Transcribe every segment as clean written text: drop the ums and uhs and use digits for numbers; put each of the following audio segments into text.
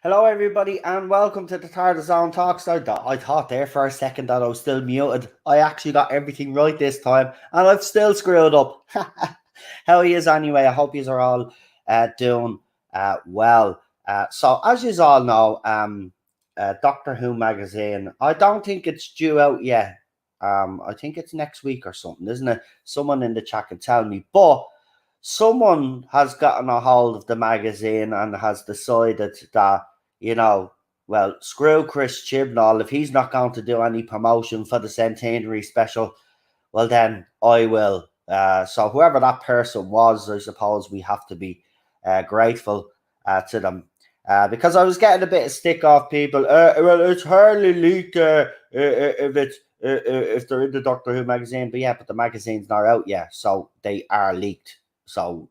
Hello, everybody, and welcome to the Tardis Talks. I thought there for a second that I was still muted. I actually got everything right this time, and I've still screwed up. How he is anyway? I hope you are all doing well. So, as you all know, Doctor Who magazine, I don't think it's due out yet. I think it's next week or something, isn't it? Someone in the chat can tell me, but someone has gotten a hold of the magazine and has decided that, well, screw Chris Chibnall. If he's not going to do any promotion for the Centenary special, well, then I will. So whoever that person was, I suppose we have to be grateful to them. Because I was getting a bit of stick off people. Well, it's hardly leaked if they're in the Doctor Who magazine. But yeah, but the magazine's not out yet, so they are leaked. So,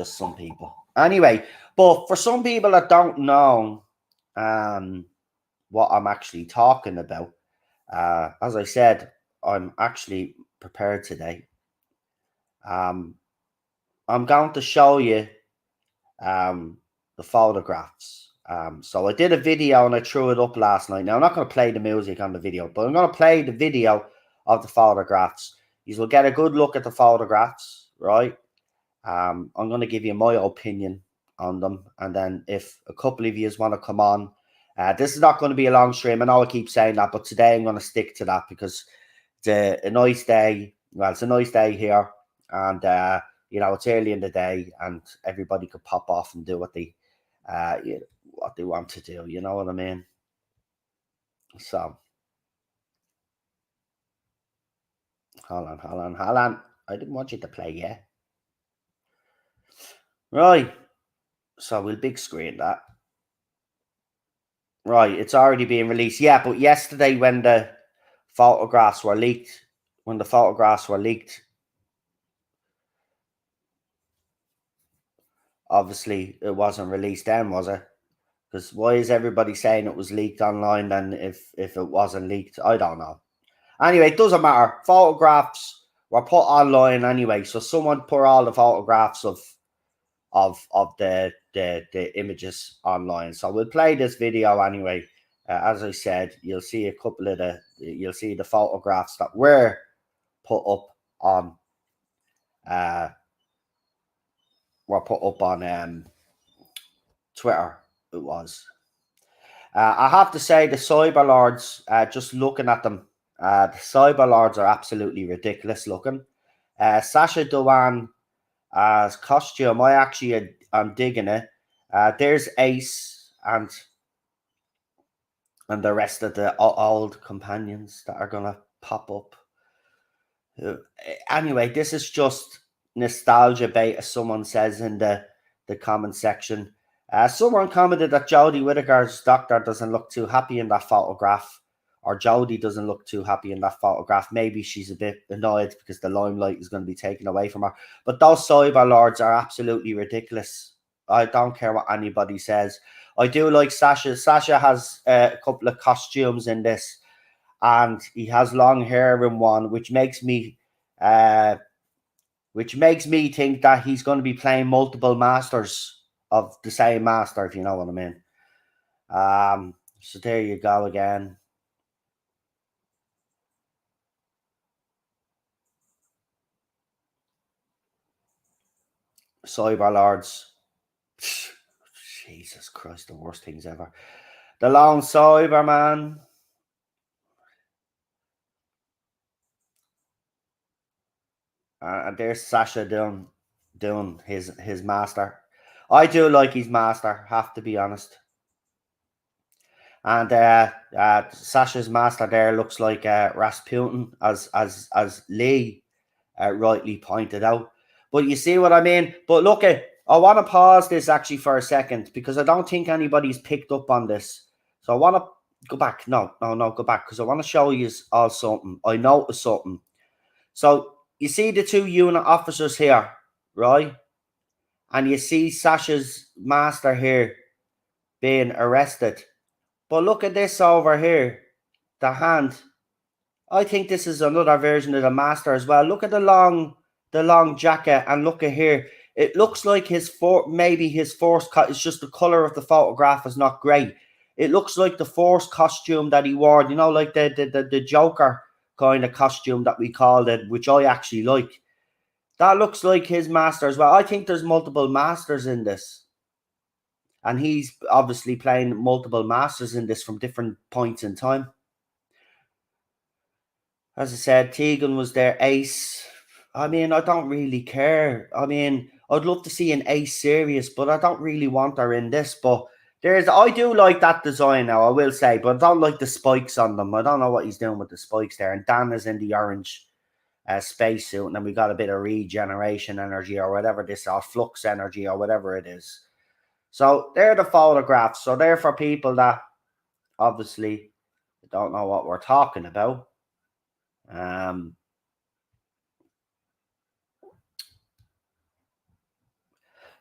some people. Anyway, but for some people that don't know what I'm actually talking about, as I said, I'm actually prepared today. I'm going to show you the photographs. So I did a video and I threw it up last night. Now, I'm not going to play the music on the video, but I'm going to play the video of the photographs. You will get a good look at the photographs, right? I'm going to give you my opinion on them. And then if a couple of you want to come on, this is not going to be a long stream. I know I keep saying that, but today I'm going to stick to that because it's a nice day. Well, it's a nice day here. And, it's early in the day and everybody could pop off and do what they want to do. You know what I mean? So, hold on. I didn't want you to play yet. Right. So we'll big screen that. Right, it's already being released. Yeah, but yesterday when the photographs were leaked, obviously it wasn't released then, was it? Because why is everybody saying it was leaked online then if it wasn't leaked? I don't know. Anyway, it doesn't matter. Photographs were put online anyway, so someone put all the photographs of the images online. So we'll play this video anyway. As I said, you'll see a couple of the photographs that were put up on Twitter. It was. I have to say the Cyberlords, just looking at them, the Cyberlords are absolutely ridiculous looking. Sasha Dewan as costume, I'm digging it. There's Ace and the rest of the old companions that are gonna pop up. Anyway, this is just nostalgia bait, as someone says in the comment section. Someone commented that Jodie Whittaker's doctor doesn't look too happy in that photograph, or Jodie doesn't look too happy in that photograph. Maybe she's a bit annoyed because the limelight is going to be taken away from her. But those Cyberlords are absolutely ridiculous. I don't care what anybody says. I do like Sasha. Sasha has a couple of costumes in this, and he has long hair in one, which makes me think that he's going to be playing multiple masters of the same master, if you know what I mean. So there you go again. Cyberlords. Jesus Christ, the worst things ever. The Lone Cyberman. And there's Sasha doing his master. I do like his master, have to be honest. And Sasha's master there looks like Rasputin, as Lee rightly pointed out. But you see what I mean? But look, I want to pause this actually for a second because I don't think anybody's picked up on this. So I want to go back. No, go back because I want to show you all something. I noticed something. So you see the two unit officers here, right? And you see Sasha's master here being arrested. But look at this over here, the hand. I think this is another version of the master as well. Look at the long jacket, and look at here. It looks like maybe his force cut. It's just the color of the photograph is not great. It looks like the force costume that he wore. You know, like the Joker kind of costume that we called it, which I actually like. That looks like his master as well. I think there's multiple masters in this. And he's obviously playing multiple masters in this from different points in time. As I said, Tegan was their ace. I mean, I don't really care. I mean, I'd love to see an ace series, but I don't really want her in this. But I do like that design now, I will say, but I don't like the spikes on them. I don't know what he's doing with the spikes there. And Dan is in the orange spacesuit, and then we got a bit of regeneration energy or whatever this, or flux energy or whatever it is. So they're the photographs. So they're for people that obviously don't know what we're talking about.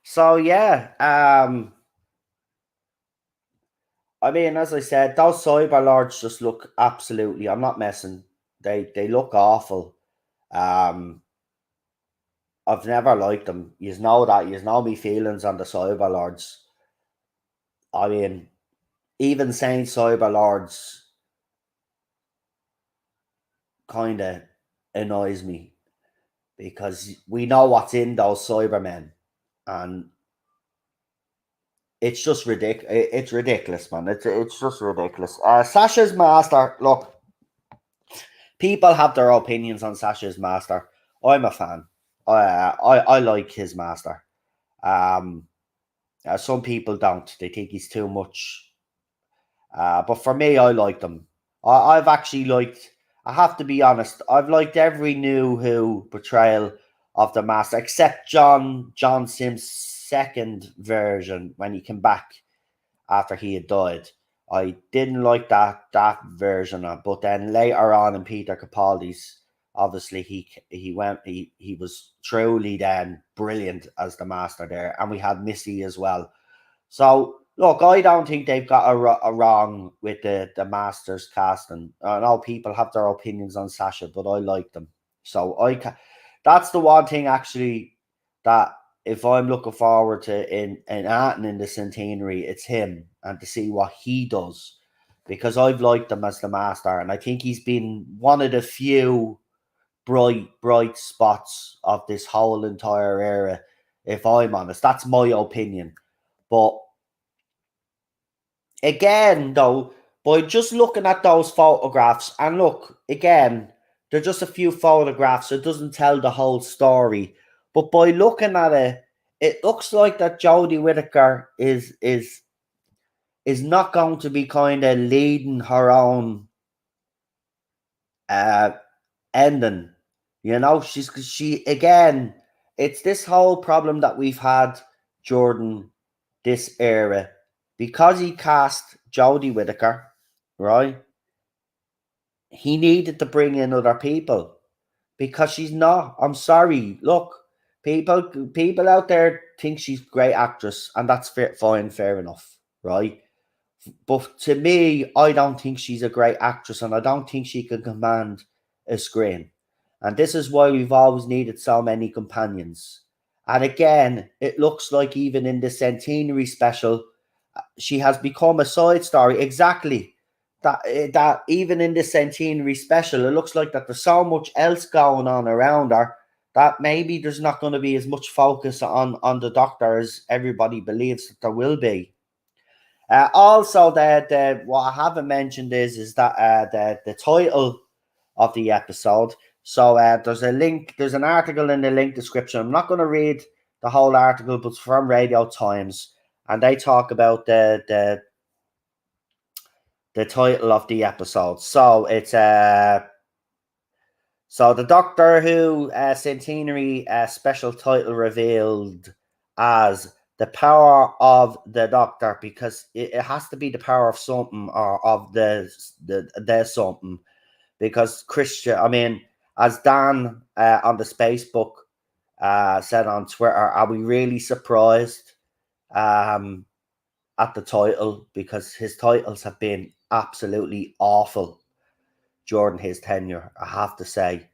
So yeah, I mean, as I said, those cyber lords just look absolutely. I'm not messing. They look awful. I've never liked them. You know that. You know me feelings on the cyber lords. I mean, even saying cyber lords kind of annoys me because we know what's in those Cybermen, and it's just ridiculous. It's ridiculous, man. It's just ridiculous. Sasha's master. Look, people have their opinions on Sasha's master. I'm a fan. I like his master. Some people don't. They think he's too much. But for me, I like them. I've actually liked. I have to be honest. I've liked every new Who portrayal of the master except John Sims' second version when he came back after he had died. I didn't like that version of, but then later on in Peter Capaldi's, obviously he was truly then brilliant as the master there, and we had Missy as well. So look, I don't think they've got a wrong with the Masters casting. I know people have their opinions on Sasha, but I like them. So that's the one thing actually that if I'm looking forward to in Arton in the Centenary, it's him and to see what he does, because I've liked him as the Master, and I think he's been one of the few bright spots of this whole entire era. If I'm honest, that's my opinion. But again, though, by just looking at those photographs, and look, again, they're just a few photographs, it doesn't tell the whole story. But by looking at it, it looks like that Jodie Whittaker is not going to be kind of leading her own ending. You know, she again, it's this whole problem that we've had during this era, because he cast Jodie Whittaker, right? He needed to bring in other people because she's not. I'm sorry. Look, people out there think she's a great actress, and that's fine, fair enough, right? But to me, I don't think she's a great actress, and I don't think she can command a screen. And this is why we've always needed so many companions. And again, it looks like even in the Centenary special, she has become a side story. Exactly. That even in the Centenary special, it looks like that there's so much else going on around her that maybe there's not going to be as much focus on the Doctor as everybody believes that there will be. Also, what I haven't mentioned is that the title of the episode. So there's a link. There's an article in the link description. I'm not going to read the whole article, but it's from Radio Times, and they talk about the title of the episode. So it's so the Doctor Who Centenary special title revealed as the power of the Doctor, because it has to be the power of something, or of the something, because Christian, I mean, as Dan on the Spacebook said on Twitter, are we really surprised at the title? Because his titles have been absolutely awful during his tenure, I have to say.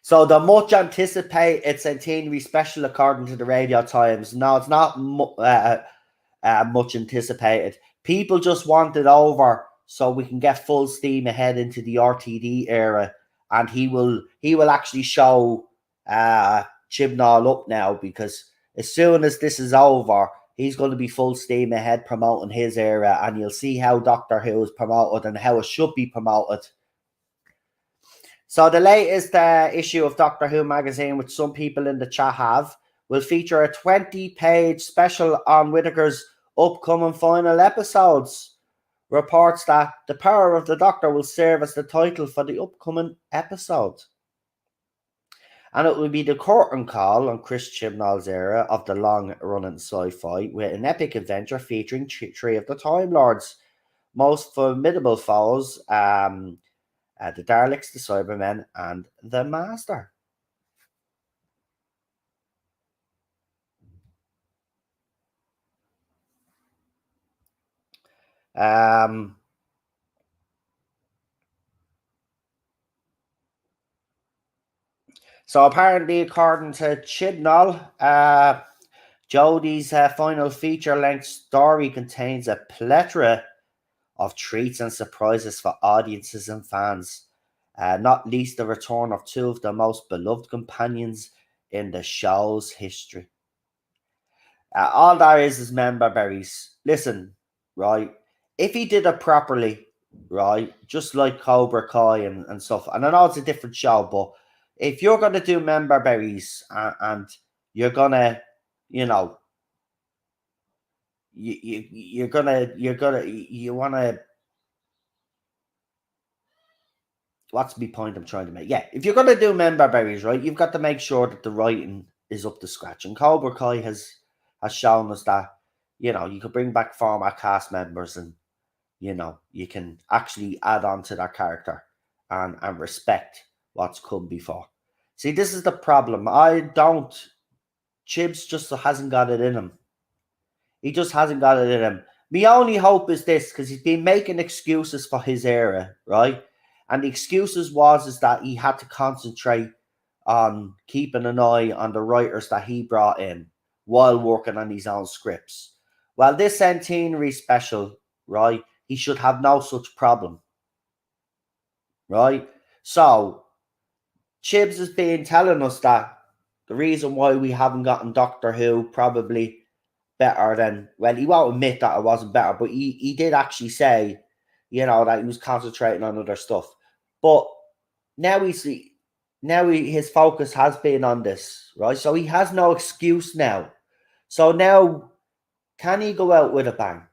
So the much anticipated Centenary special, according to the Radio Times, no, it's not much anticipated. People just want it over so we can get full steam ahead into the RTD era, and he will actually show Chibnall up now, because as soon as this is over, he's going to be full steam ahead promoting his era, and you'll see how Doctor Who is promoted and how it should be promoted. So the latest issue of Doctor Who magazine, which some people in the chat have, will feature a 20-page special on Whittaker's upcoming final episodes. Reports that The Power of the Doctor will serve as the title for the upcoming episode. And it will be the curtain call on Chris Chibnall's era of the long-running sci-fi, with an epic adventure featuring three of the Time Lords' most formidable foes, the Daleks, the Cybermen, and the Master. So apparently, according to Chibnall, Jodie's final feature-length story contains a plethora of treats and surprises for audiences and fans, not least the return of two of the most beloved companions in the show's history. All there is member berries. Listen, right? If he did it properly, right, just like Cobra Kai and stuff, and I know it's a different show, but if you're going to do member berries and you're going to, you know, you want to, what's my point I'm trying to make? Yeah, if you're going to do member berries, right, you've got to make sure that the writing is up to scratch. And Cobra Kai has shown us that, you know, you could bring back former cast members, and, you know, you can actually add on to their character and respect what's come before. See, this is the problem. Chibs just hasn't got it in him. He just hasn't got it in him. My only hope is this, because he's been making excuses for his era, right? And the excuses is that he had to concentrate on keeping an eye on the writers that he brought in while working on his own scripts. Well, this Centenary special, right, he should have no such problem, right? So, Chibs has been telling us that the reason why we haven't gotten Doctor Who probably better than, well, he won't admit that it wasn't better, but he did actually say, you know, that he was concentrating on other stuff. But now his focus has been on this, right? So he has no excuse now. So now, can he go out with a bang?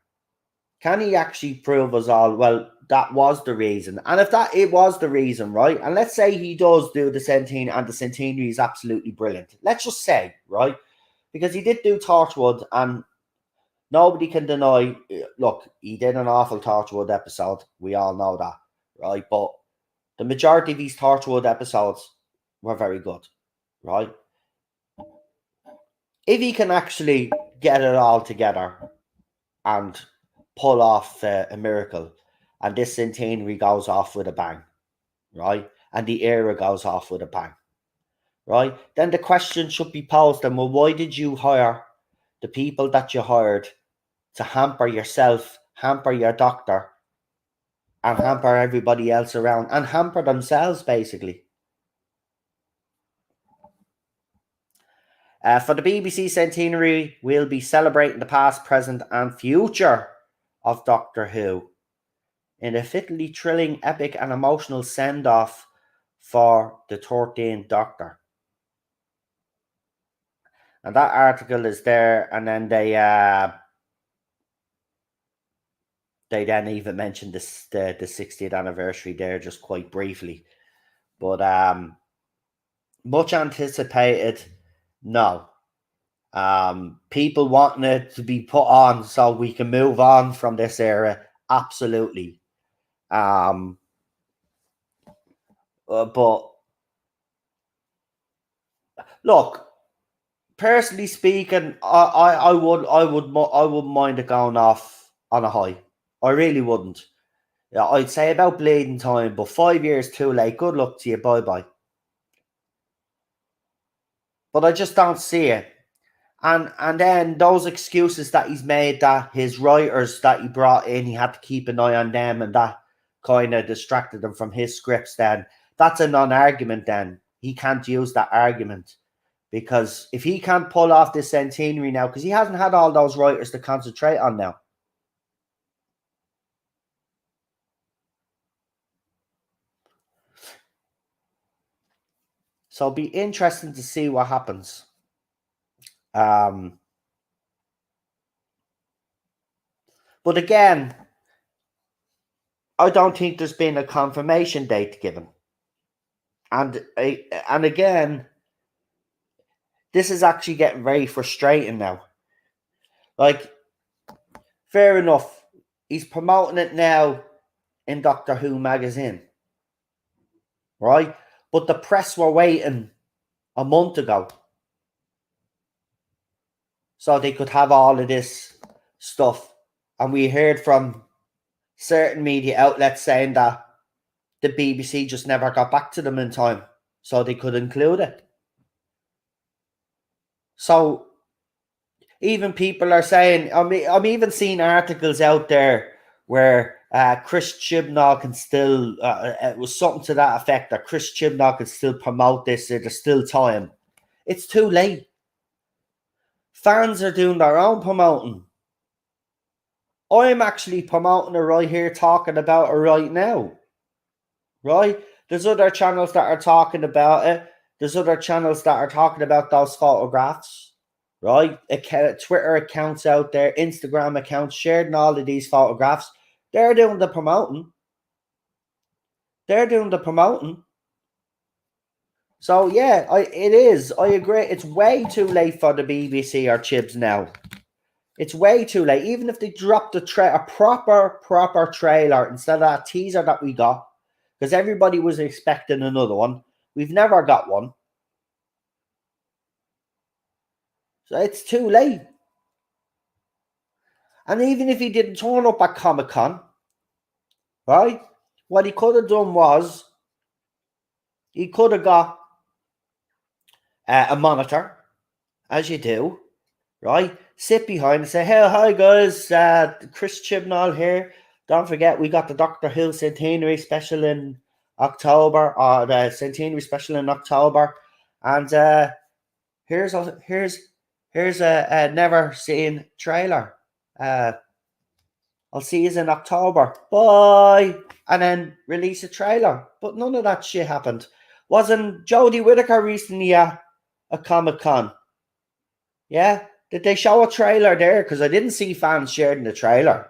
Can he actually prove us all, well, that was the reason? And if it was the reason, right? And let's say he does do the Centenary, and the Centenary is absolutely brilliant. Let's just say, right? Because he did do Torchwood, and nobody can deny, look, he did an awful Torchwood episode. We all know that, right? But the majority of these Torchwood episodes were very good, right? If he can actually get it all together and pull off a miracle, and this Centenary goes off with a bang, right? And the era goes off with a bang, right? Then the question should be posed, and well, why did you hire the people that you hired to hamper yourself, hamper your Doctor, and hamper everybody else around, and hamper themselves, basically? For the BBC Centenary, we'll be celebrating the past, present, and future of Doctor Who in a fittingly thrilling, epic, and emotional send-off for the 13th Doctor. And that article is there, and then they then even mentioned the 60th anniversary there just quite briefly. But much anticipated No. People wanting it to be put on so we can move on from this era. Absolutely. But look, personally speaking, I wouldn't mind it going off on a high. I really wouldn't. Yeah, I'd say about bleeding time, but 5 years too late. Good luck to you. Bye bye. But I just don't see it. And then those excuses that he's made, that his writers that he brought in, he had to keep an eye on them, and that kind of distracted him from his scripts. Then that's a non-argument. Then he can't use that argument, because if he can't pull off this Centenary now, because he hasn't had all those writers to concentrate on now. So it'll be interesting to see what happens. But again, I don't think there's been a confirmation date given. And again, this is actually getting very frustrating now. Like, fair enough, he's promoting it now in Doctor Who magazine, right? But the press were waiting a month ago so they could have all of this stuff. And we heard from certain media outlets saying that the BBC just never got back to them in time so they could include it. So even people are saying, I'm even seeing articles out there where Chris Chibnall can still, it was something to that effect, that Chris Chibnall can still promote this, there's still time. It's too late. Fans are doing their own promoting. I'm actually promoting it right here, talking about it right now. Right? There's other channels that are talking about it. There's other channels that are talking about those photographs. Right? Twitter accounts out there, Instagram accounts sharing all of these photographs. They're doing the promoting. They're doing the promoting. So yeah, it is. I agree. It's way too late for the BBC or Chibs now. It's way too late. Even if they dropped a proper trailer instead of that teaser that we got, because everybody was expecting another one. We've never got one. So it's too late. And even if he didn't turn up at Comic-Con, right, what he could have done was he could have got a monitor, as you do, right? Sit behind and say, hey, hi guys, Chris Chibnall here. Don't forget, we got the Doctor Who Centenary special in October, or the Centenary special in October. And here's a never seen trailer. I'll see you in October. Bye. And then release a trailer. But none of that shit happened. Wasn't Jodie Whittaker recently at a Comic-Con? Yeah? Did they show a trailer there? Because I didn't see fans sharing the trailer.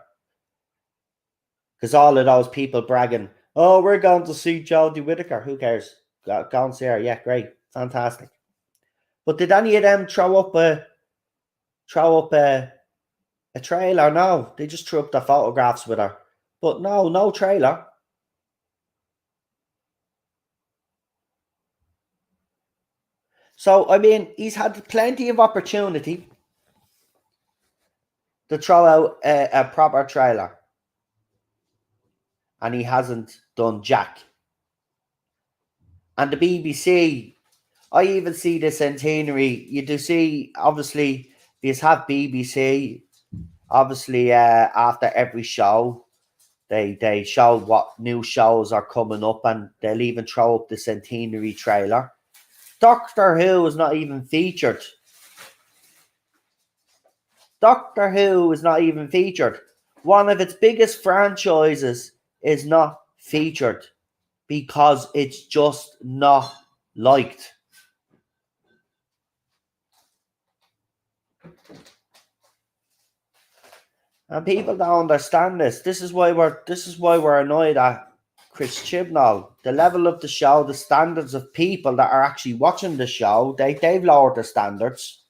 Because all of those people bragging, oh, we're going to see Jodie Whittaker. Who cares? Go and see her. Yeah, great. Fantastic. But did any of them throw up a trailer? No. They just threw up the photographs with her. But no trailer. So, I mean, he's had plenty of opportunity to throw out a proper trailer. And he hasn't done jack. And the BBC, I even see the Centenary. You do see, obviously, these have BBC. Obviously, after every show, they show what new shows are coming up, and they'll even throw up the Centenary trailer. Doctor Who is not even featured. Doctor Who is not even featured. One of its biggest franchises is not featured because it's just not liked. And people don't understand this. This is why we're annoyed at Chris Chibnall, the level of the show, the standards of people that are actually watching the show, they've lowered their standards.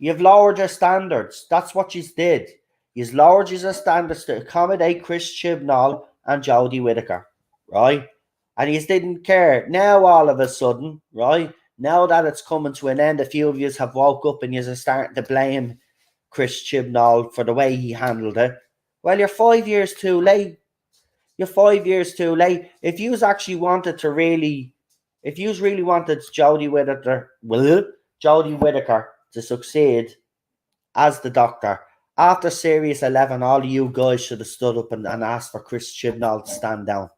You've lowered your standards. That's what you did. You've lowered your standards to accommodate Chris Chibnall and Jodie Whittaker, right? And you didn't care. Now all of a sudden, right? Now that it's coming to an end, a few of you have woke up and you're starting to blame Chris Chibnall for the way he handled it. Well, you're 5 years too late. You're 5 years too late. If you actually wanted to really, if you really wanted Jodie Whittaker to succeed as the Doctor, after Series 11, all of you guys should have stood up and asked for Chris Chibnall to stand down.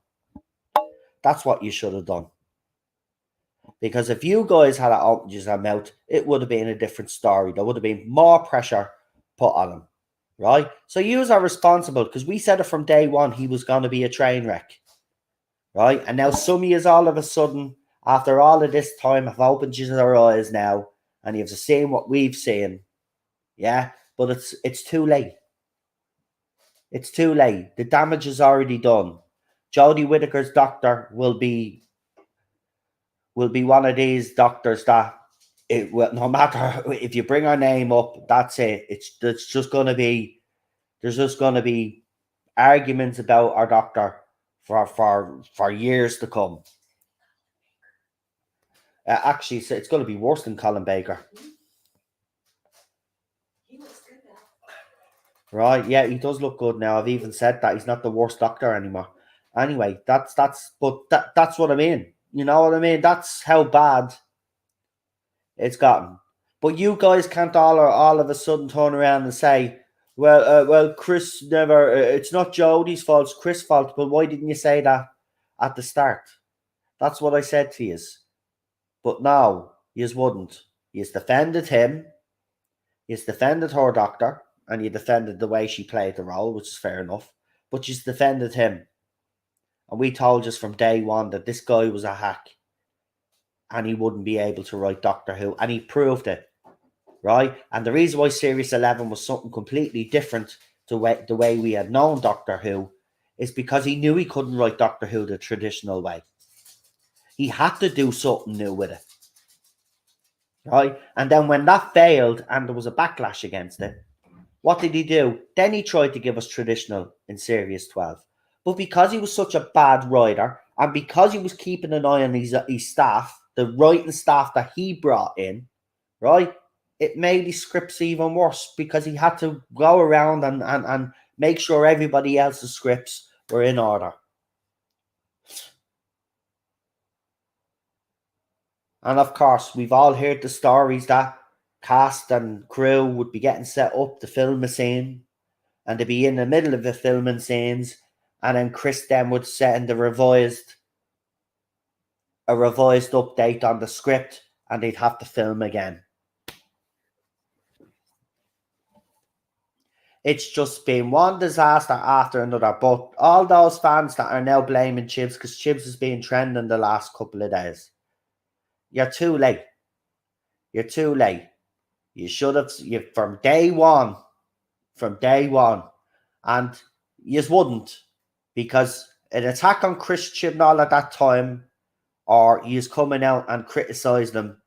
That's what you should have done. Because if you guys had opened your mouth, it would have been a different story. There would have been more pressure put on him. Right? So yous are responsible because we said it from day one he was going to be a train wreck. Right? And now some of yous all of a sudden, after all of this time, have opened your eyes now and you've seen what we've seen. Yeah? But it's too late. It's too late. The damage is already done. Jodie Whittaker's Doctor will be one of these doctors that it will, no matter if you bring her name up, that's it. It's just going to be, there's just going to be arguments about our Doctor for years to come. Actually, it's going to be worse than Colin Baker. Right? Yeah, he does look good now. I've even said that he's not the worst Doctor anymore. Anyway, that's what I mean. You know what I mean? That's how bad it's gotten. But you guys can't all of a sudden turn around and say, well, Chris never. It's not Jodie's fault. It's Chris' fault. But why didn't you say that at the start? That's what I said to you. But no, you wouldn't. You defended him. You defended her Doctor, and you defended the way she played the role, which is fair enough. But you defended him, and we told you from day one that this guy was a hack, and he wouldn't be able to write Doctor Who, and he proved it. Right? And the reason why Series 11 was something completely different to the way we had known Doctor Who is because he knew he couldn't write Doctor Who the traditional way. He had to do something new with it. Right? And then when that failed and there was a backlash against it, what did he do? Then he tried to give us traditional in Series 12. But because he was such a bad writer and because he was keeping an eye on his staff, the writing staff that he brought in, right? It made his scripts even worse because he had to go around and make sure everybody else's scripts were in order. And of course, we've all heard the stories that cast and crew would be getting set up to film a scene and to be in the middle of the filming scenes, and then Chris then would send a revised update on the script and they'd have to film again. It's just been one disaster after another. But all those fans that are now blaming Chibs because Chibs has been trending the last couple of days, you're too late. You're too late. You should have, from day one, and you wouldn't, because an attack on Chris Chibnall at that time, or he's coming out and criticise them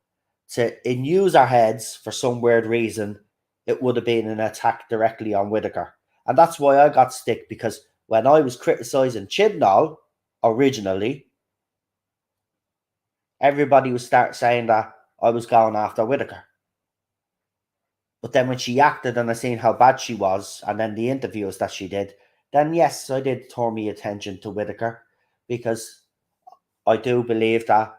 in user heads for some weird reason, it would have been an attack directly on Whittaker. And that's why I got stick, because when I was criticising Chibnall originally, everybody would start saying that I was going after Whittaker. But then when she acted and I seen how bad she was, and then the interviews that she did, then yes, I did turn my attention to Whittaker, because I do believe that,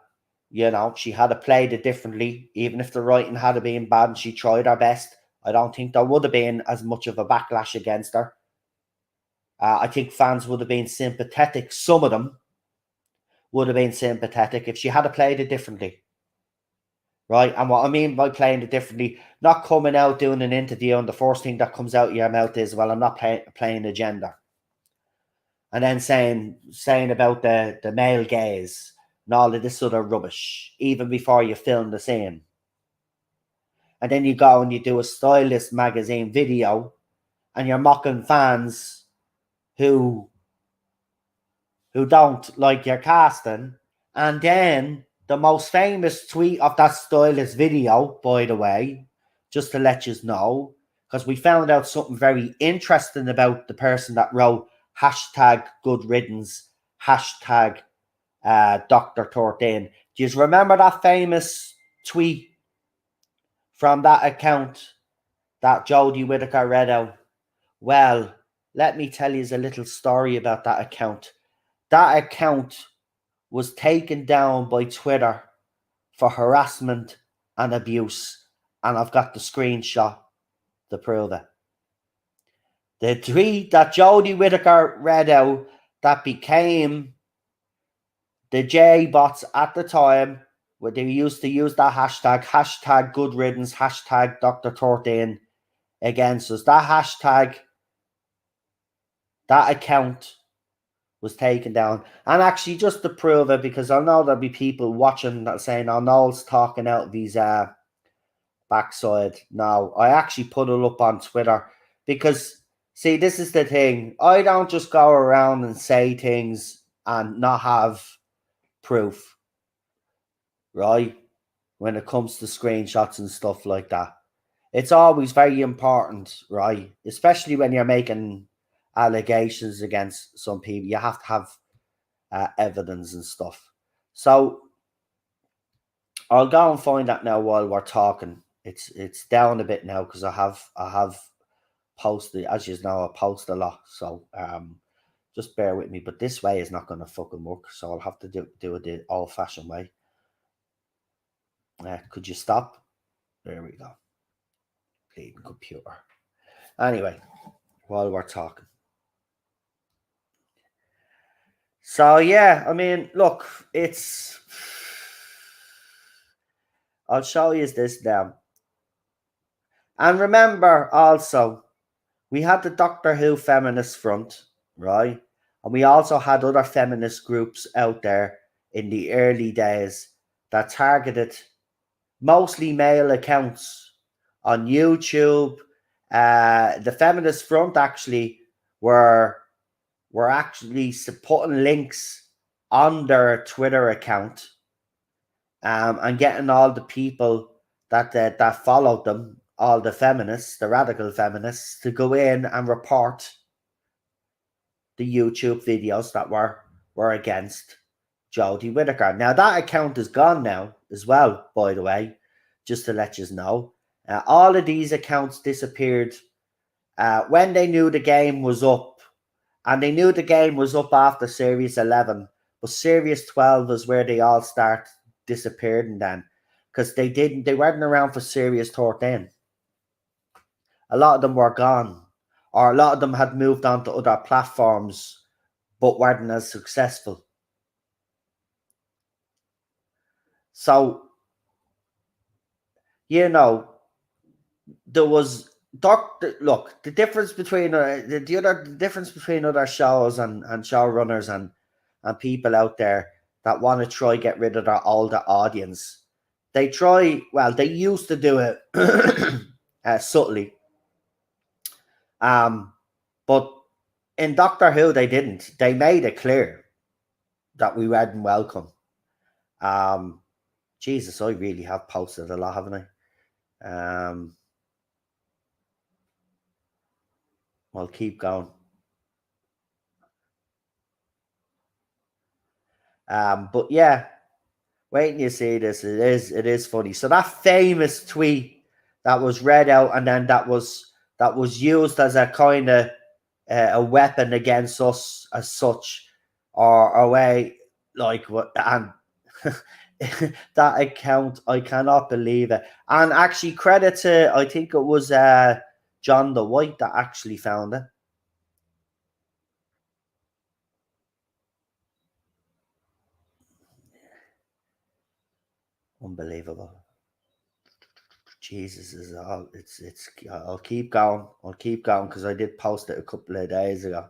you know, she had played it differently. Even if the writing had been bad and she tried her best, I don't think there would have been as much of a backlash against her. I think fans would have been sympathetic. Some of them would have been sympathetic if she had played it differently. Right? And what I mean by playing it differently, not coming out doing an interview and the first thing that comes out of your mouth is, well, I'm not playing a gender. And then saying about the male gaze and all of this other rubbish, even before you film the scene. And then you go and you do a Stylist magazine video and you're mocking fans who who don't like your casting. And then the most famous tweet of that stylist video, by the way, just to let you know, because we found out something very interesting about the person that wrote hashtag good riddance, hashtag Dr. 13. Do you remember that famous tweet from that account that Jodie Whittaker read out? Well, let me tell you a little story about that account. That account was taken down by Twitter for harassment and abuse, and I've got the screenshot to prove it. The tweet that Jodie Whittaker read out that became the J bots at the time, where they used to use that hashtag good riddance, hashtag Dr. 13 against us. That hashtag, that account was taken down. And actually, just to prove it, because I know there'll be people watching that saying, oh, Noel's talking out of his backside. No, I actually put it up on Twitter because, see, this is the thing. I don't just go around and say things and not have proof, right? When it comes to screenshots and stuff like that. It's always very important, right? Especially when you're making allegations against some people. You have to have evidence and stuff. So I'll go and find that now while we're talking. It's down a bit now because I have posted, as you know, I post a lot. So just bear with me. But this way is not gonna fucking work. So I'll have to do it the old fashioned way. Could you stop? There we go. Bleeding computer. Anyway, while we're talking. So yeah, I mean, look, it's. I'll show you this now. And remember also, we had the Doctor Who feminist front, right? And we also had other feminist groups out there in the early days that targeted mostly male accounts on YouTube. The feminist front actually were actually putting links on their Twitter account and getting all the people that followed them, all the feminists, the radical feminists, to go in and report the YouTube videos that were against Jodie Whittaker. Now that account is gone now as well, by the way, just to let you know. All of these accounts disappeared when they knew the game was up, and they knew the game was up after Series 11, but Series 12 is where they all start disappearing then, because they weren't around for Series 13. A lot of them were gone, or a lot of them had moved on to other platforms but weren't as successful. So, you know, there was look, the difference between the difference between other shows and showrunners and people out there that want to try get rid of their older audience. They used to do it subtly. But in Doctor Who they didn't. They made it clear that we weren't welcome. Jesus, I really have posted a lot, haven't I? I'll keep going. But yeah, wait till you see this. It is funny. So that famous tweet that was read out and then that was used as a kind of a weapon against us as such, or a way like what, and that account, I cannot believe it. And actually, credit to, I think it was John the White that actually found it. Unbelievable. Jesus is all. It's. I'll keep going. I'll keep going because I did post it a couple of days ago.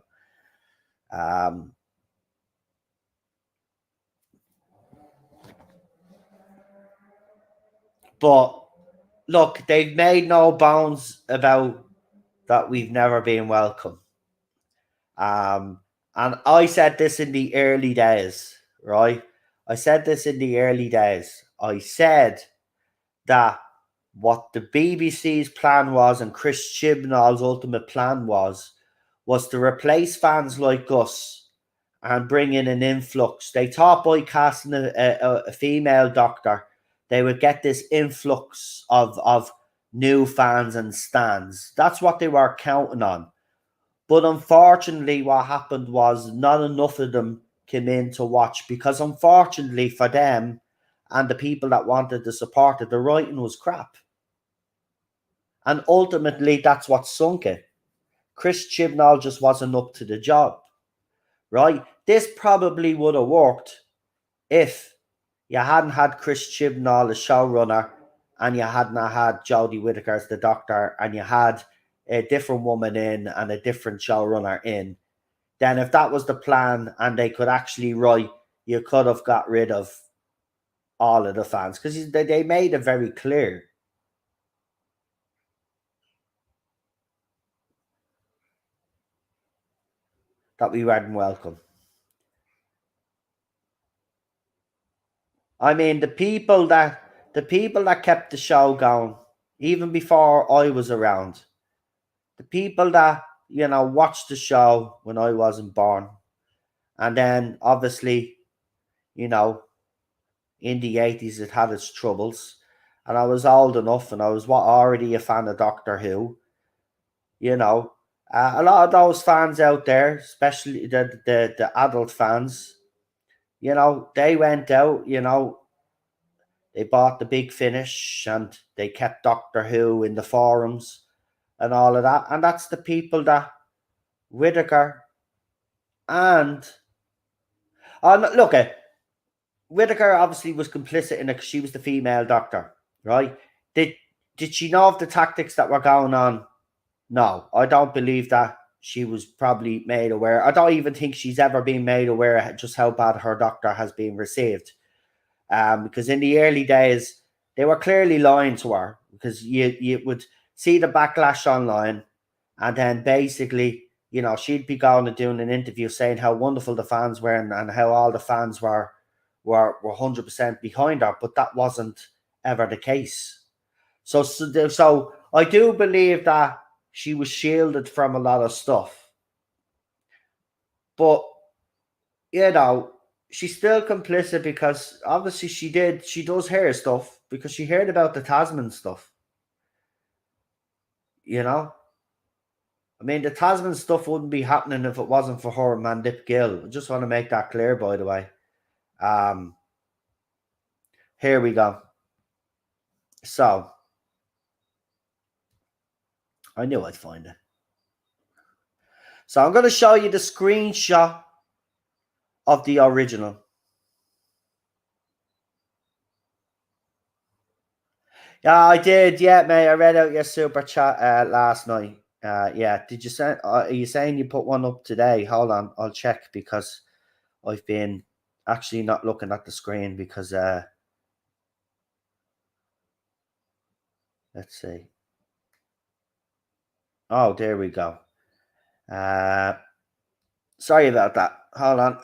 But look, they've made no bones about that we've never been welcome. And I said this in the early days, right? I said this in the early days. I said that what the BBC's plan was and Chris Chibnall's ultimate plan was to replace fans like us and bring in an influx. They thought by casting a female doctor, they would get this influx of new fans and stands. That's what they were counting on. But unfortunately, what happened was not enough of them came in to watch because, unfortunately for them and the people that wanted to support it, the writing was crap. And ultimately, that's what sunk it. Chris Chibnall just wasn't up to the job, right? This probably would have worked if you hadn't had Chris Chibnall as showrunner and you hadn't had Jodie Whittaker as the doctor and you had a different woman in and a different showrunner in. Then if that was the plan and they could actually write, you could have got rid of all of the fans because they made it very clear that we weren't welcome. I mean, the people that kept the show going, even before I was around, the people that watched the show when I wasn't born, and then obviously, you know, in the 80s it had its troubles, and I was old enough, and I was already a fan of Doctor Who. You know, a lot of those fans out there, especially the adult fans, they went out, they bought the Big Finish and they kept Doctor Who in the forums and all of that. And that's the people that Whittaker and look at Whittaker obviously was complicit in it because she was the female doctor, right? Did she know of the tactics that were going on? No, I don't believe that she was probably made aware. I don't even think she's ever been made aware of just how bad her doctor has been received. Because in the early days, they were clearly lying to her because you would see the backlash online, and then basically, she'd be going and doing an interview saying how wonderful the fans were and how all the fans were 100% behind her, but that wasn't ever the case. So I do believe that she was shielded from a lot of stuff, but she's still complicit because obviously she does hear stuff because she heard about the Tasman stuff. I mean, the Tasman stuff wouldn't be happening if it wasn't for her and Mandip Gill. I just want to make that clear, by the way. Here we go. So I knew I'd find it. So I'm going to show you the screenshot of the original. Yeah, I did. Yeah, mate. I read out your super chat last night. Yeah. Did you send? Are you saying you put one up today? Hold on, I'll check because I've been actually not looking at the screen because let's see. Oh, there we go. Sorry about that. Hold on.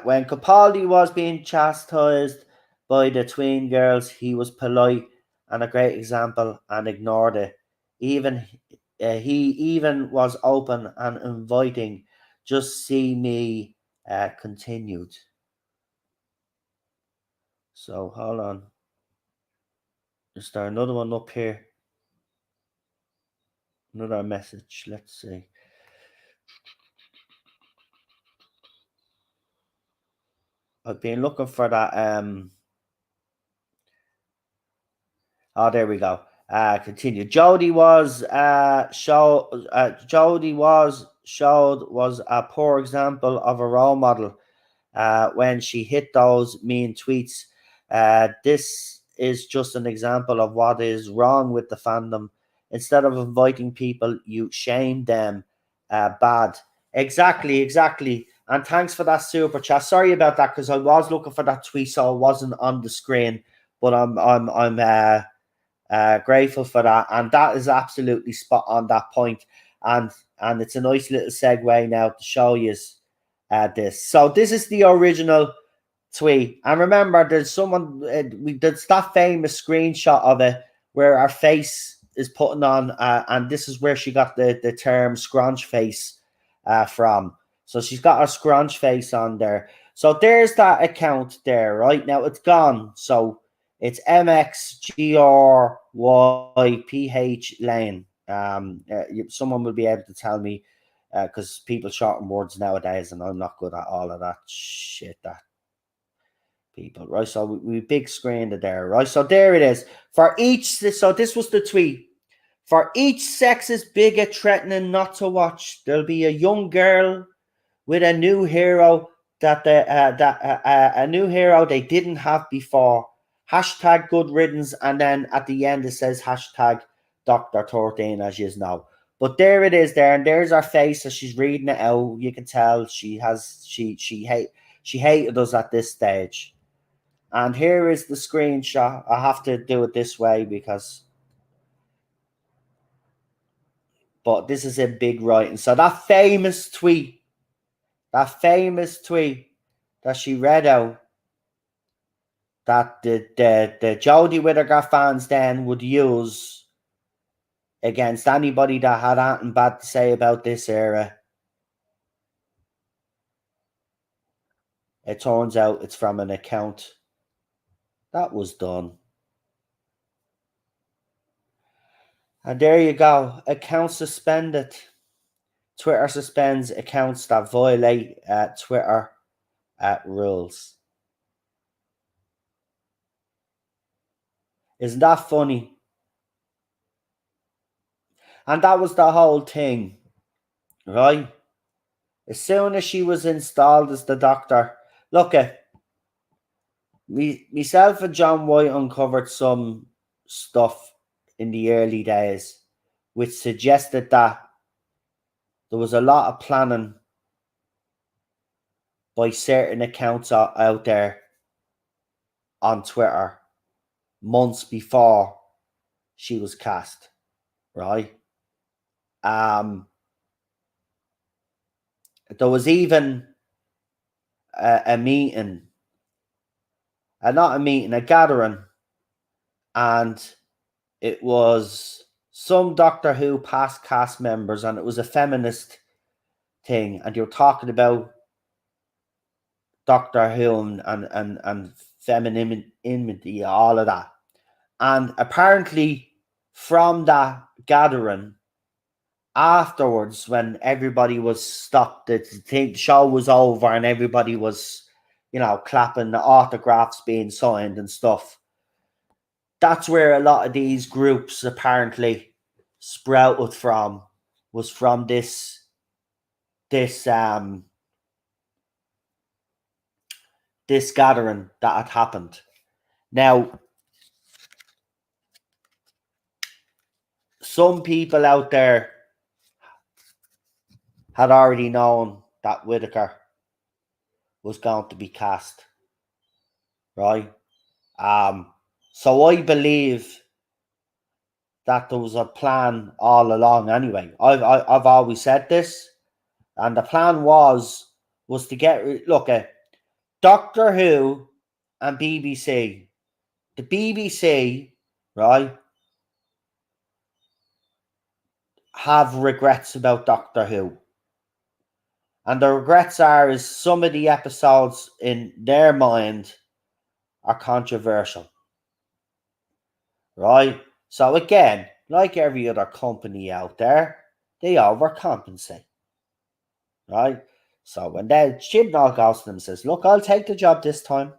When Capaldi was being chastised by the tween girls, he was polite and a great example and ignored it. He even was open and inviting. Just see me continued. So hold on. Is there another one up here? Another message. Let's see. I've been looking for that. Oh, there we go. Continue. Jodie was a poor example of a role model when she hit those mean tweets. This is just an example of what is wrong with the fandom. Instead of inviting people, you shame them. Bad. Exactly. And thanks for that super chat. Sorry about that because I was looking for that tweet, so it wasn't on the screen. But I'm grateful for that, and that is absolutely spot on that point. And it's a nice little segue now to show you this. So this is the original tweet. And remember, there's someone, there's that famous screenshot of it where our face is putting on, and this is where she got the term scrunch face from. So she's got her scrunch face on there. So there's that account there, right? Now it's gone. So it's MXGRYPH Lane. Someone will be able to tell me, because people shorten words nowadays, and I'm not good at all of that shit that people, right? So we big screened it there, right? So there it is. For each, so this was the tweet. For each sexist bigot threatening not to watch, there'll be a young girl with a new hero a new hero they didn't have before. Hashtag good riddance, and then at the end it says hashtag Dr. 13, as you know. But there it is there, and there's her face as she's reading it out. You can tell she hated us at this stage. And here is the screenshot. I have to do it this way but this is in big writing. So that famous tweet that she read out, that the Jodie Whittaker fans then would use against anybody that had anything bad to say about this era. It turns out it's from an account that was done. And there you go. Account suspended. Twitter suspends accounts that violate Twitter rules. Isn't that funny? And that was the whole thing, right? As soon as she was installed as the doctor, look at myself and John White uncovered some stuff in the early days which suggested that there was a lot of planning by certain accounts out there on Twitter months before she was cast, right? There was even a meeting, a gathering, and it was some Doctor Who past cast members, and it was a feminist thing, and you're talking about Doctor Who and femininity, all of that. And apparently from that gathering, afterwards, when everybody was stopped, the show was over and everybody was, clapping, the autographs being signed and stuff, that's where a lot of these groups apparently sprouted from, was from this gathering that had happened. Now, some people out there had already known that Whittaker was going to be cast, right? So I believe that there was a plan all along anyway. I've always said this, and the plan was to get, look at Doctor Who and BBC. The BBC, right, have regrets about Doctor Who. And the regrets is some of the episodes in their mind are controversial. Right? So again, like every other company out there, they overcompensate. Right? So when Chibnall goes to them and says, look, I'll take the job this time.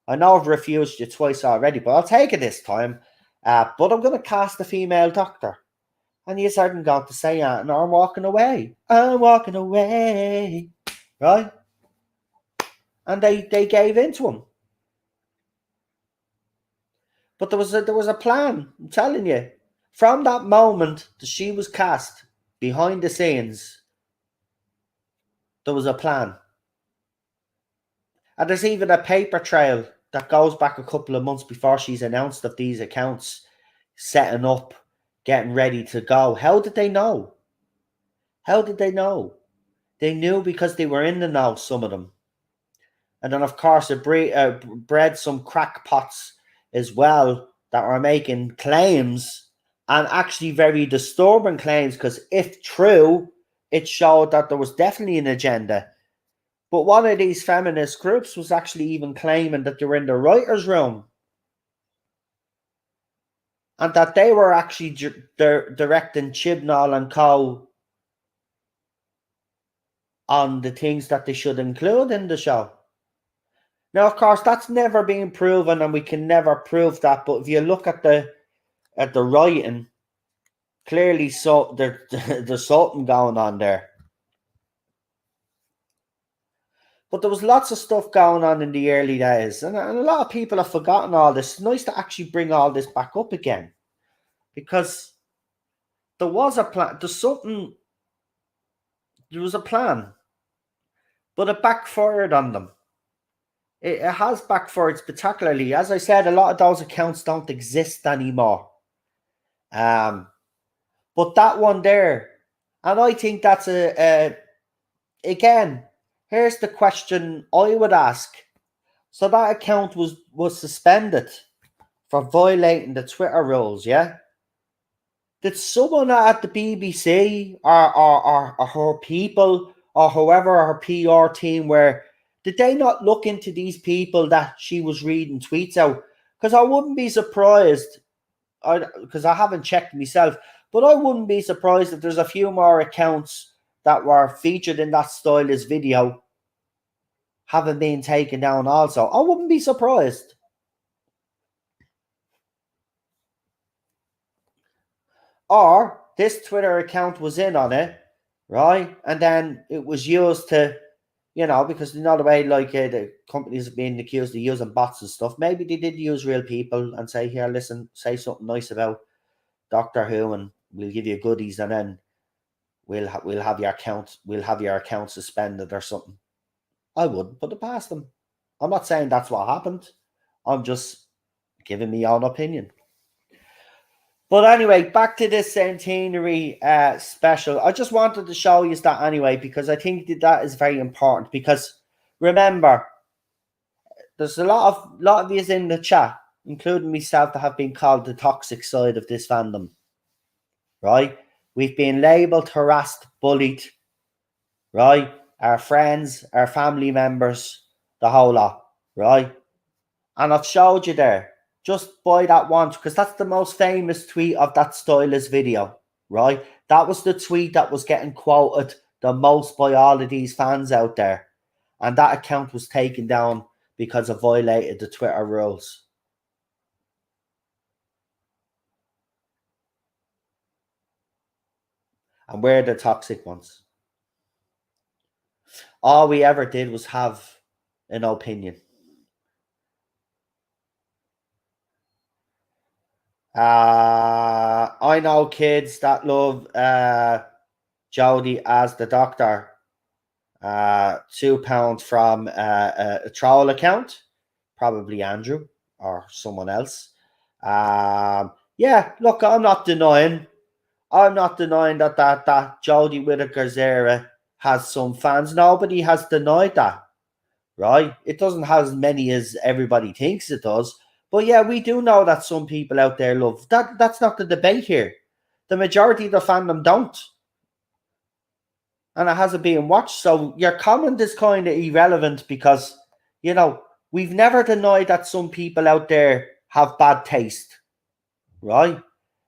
I know I've refused you twice already, but I'll take it this time. But I'm going to cast a female doctor. And you aren't going to say that, and I'm walking away. I'm walking away. Right? And they gave in to him. But there was a plan, I'm telling you. From that moment that she was cast, behind the scenes, there was a plan. And there's even a paper trail that goes back a couple of months before she's announced of these accounts setting up, getting ready to go. How did they know? How did they know? They knew because they were in the know, some of them. And then, of course, it bred some crackpots as well that were making claims, and actually very disturbing claims, because if true, it showed that there was definitely an agenda. But one of these feminist groups was actually even claiming that they were in the writer's room and that they were actually directing Chibnall and co. on the things that they should include in the show. Now, of course, that's never been proven, and we can never prove that. But if you look at the writing, clearly, so there's something going on there. But there was lots of stuff going on in the early days, and a lot of people have forgotten all this. It's nice to actually bring all this back up again, because there was a plan. There was a plan, but it backfired on them. It has backfired spectacularly. As I said, a lot of those accounts don't exist anymore. But that one there, and I think that's again, here's the question I would ask. So that account was suspended for violating the Twitter rules, yeah? Did someone at the BBC or her people or whoever her PR team were, did they not look into these people that she was reading tweets out? Because I wouldn't be surprised, because I haven't checked myself, but I wouldn't be surprised if there's a few more accounts that were featured in that stylist video haven't been taken down also. I wouldn't be surprised. Or this Twitter account was in on it, right? And then it was used to, because you know the way the companies are being accused of using bots and stuff. Maybe they did use real people and say, here, listen, say something nice about Doctor Who, and we'll give you goodies, and then we'll have your account suspended or something. I wouldn't put it past them. I'm not saying that's what happened. I'm just giving my own opinion. But anyway, back to this Centenary special. I just wanted to show you that anyway, because I think that is very important. Because remember, there's a lot of yous in the chat, including myself, that have been called the toxic side of this fandom. Right? We've been labelled, harassed, bullied. Right? Our friends, our family members, the whole lot. Right? And I've showed you there. Just buy that once, because that's the most famous tweet of that stylist video, right? That was the tweet that was getting quoted the most by all of these fans out there. And that account was taken down because it violated the Twitter rules. And we're the toxic ones. All we ever did was have an opinion. I know kids that love Jodie as the Doctor. £2 from a troll account, probably Andrew or someone else. Yeah, look, I'm not denying that Jodie Whittaker's era has some fans. Nobody has denied that, right? It doesn't have as many as everybody thinks it does. But yeah, we do know that some people out there love that. That's not the debate here. The majority of the fandom don't. And it hasn't been watched. So your comment is kind of irrelevant, because, we've never denied that some people out there have bad taste, right?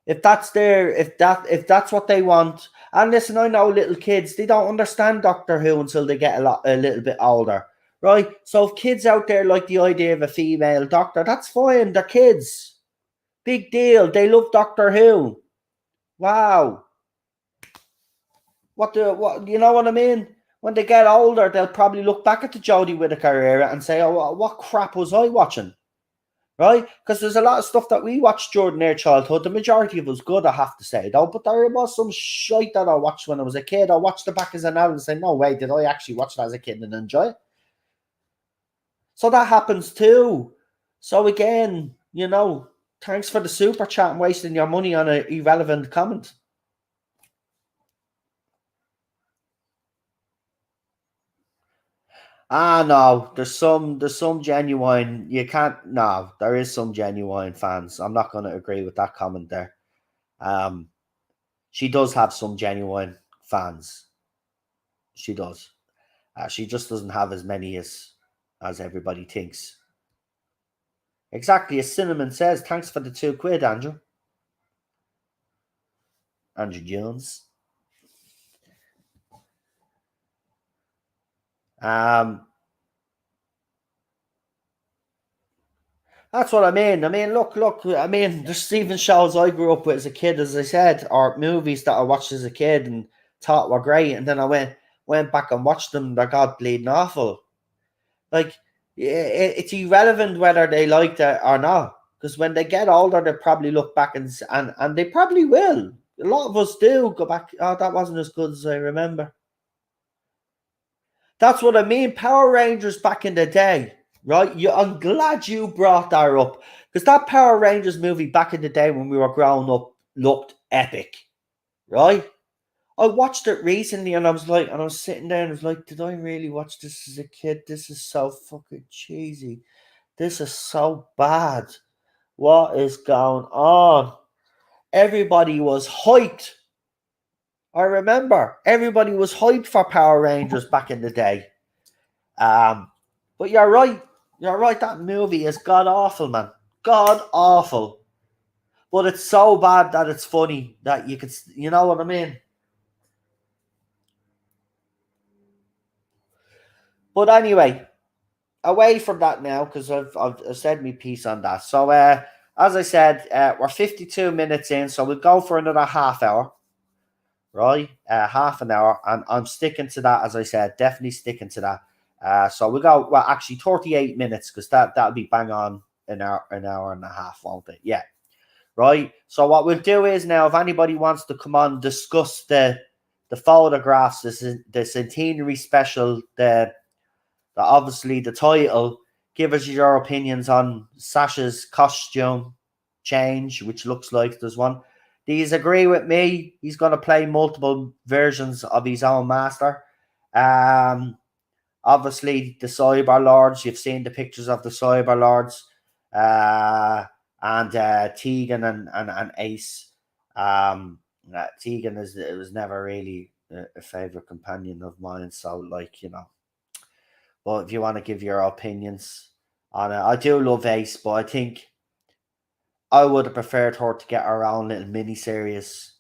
If that's what they want. And listen, I know little kids, they don't understand Doctor Who until they get a little bit older, right? So if kids out there like the idea of a female doctor, that's fine. They're kids. Big deal. They love Doctor Who. Wow. What you know what I mean? When they get older, they'll probably look back at the Jodie Whittaker era and say, oh, what crap was I watching? Right? Because there's a lot of stuff that we watched during their childhood. The majority of it was good, I have to say, though. But there was some shite that I watched when I was a kid. I watched it back as an adult and say, no way, did I actually watch it as a kid and enjoy it? So that happens too. So again, thanks for the super chat and wasting your money on an irrelevant comment. No, there's some genuine. You can't. No, there is some genuine fans. I'm not going to agree with that comment there. Um, she does have some genuine fans. She does. She just doesn't have as many as everybody thinks. Exactly as Cinnamon says. Thanks for the £2, Andrew. Andrew Jones. Um, that's what I mean. I mean, look. I mean, there's even shows I grew up with as a kid, as I said, or movies that I watched as a kid and thought were great, and then I went back and watched them. They're god bleeding awful. Like, it's irrelevant whether they liked it or not, because when they get older, they probably look back and they probably will. A lot of us do go back. Oh, that wasn't as good as I remember. That's what I mean. Power Rangers back in the day, right? I'm glad you brought that up, because that Power Rangers movie back in the day when we were growing up looked epic, right? I watched it recently and I was sitting there and I was like, did I really watch this as a kid? This is so fucking cheesy. This is so bad. What is going on? Everybody was hyped. I remember everybody was hyped for Power Rangers back in the day. Um, but you're right. You're right. That movie is god awful, man. God awful. But it's so bad that it's funny that you know what I mean? But anyway, away from that now, because I've said my piece on that. So, as I said, we're 52 minutes in, so we'll go for another half hour, right? Half an hour, and I'm sticking to that, as I said, definitely sticking to that. So we'll go, well, actually 38 minutes, because that'll be bang on an hour and a half, won't it? Yeah, right. So what we'll do is now, if anybody wants to come on, discuss the photographs, the centenary special, obviously the title. Give us your opinions on Sasha's costume change, which looks like there's one. Do you agree with me? He's going to play multiple versions of his own master. Um, Obviously, the Cyber Lords. You've seen the pictures of the Cyber Lords, and Tegan and Ace. Tegan it was never really a favorite companion of mine. So, like, but if you want to give your opinions on it, I do love Ace, but I think I would have preferred her to get her own little mini series.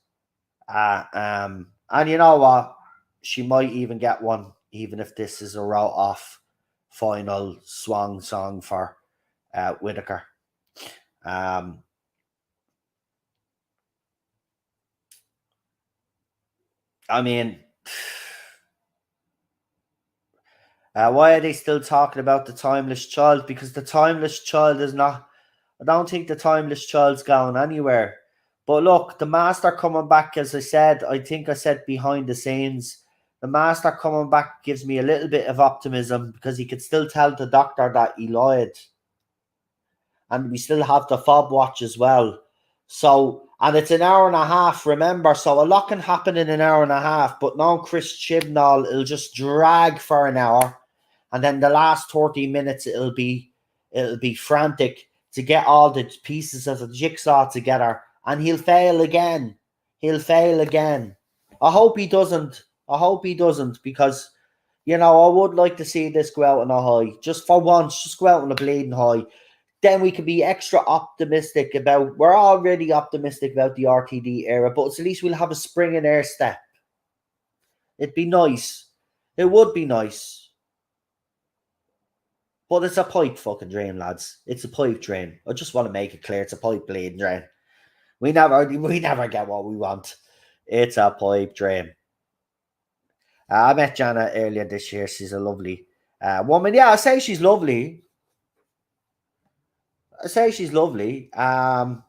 And you know what? She might even get one, even if this is a wrote off final swan song for Whitaker. Um, I mean, why are they still talking about the Timeless Child? Because the Timeless Child is not. I don't think the Timeless Child's going anywhere. But look, the Master coming back, as I said, I think I said behind the scenes, the Master coming back gives me a little bit of optimism, because he could still tell the Doctor that he lied. And we still have the fob watch as well. So, and it's an hour and a half, remember, so a lot can happen in an hour and a half, but now Chris Chibnall, it'll just drag for an hour, and then the last 30 minutes it'll be frantic to get all the pieces of the jigsaw together, and he'll fail again. He'll fail again. I hope he doesn't. I hope he doesn't, because I would like to see this go out on a high. Just for once, just go out on a bleeding high. Then we can be extra optimistic about. We're already optimistic about the RTD era, but at least we'll have a spring in air step. It'd be nice. It would be nice. But it's a pipe fucking dream, lads. It's a pipe dream. I just want to make it clear, it's a pipe bleeding dream. We never get what we want. It's a pipe dream. I met Jana earlier this year. She's a lovely woman. Yeah, I say she's lovely. But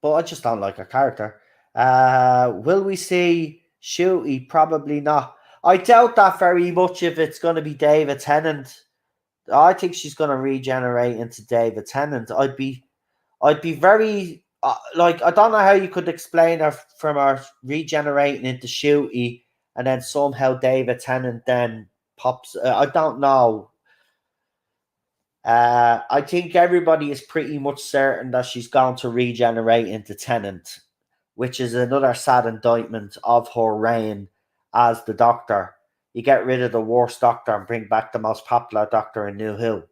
I just don't like her character. Will we see Shooty? Probably not. I doubt that very much if it's going to be David Tennant. I think she's going to regenerate into David Tennant. I'd be very like, I don't know how you could explain her from her regenerating into Shooty and then somehow David Tennant then pops. I don't know. I think everybody is pretty much certain that she's going to regenerate into Tennant, which is another sad indictment of her reign as the Doctor. You get rid of the worst Doctor and bring back the most popular Doctor in New Who.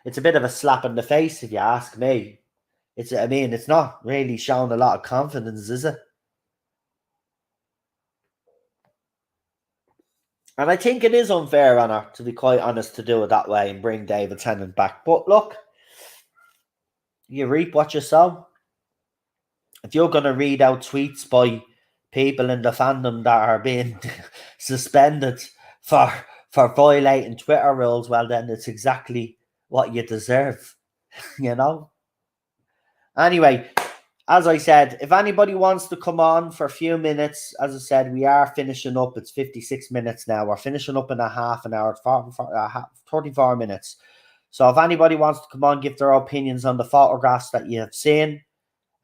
It's a bit of a slap in the face, if you ask me. It's not really showing a lot of confidence, is it? And I think it is unfair on her, to be quite honest, to do it that way and bring David Tennant back. But look, you reap what you sow. If you're going to read out tweets by people in the fandom that are being suspended for violating Twitter rules, well, then it's exactly what you deserve, you know? Anyway, as I said, if anybody wants to come on for a few minutes, as I said, we are finishing up. It's 56 minutes now. We're finishing up in a half an hour, 34 minutes. So if anybody wants to come on, give their opinions on the photographs that you have seen,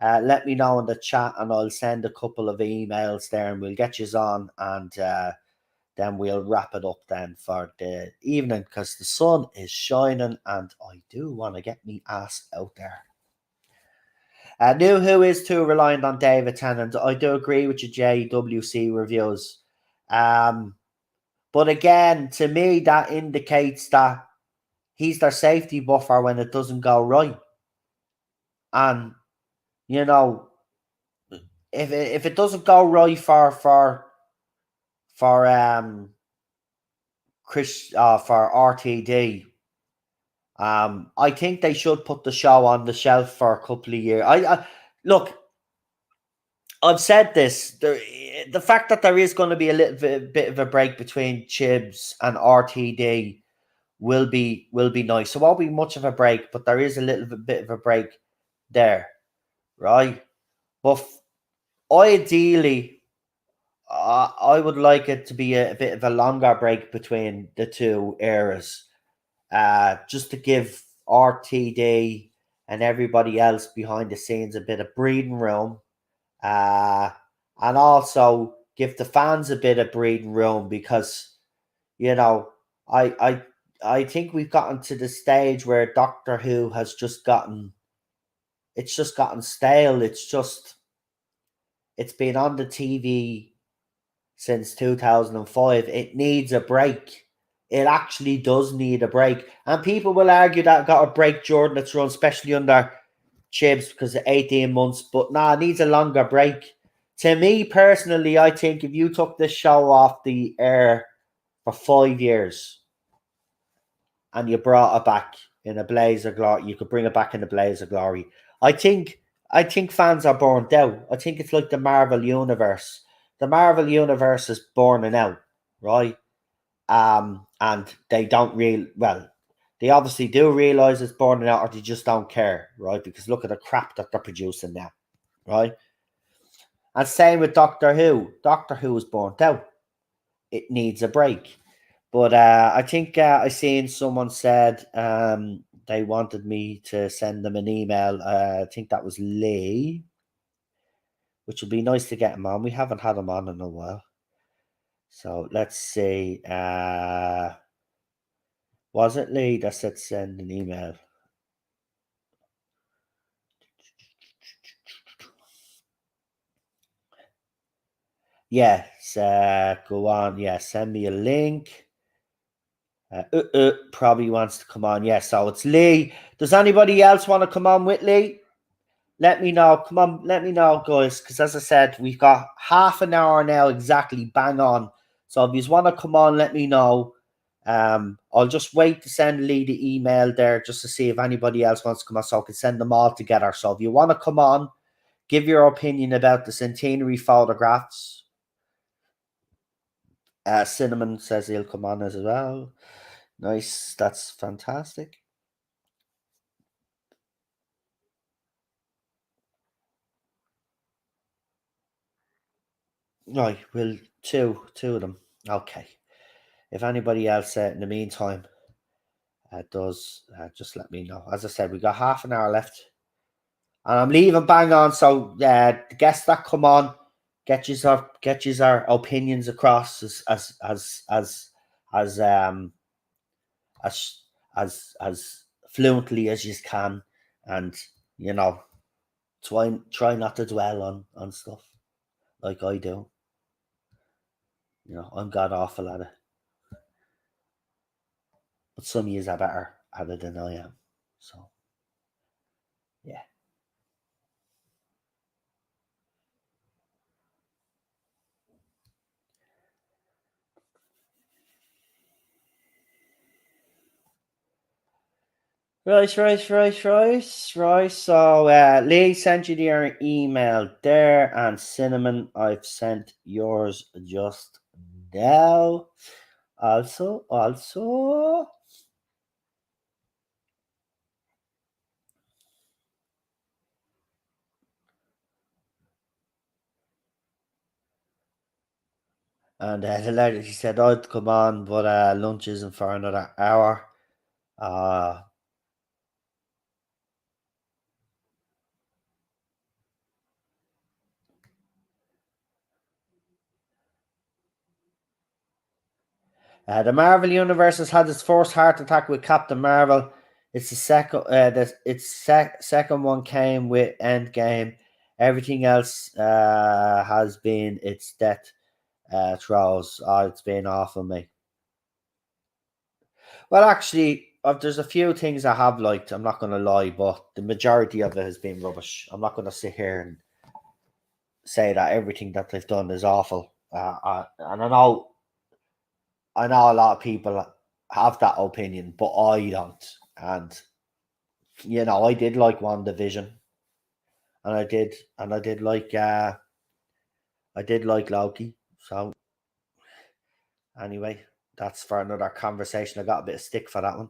let me know in the chat and I'll send a couple of emails there and we'll get you on and then we'll wrap it up then for the evening because the sun is shining and I do want to get me ass out there. New Who is too reliant on David Tennant. I do agree with your JWC reviews. But again, to me, that indicates that he's their safety buffer when it doesn't go right. And, you know, if it doesn't go right for RTD, I think they should put the show on the shelf for a couple of years. Look, I've said this. The fact that there is going to be a little bit of a break between Chibs and RTD will be nice. So it won't be much of a break, but there is a little bit of a break there, right? But ideally, I would like it to be a bit of a longer break between the two eras, just to give RTD and everybody else behind the scenes a bit of breathing room, and also give the fans a bit of breathing room because, you know, I think we've gotten to the stage where Doctor Who has just gotten stale. It's been on the TV since 2005. It needs a break. It actually does need a break. And people will argue that it got a break during its run, especially under Chibs because of 18 months. But nah, it needs a longer break. To me personally, I think if you took this show off the air for 5 years and you brought it back in a blaze of glory, you could bring it back in a blaze of glory. I think fans are burnt out. I think it's like the Marvel Universe. The Marvel Universe is burning out, right? And they don't they obviously do realize it's burning out, or they just don't care, right? Because look at the crap that they're producing now, right? And same with Doctor Who. Doctor Who is burnt out. It needs a break. But I think I seen someone said they wanted me to send them an email. I think that was Lee, which would be nice to get him on. We haven't had him on in a while. So let's see. Was it Lee that said send an email? Yes, go on. Yeah, send me a link. Probably wants to come on. Yeah, so it's Lee. Does anybody else want to come on with Lee? Let me know. Come on, let me know, guys. Because as I said, we've got half an hour now exactly, bang on. So if you want to come on, let me know. I'll just wait to send Lee the email there just to see if anybody else wants to come on so I can send them all together. So if you want to come on, give your opinion about the Centenary photographs. Cinnamon says he'll come on as well. Nice. That's fantastic. Right, well, two of them. Okay. If anybody else in the meantime does, just let me know. As I said, we got half an hour left. And I'm leaving bang on. So the guests that come on, get our opinions across as um as as fluently as you can, and you know, try not to dwell on stuff like I do. You know, I'm god awful at it, but some of you are better at it than I am. So yeah. Right. So Lee sent you your email there, and Cinnamon, I've sent yours just now. Also, and the lady, she said I'd come on, but lunch isn't for another hour. The Marvel Universe has had its first heart attack with Captain Marvel. It's the second. Second one came with Endgame. Everything else has been its death throes. Oh, it's been awful, mate. Well, actually, there's a few things I have liked. I'm not going to lie, but the majority of it has been rubbish. I'm not going to sit here and say that everything that they've done is awful. And I know a lot of people have that opinion, but I don't. And you know, I did like WandaVision, and I did like Loki. So anyway, that's for another conversation. I got a bit of stick for that one.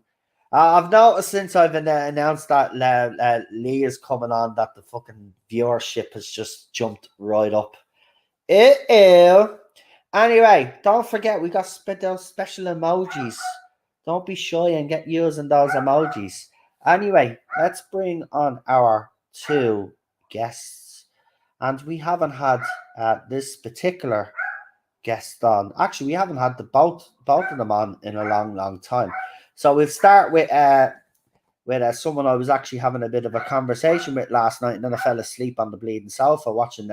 I've noticed since I've announced that Lee is coming on, that the fucking viewership has just jumped right up. Ew. Anyway, don't forget we got those special emojis. Don't be shy and get using those emojis. Anyway, let's bring on our two guests. And we haven't had this particular guest on. Actually, we haven't had both of them on in a long time. So we'll start with someone I was actually having a bit of a conversation with last night, and then I fell asleep on the bleeding sofa watching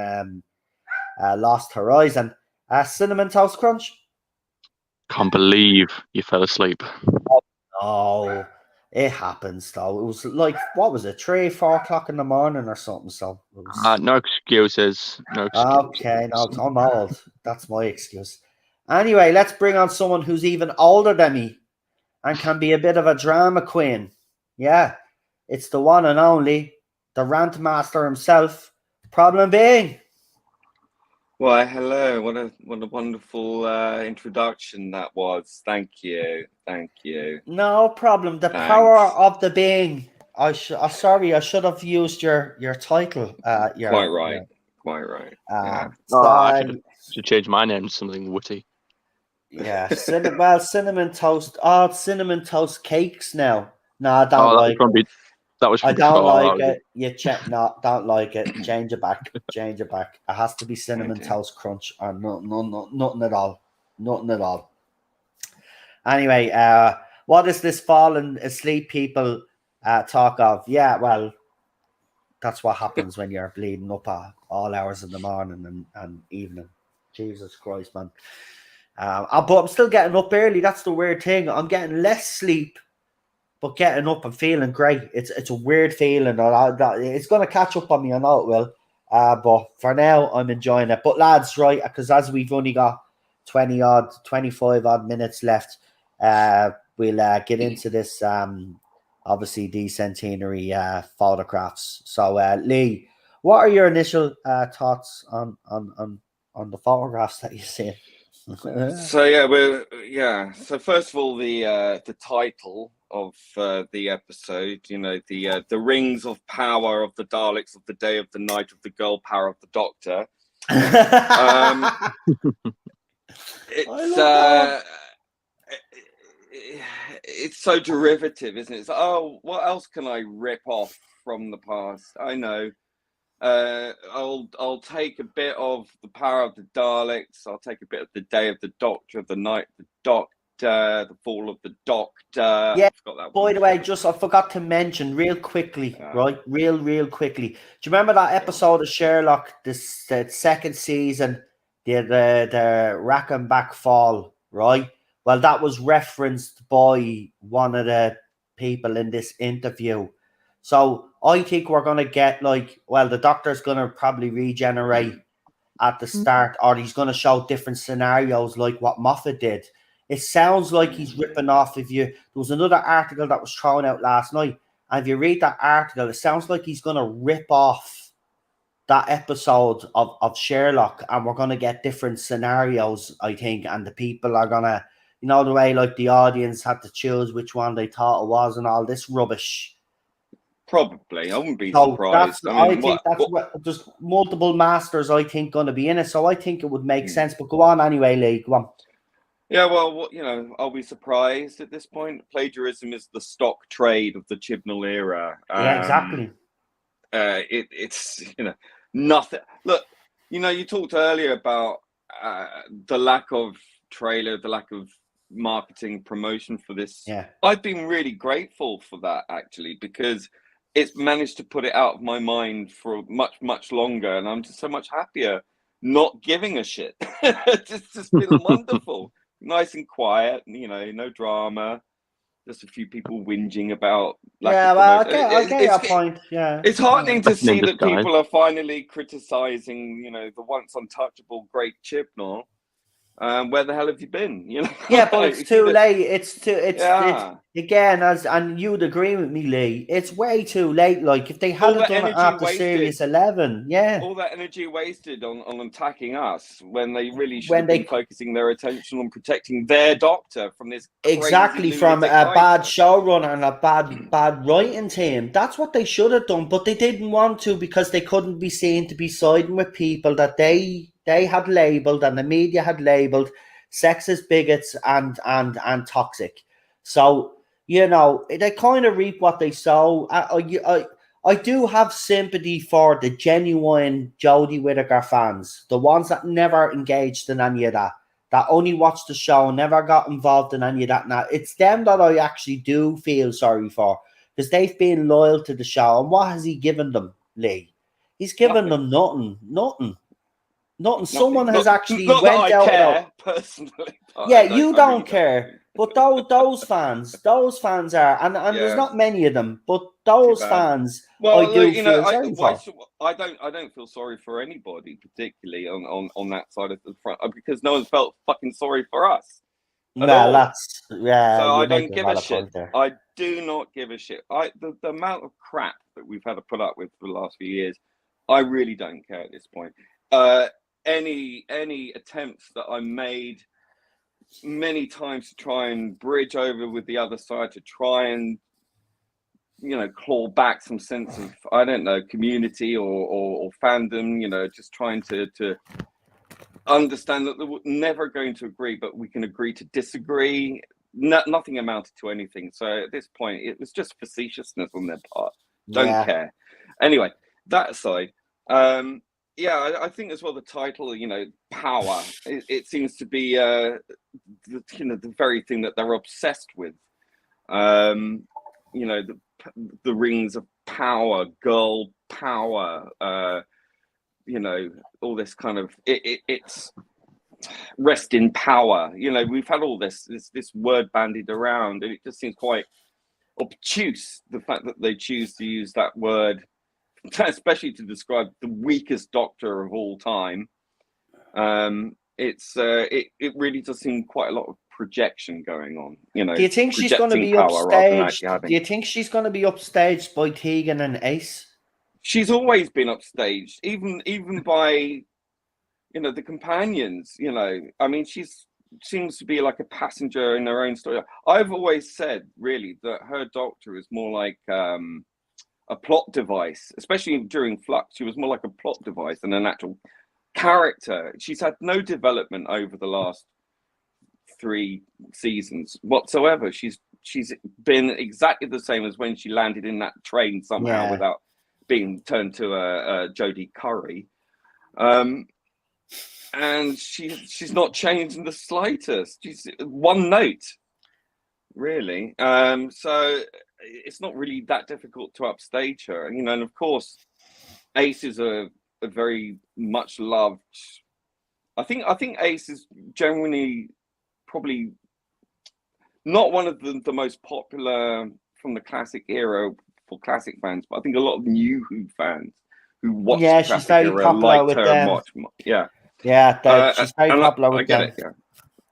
Lost Horizon. Cinnamon Toast Crunch. Can't believe you fell asleep. Oh, it happens though. It was like, what was it, 3, 4 o'clock in the morning or something? So it was. No excuses. No excuses. Okay, no, I'm old. That's my excuse. Anyway, let's bring on someone who's even older than me and can be a bit of a drama queen. Yeah, it's the one and only, the rant master himself, Problem Being. Why, hello! What a wonderful introduction that was. Thank you. No problem. The power of the being. Sorry, I should have used your title. Quite right. Yeah. I should change my name to something witty. Yeah, cinnamon toast. Oh, cinnamon toast cakes now. No, I don't like it. That was. I don't like it. You check. No, don't like it. Change it back. Change it back. It has to be cinnamon toast crunch, or nothing at all. Nothing at all. Anyway, what is this fallen asleep people talk of? Yeah, well, that's what happens when you're bleeding up at all hours of the morning and evening. Jesus Christ, man. But I'm still getting up early. That's the weird thing. I'm getting less sleep, but getting up and feeling great. It's a weird feeling. It's going to catch up on me. I know it will. But for now, I'm enjoying it. But lads, right, because as we've only got 25 odd minutes left, we'll get into this. Obviously, the Centenary photographs. So, Lee, what are your initial thoughts on the photographs that you've seen? So first of all, the title of the episode, you know, the rings of power of the Daleks, of the day, of the night, of the girl power, of the Doctor. It's so derivative, isn't it? It's, oh, what else can I rip off from the past? I know, I'll take a bit of the power of the Daleks. I'll take a bit of the Day of the Doctor, the Night of the Doctor, the Fall of the Doctor. Yeah. I've got that By one. the way, I forgot to mention real quickly, right? Real quickly. Do you remember that episode of Sherlock, the second season, the Rack and Back Fall, right? Well, that was referenced by one of the people in this interview. So I think we're gonna get the Doctor's gonna probably regenerate at the start, or he's gonna show different scenarios like what Moffat did. It sounds like he's ripping off. There was another article that was thrown out last night, and if you read that article, it sounds like he's gonna rip off that episode of Sherlock, and we're gonna get different scenarios, I think, and the people are gonna, the way like the audience had to choose which one they thought it was and all this rubbish. Probably, I wouldn't be surprised. I think what there's multiple masters, I think, going to be in it, so I think it would make sense. But go on anyway, Lee. Go on. Yeah, well, I'll be surprised at this point. Plagiarism is the stock trade of the Chibnall era. Yeah, exactly. It's nothing. Look, you talked earlier about the lack of trailer, the lack of marketing promotion for this. Yeah, I've been really grateful for that, actually, because it's managed to put it out of my mind for much longer, and I'm just so much happier not giving a shit. It's just been wonderful. Nice and quiet, no drama. Just a few people whinging about. I get your point. Yeah, it's heartening to see that people are finally criticizing, the once untouchable great Chibnall. Where the hell have you been? Yeah, but it's too late. It's again, and you'd agree with me, Lee. It's way too late. Like if they hadn't done it after Series 11, all that energy wasted on attacking us when they really should have been focusing their attention on protecting their Doctor from this from a bad showrunner and a bad writing team. That's what they should have done, but they didn't want to because they couldn't be seen to be siding with people that they had labelled and the media had labelled sexist, bigots, and toxic. So they kind of reap what they sow. I do have sympathy for the genuine Jodie Whittaker fans, the ones that never engaged in any of that only watched the show, never got involved in any of that. Now it's them that I actually do feel sorry for because they've been loyal to the show. And what has he given them, Lee? He's given them nothing. Someone has actually went out personally. Yeah, you don't care, but those fans are, and there's not many of them, but those fans, I do feel sorry for. I don't feel sorry for anybody, particularly on that side of the front, because no one felt fucking sorry for us. So I don't give a shit. I do not give a shit. The amount of crap that we've had to put up with for the last few years, I really don't care at this point. Any attempts that I made many times to try and bridge over with the other side to try and claw back some sense of community or fandom, just trying to understand that we're never going to agree, but we can agree to disagree. Nothing amounted to anything. So at this point it was just facetiousness on their part. Don't care. Anyway, that aside, I think as well the title, power. It seems to be the very thing that they're obsessed with. The rings of power, girl power. All this kind of it's rest in power. We've had all this word bandied around, and it just seems quite obtuse. The fact that they choose to use that word, especially to describe the weakest Doctor of all time. It really does seem quite a lot of projection going on. Do you think she's going to be upstaged? Do you think she's going to be upstaged by Tegan and Ace? She's always been upstaged, even by the companions. She seems to be like a passenger in her own story. I've always said really that her Doctor is more like a plot device, especially during Flux. She was more like a plot device than an actual character. She's had no development over the last 3 seasons whatsoever. She's been exactly the same as when she landed in that train somehow without being turned to a Jodie Curry, and she's not changed in the slightest. She's one note, really. So it's not really that difficult to upstage her, and of course, Ace is a very much loved. I think Ace is genuinely probably not one of the most popular from the classic era for classic fans, but I think a lot of new Who fans who watch the she's classic very era popular liked with her them. much. Yeah, she's very popular with them.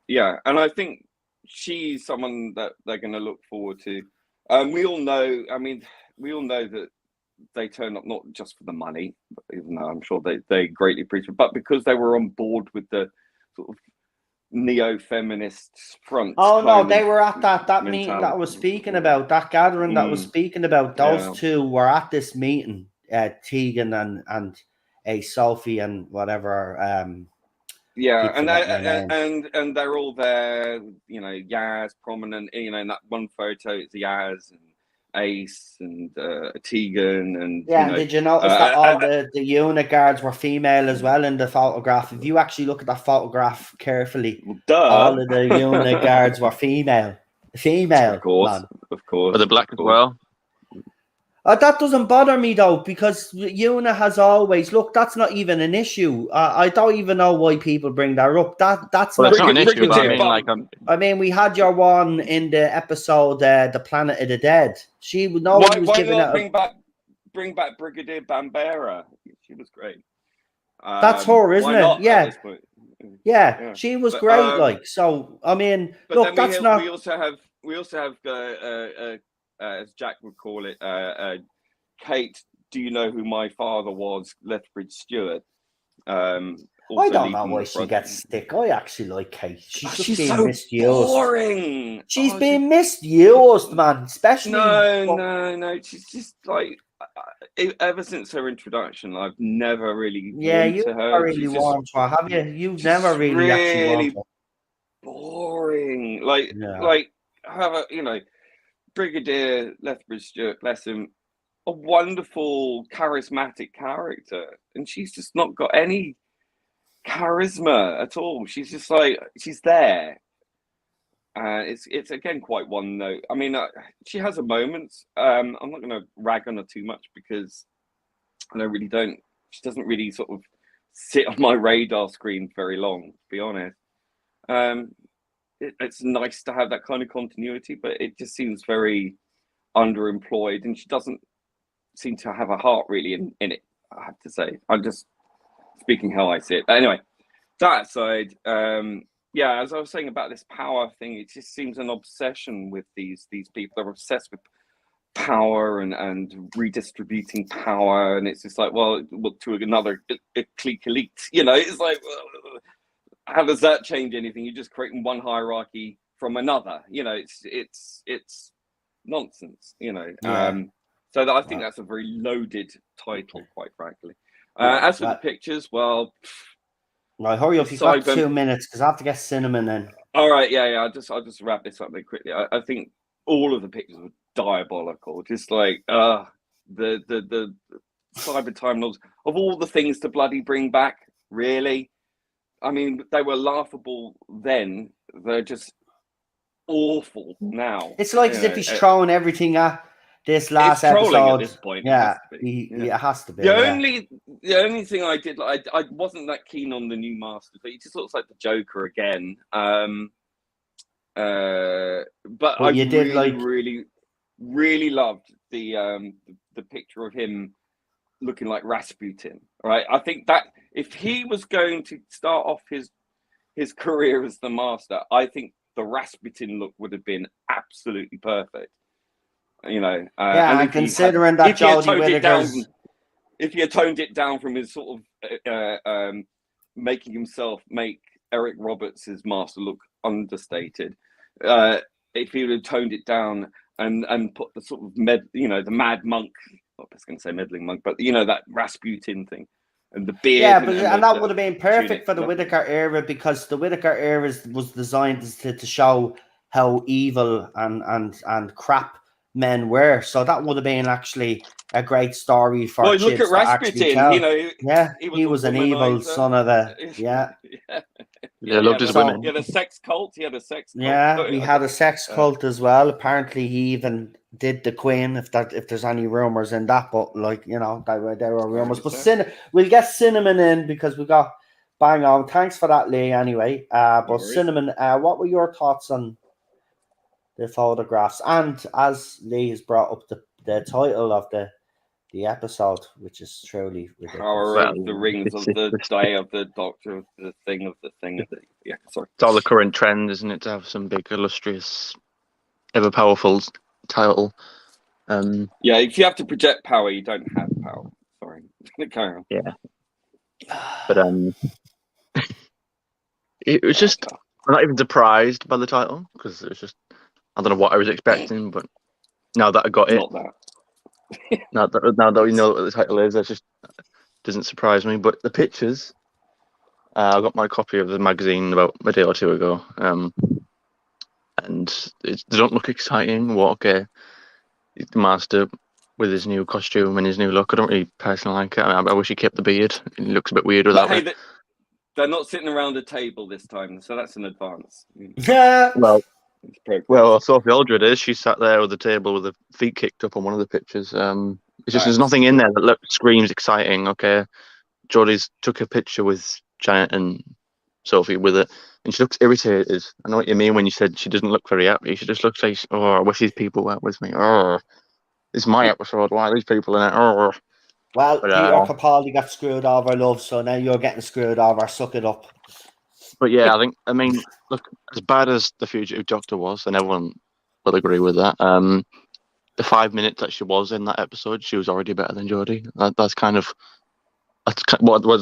Yeah, and I think she's someone that they're going to look forward to. We all know. I mean, we all know that they turn up not just for the money, even though I'm sure they greatly appreciate it, but because they were on board with the sort of neo-feminist front. Oh no, they were at that meeting that I was speaking about, that gathering that I was speaking about. Those two were at this meeting, Tegan and Sophie and whatever. And they're all there. Yaz prominent. In that one photo, it's Yaz and Ace and Tegan and did you notice that all the unit guards were female as well in the photograph? If you actually look at that photograph carefully, all of the unit guards were female. Of course. Are they black as well? That doesn't bother me though, because Una has always that's not even an issue. I don't even know why people bring that up. That's not an issue. But I mean, we had your one in the episode, the Planet of the Dead. Nobody was giving it. Bring back Brigadier Bambera. She was great. That's her, isn't it? Yeah. Yeah, she was great. So I mean, look, that's not. We also have as Jack would call it, Kate, do you know who my father was? Lethbridge Stewart. I don't know why she gets stick. I actually like Kate. She's being so misused. Boring. She's being misused, man. Especially. No. She's just like. Ever since her introduction, I've never really. You've never really warmed to her, have you? You've never really actually warmed to her. Boring. Like have a Brigadier Lethbridge Stewart, bless him, a wonderful, charismatic character, and she's just not got any charisma at all. She's just like she's there. It's again quite one note. I mean, she has her moments. I'm not going to rag on her too much because she doesn't really sort of sit on my radar screen very long, to be honest. It's nice to have that kind of continuity, but it just seems very underemployed, and she doesn't seem to have a heart really in it, I have to say. I'm just speaking how I see it. But anyway, that aside, as I was saying about this power thing, it just seems an obsession with these people. They're obsessed with power and redistributing power, and it's just like, well to another clique elite, it's like, how does that change anything? You're just creating one hierarchy from another. It's nonsense. So I think that's a very loaded title, quite frankly. As for the pictures, well, right, hurry up! You've got 2 minutes because I have to get cinnamon then. All right, I'll just wrap this up very quickly. I think all of the pictures were diabolical. Just like the cyber time lords, of all the things to bloody bring back, really. I mean, they were laughable then. They're just awful now. It's like as if he's throwing everything at this last episode. At this point, it has to be. The only thing I did, I wasn't that keen on the new Master, but he just looks like the Joker again. But I really loved the picture of him looking like Rasputin. Right, I think that if he was going to start off his career as the Master, I think the Rasputin look would have been absolutely perfect. And considering that Jodie Whittaker's, if he had toned it down from his sort of making himself make Eric Roberts' Master look understated, if he would have toned it down and put the sort of the mad monk, I was going to say meddling monk, but that Rasputin thing and the beard, and that would have been perfect for the Whittaker era, because the Whittaker era was designed to show how evil and crap men were. So that would have been actually a great story for Well, look Chips at to actually Rasputin. tell. You know, Yeah, he was an evil son of a yeah. Yeah, loved his women. He had a sex cult. Yeah, he had a sex cult as well. Apparently, he even did the Queen. If there's any rumors in that, but like there were rumors. But we'll get Cinnamon in because we got bang on. Thanks for that, Lee. Anyway, but Cinnamon, what were your thoughts on the photographs? And as Lee has brought up the title of the episode, which is truly ridiculous. Power of the Rings of the Day of the Doctor, the thing of the thing of the sorry. It's all the current trend, isn't it, to have some big, illustrious, ever powerful title. Yeah, if you have to project power, you don't have power. Sorry, carry on. Yeah, but it was just I'm not even surprised by the title because it was just I don't know what I was expecting, but now that I got it, Not that. now that we know what the title is, that just doesn't surprise me. But the pictures, I got my copy of the magazine about a day or two ago, and they don't look exciting. The Master with his new costume and his new look. I don't really personally like it. I wish he kept the beard. It looks a bit weird without it. They're not sitting around a table this time, so that's an advance. Yeah. Well, Sophie Aldred is. She sat there with the table with her feet kicked up on one of the pictures. It's just there's nothing in there that screams exciting. Okay, Jodie's took a picture with Janet and Sophie with it, and she looks irritated. I know what you mean when you said she doesn't look very happy. She just looks like, I wish these people weren't with me. This is my episode. Why are these people in it? Well, Peter Capaldi got screwed over, love. So now you're getting screwed over. Suck it up. But yeah, I mean, look, as bad as The Fugitive Doctor was, and everyone will agree with that, the 5 minutes that she was in that episode, she was already better than Jodie. What does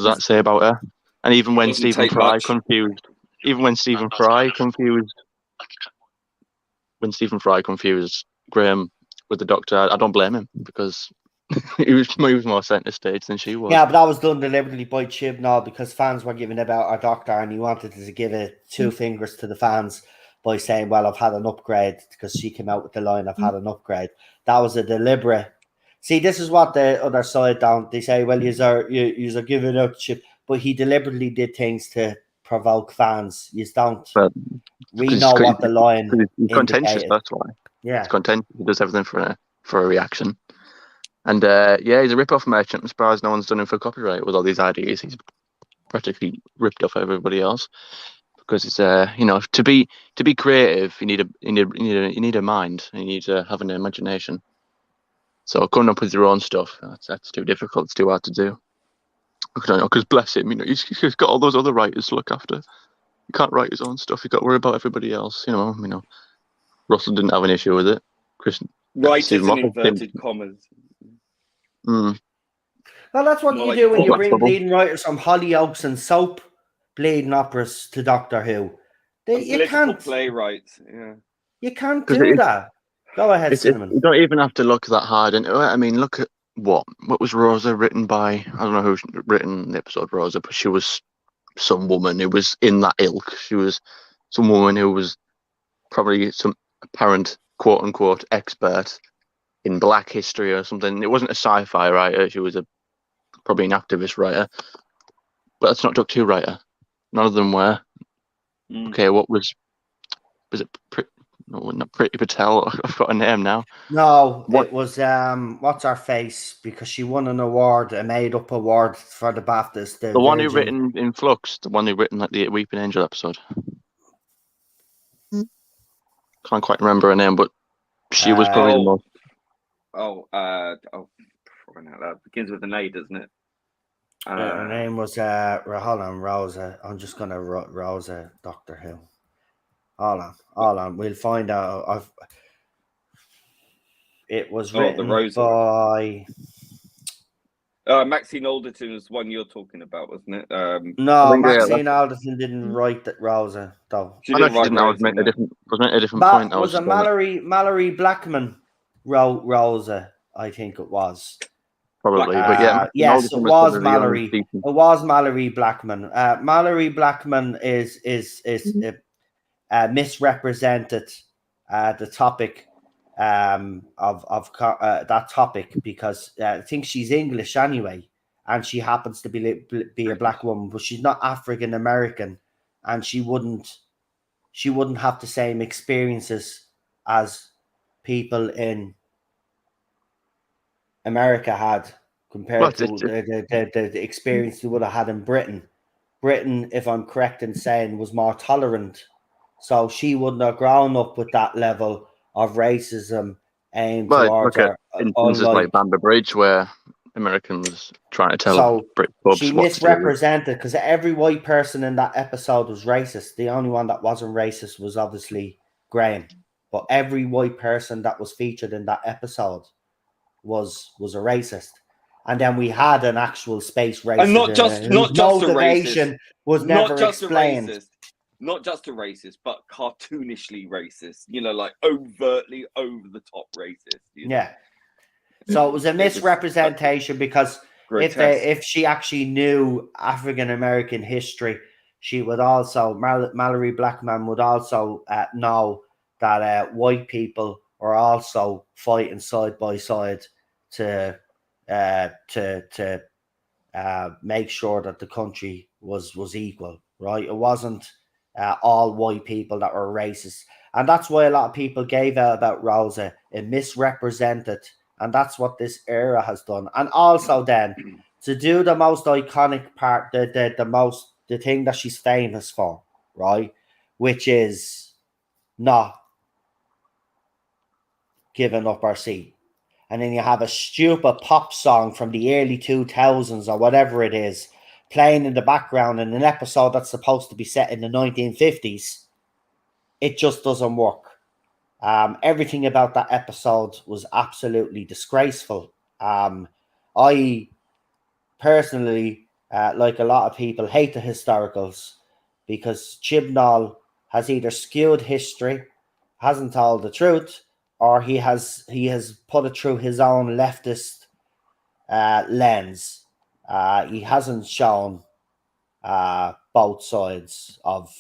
that say about her? And even when Stephen Fry confused Graham with the Doctor, I don't blame him because he was more centre stage than she was. Yeah, but that was done deliberately by Chibnall because fans were giving about our Doctor, and he wanted to give it two fingers to the fans by saying, "Well, I've had an upgrade," because she came out with the line, "I've had an upgrade." That was a deliberate. See, this is what the other side don't. They say, "Well, you're giving out Chib," but he deliberately did things to provoke fans. You don't. We know what the line. He's contentious. That's why. Yeah, he's contentious. He does everything for a reaction. And he's a rip-off merchant. I'm surprised no one's done him for copyright with all these ideas. He's practically ripped off everybody else because it's to be creative, you need a mind. You need to have an imagination. So coming up with your own stuff, that's too difficult. It's too hard to do. Because bless him, he's got all those other writers to look after. He can't write his own stuff. He got to worry about everybody else. Russell didn't have an issue with it. Writers in inverted commas. Well, that's what you do when you bring bleeding writers from Hollyoaks and soap bleeding operas to Doctor Who. You can't playwrights. Yeah, you can't do that. Go ahead, Cinnamon. You don't even have to look that hard into it. I mean, look at what was Rosa written by? I don't know who's written the episode Rosa, but she was some woman who was in that ilk. She was some woman who was probably some apparent quote unquote expert in Black history or something. It wasn't a sci-fi writer. She was probably an activist writer, but that's not Doctor Who writer. None of them were. Okay, what was it? Not Priti Patel. I've got a name now. No, it was what's her face, because she won an award, a made-up award for the BAFTAs. The one who written in Flux, the one who written like the Weeping Angel episode. Can't quite remember her name, but she was probably the most. That begins with an A, doesn't it? Her name was hold on, Rosa. I'm just gonna Rosa Doctor Who. Hold on. We'll find out. It was written by. Maxine Alderton was one you're talking about, wasn't it? No, Maxine Alderton didn't write that Rosa though. She didn't write. I was meant a different point. Was a Mallory Blackman wrote Rosa? I think it was. Probably, but yeah. Yes, it was Mallory. It was Mallory Blackman. Mallory Blackman is misrepresented the topic that topic because I think she's English anyway, and she happens to be a black woman, but she's not African American, and she wouldn't have the same experiences as people in America had compared to the experience they would have had in Britain. Britain, if I'm correct in saying, was more tolerant. So she wouldn't have grown up with that level of racism aimed towards her. Instances like Bamber Bridge, where Americans trying to tell Brit pubs she what misrepresented because every white person in that episode was racist. The only one that wasn't racist was obviously Graham. But every white person that was featured in that episode was a racist. And then we had an actual space racist. And not just a racist. Was never explained. Not just a racist, but cartoonishly racist. You know, like overtly over the top racist. Yeah. So it was a misrepresentation because if she actually knew African American history, she would also Mallory Blackman would also know that white people are also fighting side by side to make sure that the country was equal, right? It wasn't all white people that were racist, and that's why a lot of people gave out about Rosa. It misrepresented, and that's what this era has done. And also then to do the most iconic part, the thing that she's famous for, right, which is not giving up our seat. And then you have a stupid pop song from the early 2000s or whatever it is playing in the background in an episode that's supposed to be set in the 1950s. It just doesn't work. Everything about that episode was absolutely disgraceful. I personally, like a lot of people, hate the historicals because Chibnall has either skewed history, hasn't told the truth, or he has put it through his own leftist lens. He hasn't shown both sides of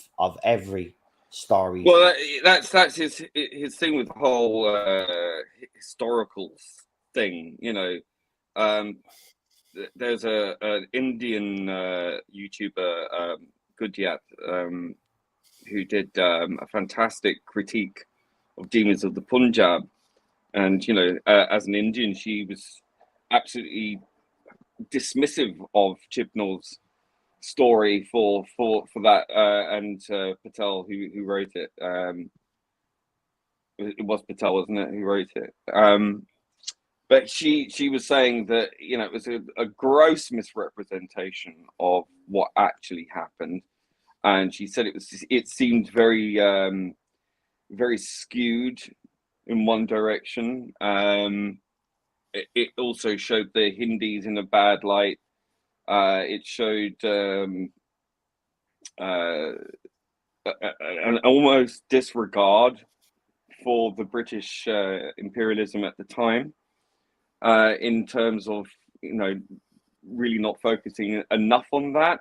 every story. Well, that's his thing with the whole historical thing. You know, there's an Indian YouTuber, Gudyat, who did a fantastic critique of Demons of the Punjab, and you know, as an Indian, she was absolutely dismissive of Chibnall's story for that, and Patel who wrote it. It was Patel, wasn't it, who wrote it? But she was saying that, you know, it was a gross misrepresentation of what actually happened, and she said it seemed very very skewed in one direction. It also showed the Hindis in a bad light. It showed an almost disregard for the British imperialism at the time, in terms of, you know, really not focusing enough on that.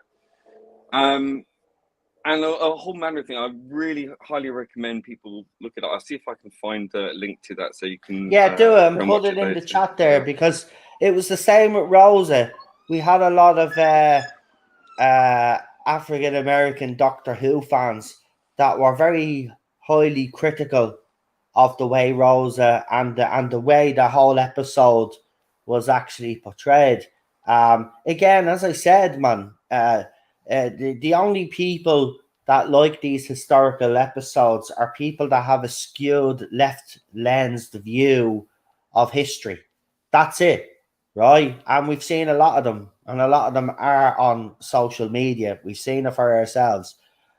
And a whole manner of things. I really highly recommend people look at it. I'll see if I can find a link to that so you can. Yeah, do it and put it in the chat there, because it was the same with Rosa. We had a lot of African American Doctor Who fans that were very highly critical of the way Rosa and the way the whole episode was actually portrayed. Again, as I said, man, the only people that like these historical episodes are people that have a skewed left-lensed view of history. That's it, right? And we've seen a lot of them, and a lot of them are on social media. We've seen it for ourselves.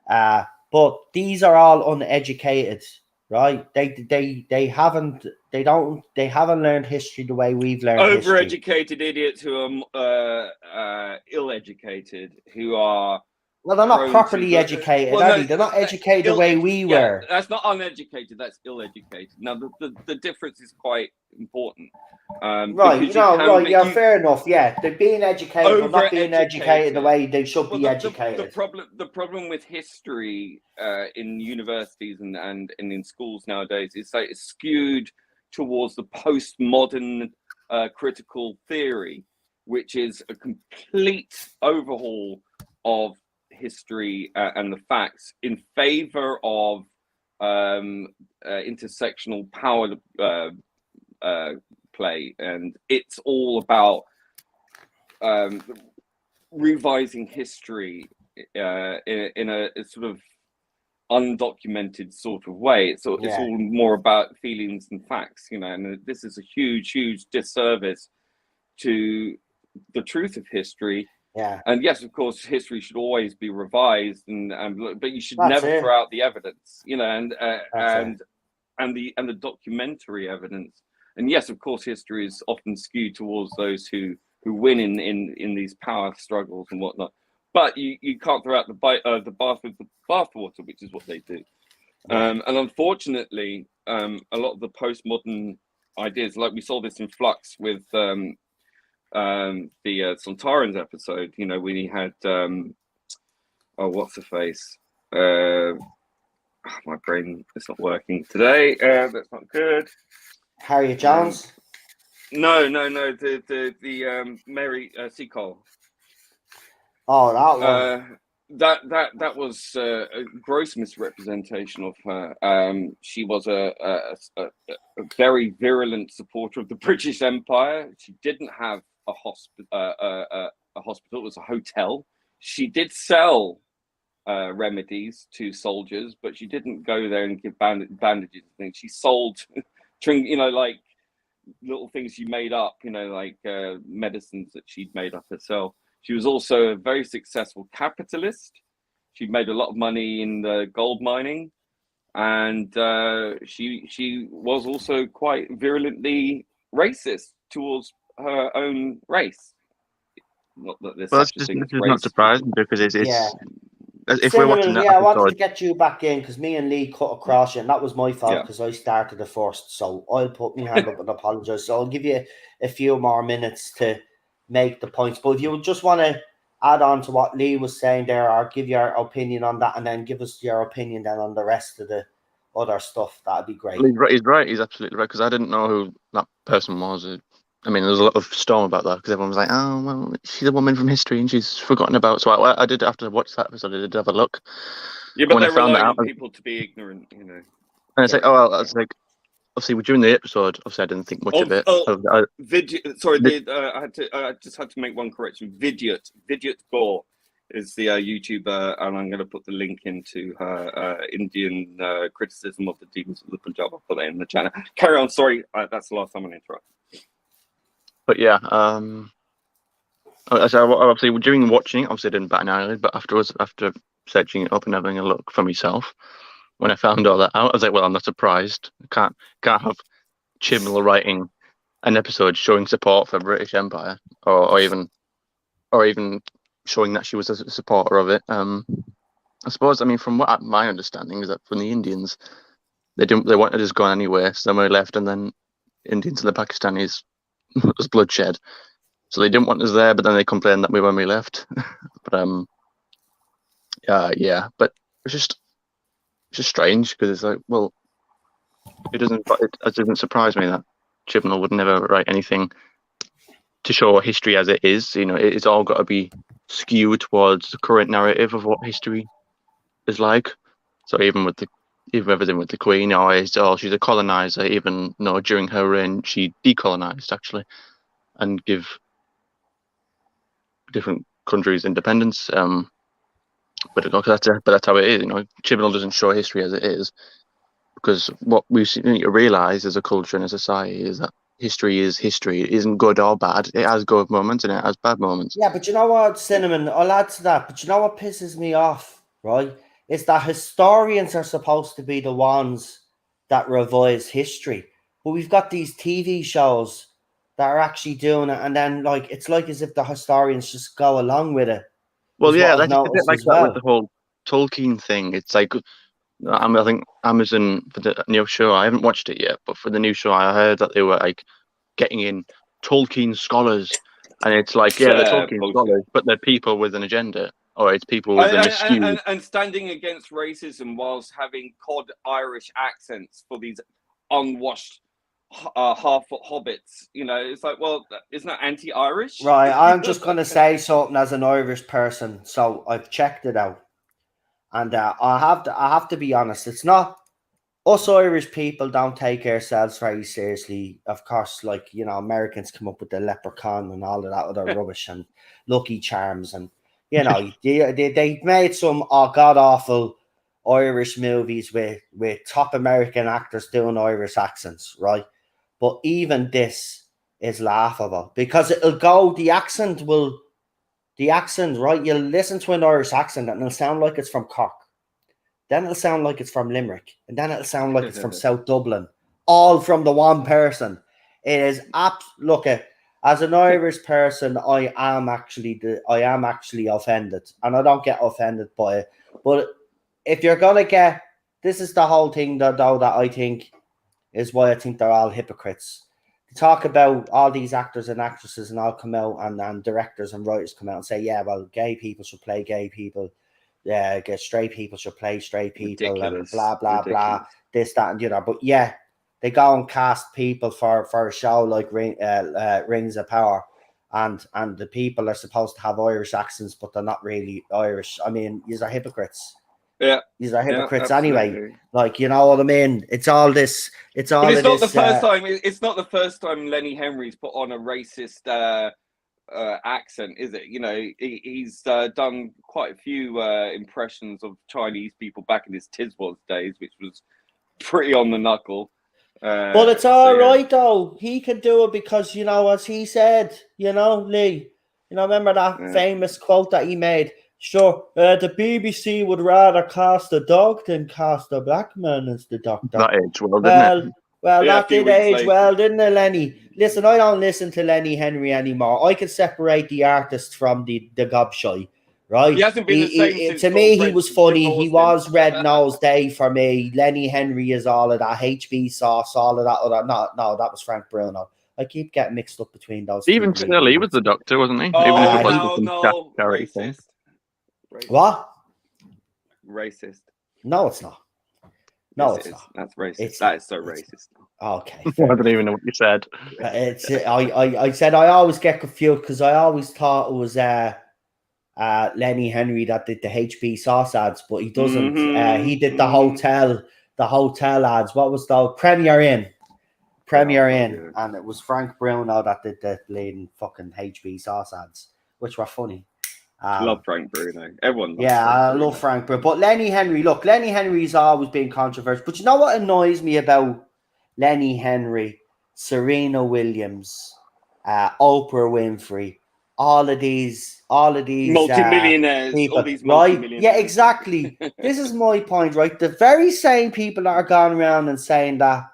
But these are all uneducated, right? They haven't learned history the way we've learned overeducated history. Idiots who are ill-educated, who are. Well, they're not properly educated, well, no, they're not educated the way we were. That's not uneducated, that's ill-educated. Now, the difference is quite important. Right, yeah, fair enough. Yeah, they're being educated, but not being educated the way they should be educated. The problem with history in universities and in schools nowadays is that it's skewed towards the postmodern critical theory, which is a complete overhaul of history and the facts in favor of intersectional power play. And it's all about revising history in a sort of undocumented sort of way. It's all more about feelings and facts, you know, and this is a huge disservice to the truth of history. Yeah. And yes, of course, history should always be revised, but you should never throw out the evidence, you know, and the documentary evidence. And yes, of course, history is often skewed towards those who win in these power struggles and whatnot. But you can't throw out the bath with the bathwater, which is what they do. And unfortunately, a lot of the postmodern ideas, like we saw this in flux with the Sontarans episode, you know, when he had what's the face? My brain is not working today. That's not good. Harriet Jones. No. The Mary Seacole. Oh, that one. That was a gross misrepresentation of her. She was a very virulent supporter of the British Empire. She didn't have a hospital. It was a hotel. She did sell remedies to soldiers, but she didn't go there and give bandages and things. She sold, you know, like little things she made up, you know, like medicines that she'd made up herself. She was also a very successful capitalist. She made a lot of money in the gold mining, and she was also quite virulently racist towards her own race. Not that there's such a thing as race. Not surprising, because it's if Cinnamon, we're watching that I wanted to get you back in because me and Lee cut across you, and that was my fault because I started it first. So I'll put my hand up and apologise. So I'll give you a few more minutes to make the points. But if you just want to add on to what Lee was saying there, or give your opinion on that, and then give us your opinion then on the rest of the other stuff, that'd be great. He's right. He's absolutely right, because I didn't know who that person was. I mean, there was a lot of storm about that because everyone was like, "Oh, well, she's a woman from history and she's forgotten about." So I did, after I watched that episode, I did have a look. Yeah, but they're relying on people to be ignorant, you know. And it's like, I was like, obviously, during the episode, obviously, I didn't think much of it. I just had to make one correction. Vidyut Gore is the YouTuber, and I'm going to put the link into her Indian criticism of the demons of the Punjab. I'll put that in the channel. Carry on. Sorry, that's the last time I'm going to interrupt. But yeah, obviously during watching, obviously I didn't bat an eyelid, but afterwards, after searching it up and having a look for myself, when I found all that out, I was like, well, I'm not surprised. I can't have Chibnall writing an episode showing support for British Empire, or even showing that she was a supporter of it. I suppose, I mean, from what my understanding is that from the Indians, they wanted us gone anyway, so then we left, and then Indians and the Pakistanis was bloodshed, so they didn't want us there, but then they complained that when we left. But but it's just strange, because it's like, well, it doesn't surprise me that Chibnall would never write anything to show history as it is. You know, it's all got to be skewed towards the current narrative of what history is like. So even everything with the Queen, she's a colonizer, even though during her reign she decolonized actually, and give different countries independence. But that's how it is. You know, Chibnall doesn't show history as it is, because what we need to realize as a culture and a society is that history is history. It isn't good or bad. It has good moments and it has bad moments. Yeah, but you know what, Cinnamon, I'll add to that. But you know what pisses me off, right? Is that historians are supposed to be the ones that revise history. But we've got these TV shows that are actually doing it, and then it's like as if the historians just go along with it. Well, yeah, that's a bit like that with the whole Tolkien thing. It's like, I think Amazon, for the new show, I haven't watched it yet, but for the new show, I heard that they were like getting in Tolkien scholars, and it's like, they're Tolkien scholars, but they're people with an agenda, or it's people with an askew. And standing against racism whilst having cod Irish accents for these unwashed half-foot hobbits. You know, it's like, well, isn't that anti-Irish? Right, I'm just going to say something as an Irish person. So I've checked it out, and I have to be honest. It's not us Irish people don't take ourselves very seriously. Of course, like, you know, Americans come up with the leprechaun and all of that other rubbish and Lucky Charms, and you know, they made some god awful Irish movies with top American actors doing Irish accents, right? But even this is laughable because the accent, right? You'll listen to an Irish accent and it'll sound like it's from Cork. Then it'll sound like it's from Limerick. And then it'll sound like it's from South Dublin. All from the one person. It is look, as an Irish person, I am actually offended. And I don't get offended by it. But if you're gonna get, this is the whole thing that I think is why I think they're all hypocrites. To talk about all these actors and actresses and all come out and directors and writers come out and say, yeah, well, gay people should play gay people. Yeah, straight people should play straight people. Ridiculous. And blah, blah, blah, this, that, and the other. But yeah, they go and cast people for a show like Rings of Power. And the people are supposed to have Irish accents, but they're not really Irish. I mean, these are hypocrites. Yeah. These are hypocrites anyway. Like, you know what I mean? It's all this. It's all. But it's not the first time. It's not the first time Lenny Henry's put on a racist accent, is it? You know, he's done quite a few impressions of Chinese people back in his Tiswas days, which was pretty on the knuckle. But it's all right though. He can do it because, you know, as he said, you know, Lee. You know, remember that famous quote that he made? Sure, the BBC would rather cast a dog than cast a black man as the doctor. That aged well, didn't it? Well, that did age well, didn't it, Lenny? Listen, I don't listen to Lenny Henry anymore. I can separate the artist from the gobshite, right? He hasn't been the same since to me, he was funny. He was Red Nose Day for me. Lenny Henry is all of that. HB Sauce, all of that. No, that was Frank Bruno. I keep getting mixed up between those. Even still, he was the doctor, wasn't he? Oh, even if it wasn't no, racist. What? Racist. No, it's not. No, yes, it's not. That's racist. That is so racist. Okay. I don't even know what you said. I said I always get confused because I always thought it was Lenny Henry that did the HB Sauce ads, but he doesn't. He did the hotel ads. What was the Premier Inn? And it was Frank Bruno that did the bleeding fucking HB Sauce ads, which were funny. Love Frank Bruno. Everyone loves I love Frank Bruno. But Lenny Henry's always been controversial. But you know what annoys me about Lenny Henry, Serena Williams, Oprah Winfrey, all of these multimillionaires, people, all these right? Yeah, exactly. This is my point, right? The very same people that are going around and saying that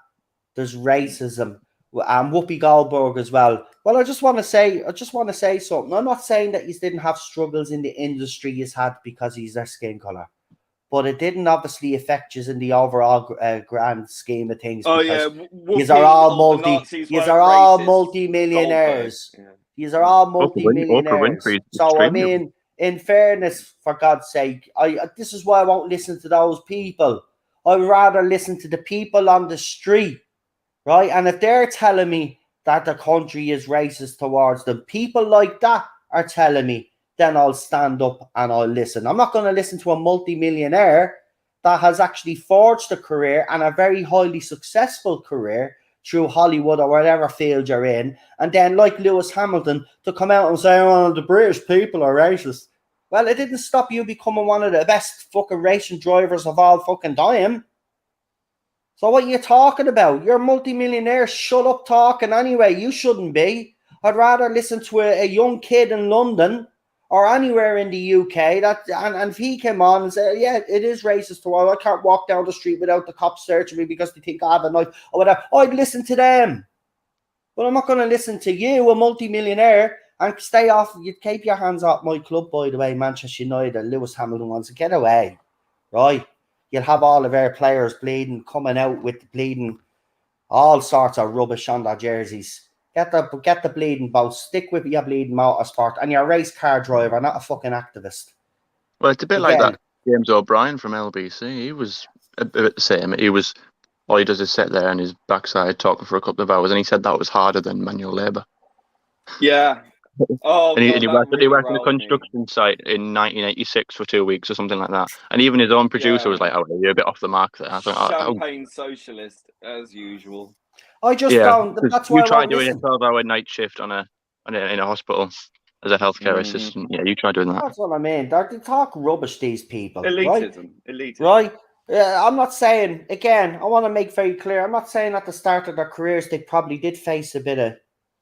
there's racism, and Whoopi Goldberg as well. Well, I just want to say something. I'm not saying that he didn't have struggles in the industry he's had because he's their skin color, but it didn't obviously affect you in the overall grand scheme of things. Oh yeah, these are all multi-millionaires. These are all multi-millionaires. So I mean, in fairness, for God's sake, this is why I won't listen to those people. I'd rather listen to the people on the street, right? And if they're telling me that the country is racist towards them, people like that are telling me, then I'll stand up and I'll listen. I'm not going to listen to a multi-millionaire that has actually forged a career and a very highly successful career through Hollywood or whatever field you're in, and then like Lewis Hamilton to come out and say, oh, the British people are racist. Well, it didn't stop you becoming one of the best fucking racing drivers of all fucking time. So what are you talking about? You're a multi-millionaire. Shut up talking anyway. You shouldn't be. I'd rather listen to a young kid in London or anywhere in the UK and if he came on and said, yeah, it is racist to all. I can't walk down the street without the cops searching me because they think I have a knife or whatever. I'd listen to them. But I'm not going to listen to you, a multi-millionaire, and stay off. You keep your hands off my club, by the way, Manchester United. Lewis Hamilton wants to get away, right? You'll have all of our players bleeding, coming out with the bleeding, all sorts of rubbish on their jerseys. Get the bleeding boat. Stick with your bleeding motorsport, and you're a race car driver, not a fucking activist. Well, it's a bit like that James O'Brien from LBC. He was a bit the same. He was all he does is sit there on his backside talking for a couple of hours, and he said that was harder than manual labour. Yeah. Oh, And God, he that worked really in a riled me. construction site in 1986 for 2 weeks or something like that. And even his own producer was like, "Oh, you're a bit off the mark there." I thought, Champagne socialist, as usual. I just yeah, don't. That's why you I try won't doing listen. a 12-hour night shift in a hospital as a healthcare assistant. Yeah, you try doing that. That's what I mean. They talk rubbish, these people. Elitism. Right? I'm not saying, again, I want to make very clear, I'm not saying at the start of their careers they probably did face a bit of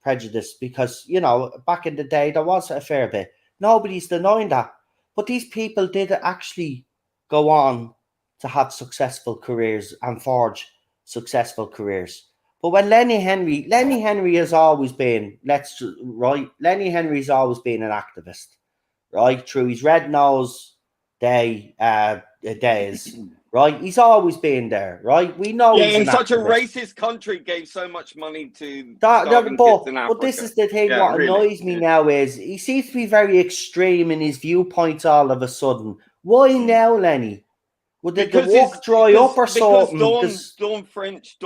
prejudice because, you know, back in the day there was a fair bit. Nobody's denying that. But these people did actually go on to have successful careers and forge successful careers. But when Lenny Henry has always been, Lenny Henry's always been an activist, right? Through his red nose days, right? He's always been there, right? We know he's in an such a activist. racist country gave so much money to starving kids in Africa. But this is the thing, Yeah, what really. annoys me now is he seems to be very extreme in his viewpoints all of a sudden. Why now, Lenny? Would the walk dry up or something? Dawn French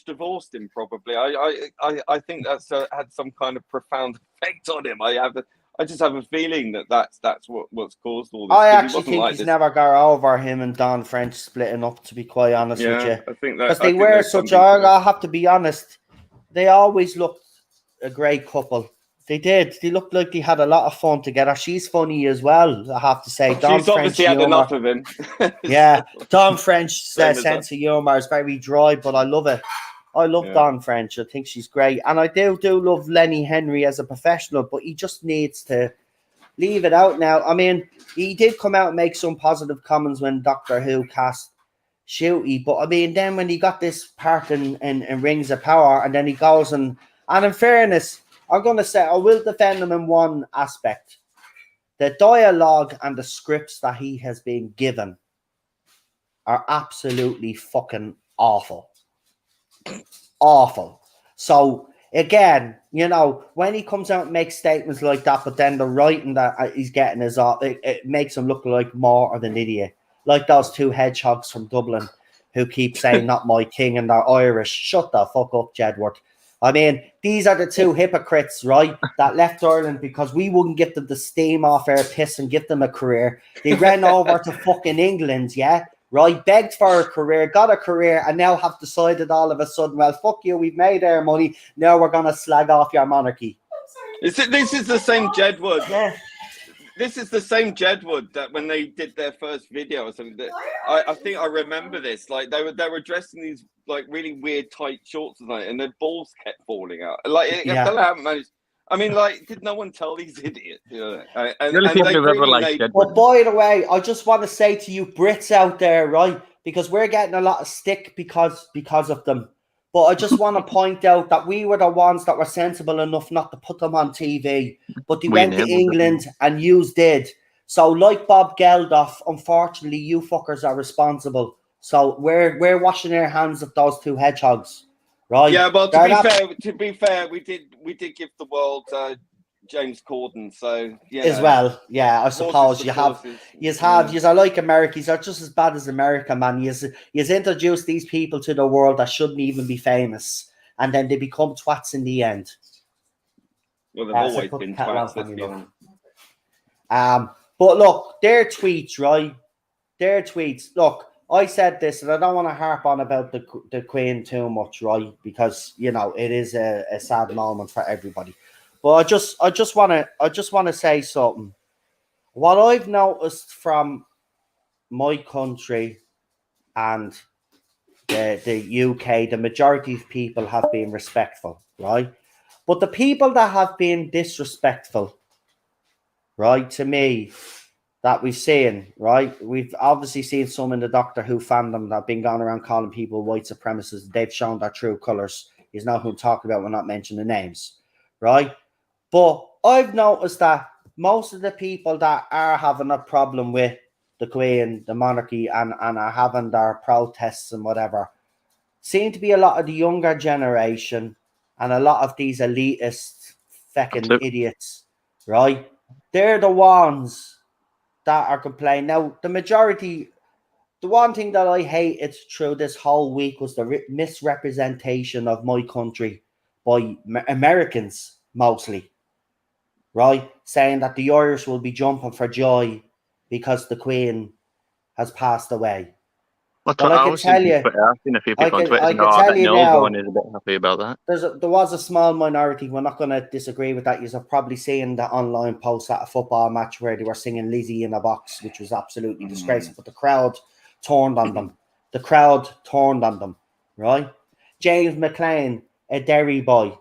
divorced him. Probably. I think that's had some kind of profound effect on him. I just have a feeling that's what's caused all this. I actually think he's never got over him and Dawn French splitting up. To be quite honest with you, I think that because they were such. I have to be honest. They always looked a great couple. They did. They looked like they had a lot of fun together. She's funny as well, I have to say. She's obviously had enough of him. Yeah, Dawn French's sense of humour is very dry, but I love it. I love Dawn French. I think she's great. And I do love Lenny Henry as a professional, but he just needs to leave it out now. I mean, he did come out and make some positive comments when Doctor Who cast Shooty, but I mean, then when he got this part in Rings of Power, and then he goes and in fairness, I'm going to say I will defend him in one aspect. The dialogue and the scripts that he has been given are absolutely fucking awful. Awful. So, again, you know, when he comes out and makes statements like that, but then the writing that he's getting is off, it makes him look like more of an idiot. Like those two hedgehogs from Dublin who keep saying, not my king, and they're Irish. Shut the fuck up, Jedward. I mean, these are the two hypocrites, right, that left Ireland because we wouldn't give them the steam off our piss and give them a career. They ran over to fucking England, yeah, right, begged for a career, got a career, and now have decided all of a sudden, well, fuck you, we've made our money, now we're going to slag off your monarchy. This is the same Jedward. Yeah. This is the same Jedward that when they did their first video or something, that I think I remember this. Like they were dressed in these like really weird tight shorts tonight, and their balls kept falling out. Like I haven't managed. I mean, like, did no one tell these idiots? You know, and they really made. Well, by the way, I just want to say to you Brits out there, right? Because we're getting a lot of stick because of them. But I just want to point out that we were the ones that were sensible enough not to put them on TV. But they went to England and yous did. So like Bob Geldof, unfortunately, you fuckers are responsible. So we're washing our hands of those two hedgehogs. Right? Yeah, well, to be fair, we did give the world James Corden, so yeah. As well, yeah, I suppose you are like America. You're just as bad as America, man. You introduce these people to the world that shouldn't even be famous, and then they become twats in the end. Well, they've always been twats. Let's be honest. But look, their tweets, right? Their tweets. Look, I said this, and I don't want to harp on about the Queen too much, right? Because you know it is a sad moment for everybody. But I just want to say something. What I've noticed from my country and the UK, the majority of people have been respectful, right? But the people that have been disrespectful, right, to me, that we've seen, right? We've obviously seen some in the Doctor Who fandom that have been going around calling people white supremacists. They've shown their true colours. You know who I'm talking about. We're not mentioning names, right? But I've noticed that most of the people that are having a problem with the Queen, the monarchy, and are having their protests and whatever, seem to be a lot of the younger generation and a lot of these elitist fucking idiots, right? They're the ones that are complaining. Now, the majority the one thing that I hated through this whole week was the misrepresentation of my country by Americans, mostly, right? Saying that the Irish will be jumping for joy because the Queen has passed away. Well, I can tell you, I've seen a few people on Twitter I saying, can I tell bet you Melbourne now, is a bit happy about that. there was a small minority. We're not going to disagree with that. You've probably seen the online post at a football match where they were singing Lizzie in a Box, which was absolutely disgraceful. But the crowd turned on them. The crowd turned on them, right? James McLean, a Derry boy,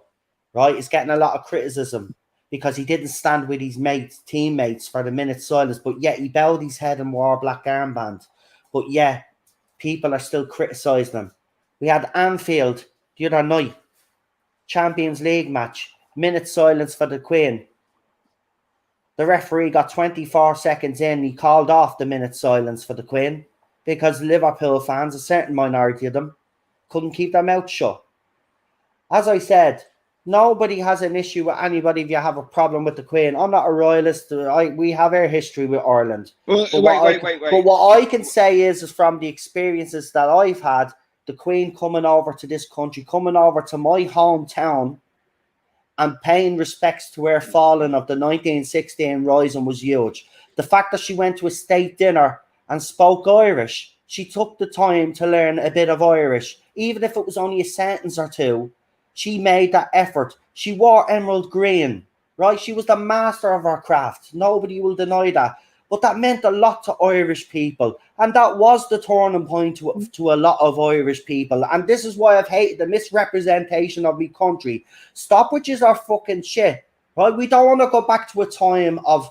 right, is getting a lot of criticism because he didn't stand with his teammates for the minute silence, but yet he bowed his head and wore a black armband. But yeah, people are still criticising him. We had Anfield the other night, Champions League match, minute silence for the Queen. The referee got 24 seconds in. He called off the minute silence for the Queen because Liverpool fans, a certain minority of them, couldn't keep their mouth shut. As I said, nobody has an issue with anybody if you have a problem with the Queen. I'm not a royalist. We have our history with Ireland. Well, But wait. what I can say is from the experiences that I've had, the Queen coming over to this country, coming over to my hometown and paying respects to her fallen of the 1916 rising was huge. The fact that she went to a state dinner and spoke Irish, she took the time to learn a bit of Irish, even if it was only a sentence or two. She made that effort. She wore emerald green, right? She was the master of her craft. Nobody will deny that. But that meant a lot to Irish people. And that was the turning point to a lot of Irish people. And this is why I've hated the misrepresentation of my country. Stop with your fucking shit, right? We don't want to go back to a time of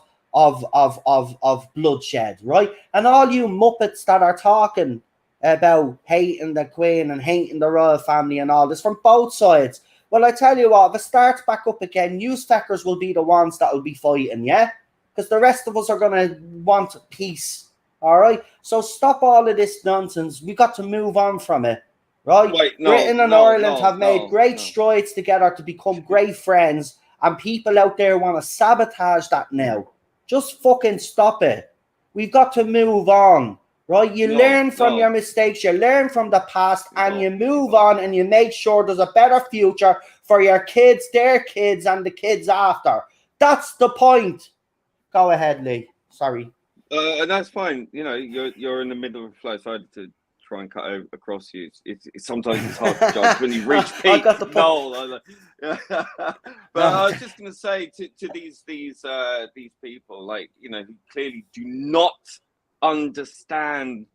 bloodshed, right? And all you muppets that are talking about hating the Queen and hating the royal family and all this from both sides. Well, I tell you what, if it starts back up again, you feckers will be the ones that will be fighting, yeah? Because the rest of us are going to want peace, all right? So stop all of this nonsense. We got to move on from it, right? Britain and Ireland have made great strides together to become great friends, and people out there want to sabotage that now. Just fucking stop it. We've got to move on. Right, you learn from your mistakes, you learn from the past, and you move on and you make sure there's a better future for your kids, their kids, and the kids after. That's the point. Go ahead, Lee. Sorry. And that's fine. You know, you're in the middle of a flow, so I had to try and cut across you. Sometimes it's hard to judge when you reach peak. But I was just going to say to these people, like, you know, who clearly do not understand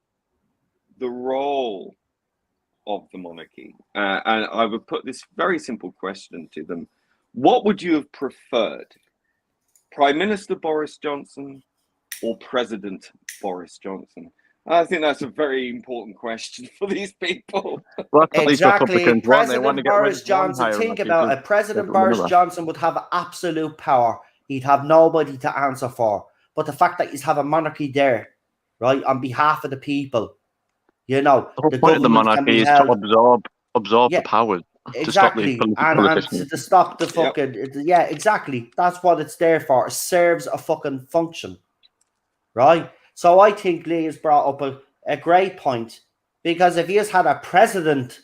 the role of the monarchy, and I would put this very simple question to them: what would you have preferred, Prime Minister Boris Johnson or President Boris Johnson? I think that's a very important question for these people. Well, exactly. President Boris Johnson, think about it. President Boris Johnson would have absolute power. He'd have nobody to answer for. But the fact that he's have a monarchy there, right, on behalf of the people, you know, the whole point of the monarchy is to absorb the powers. Exactly, and to stop the fucking exactly. That's what it's there for. It serves a fucking function, right? So I think Lee has brought up a great point, because if he has had a President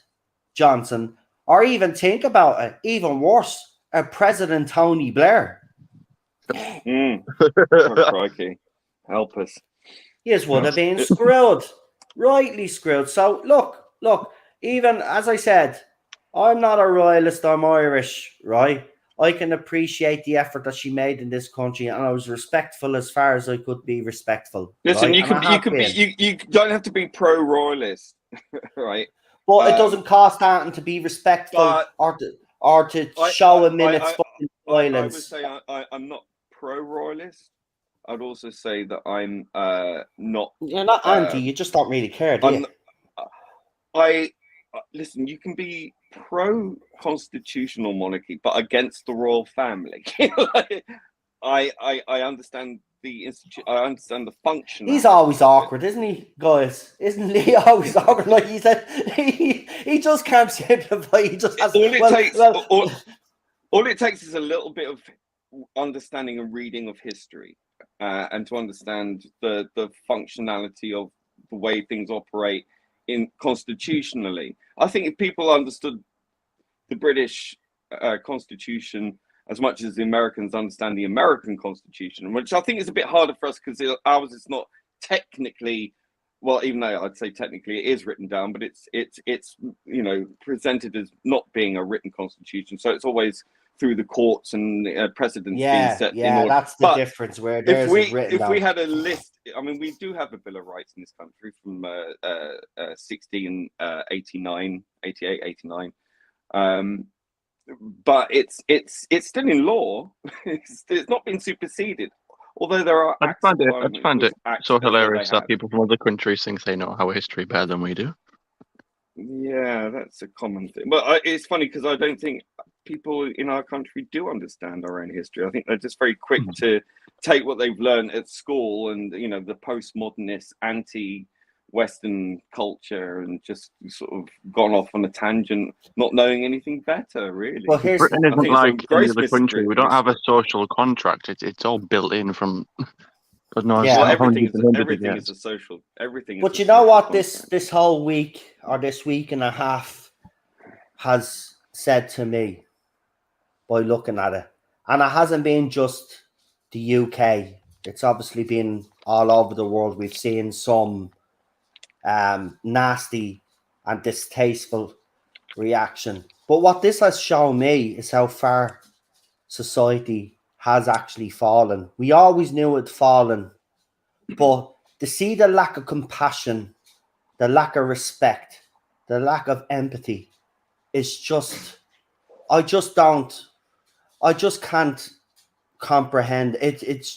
Johnson, or even think about it, even worse, a President Tony Blair. Oh, crikey, help us! He would have been screwed, rightly screwed. So look. Even as I said, I'm not a royalist. I'm Irish, right? I can appreciate the effort that she made in this country, and I was respectful as far as I could be respectful. Listen, right? you don't have to be pro-royalist, right? But it doesn't cost anything to be respectful or to show a minute's violence. I would say I'm not pro-royalist. I'd also say that I'm not. You're not anti. You just don't really care, do you? Listen. You can be pro-constitutional monarchy, but against the royal family. I understand the institute. I understand the function. He's always awkward, isn't he, guys? Isn't he always awkward? Like he said, he just can't simplify. He just has. All it takes is a little bit of understanding and reading of history, and to understand the functionality of the way things operate in constitutionally. I think if people understood the British Constitution as much as the Americans understand the American Constitution, which I think is a bit harder for us because ours is not technically, well, even though I'd say technically it is written down, but it's presented as not being a written constitution. So it's always through the courts and precedents being set in order. That's the difference. Where there's if we had a list, I mean, we do have a Bill of Rights in this country from 1689, 88, 89. But it's still in law. It's not been superseded. Although there are, I find it so hilarious that people from other countries think they know our history better than we do. Yeah, that's a common thing. But it's funny because I don't think people in our country do understand our own history. I think they're just very quick to take what they've learned at school and the postmodernist anti-Western culture and just sort of gone off on a tangent, not knowing anything better, really. Well, Britain isn't like any other country. We don't have a social contract. It's all built in from. Everything is a social. Everything. But you know what? This whole week or this week and a half has said to me by looking at it, and it hasn't been just the UK. It's obviously been all over the world. We've seen some nasty and distasteful reaction. But what this has shown me is how far society has actually fallen. We always knew it'd fallen, but to see the lack of compassion, the lack of respect, the lack of empathy is just, I just can't comprehend it. It's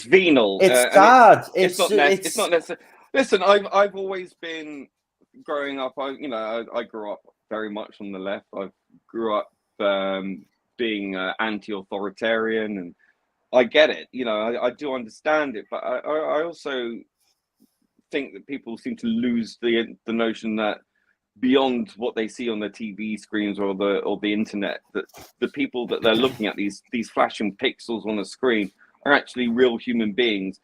venal. It's sad. It's not necessary. Listen, I've always been growing up. I grew up very much on the left. I grew up being anti-authoritarian, and I get it. I do understand it, but I also think that people seem to lose the notion that beyond what they see on the TV screens or the internet, that the people that they're looking at, these flashing pixels on a screen, are actually real human beings.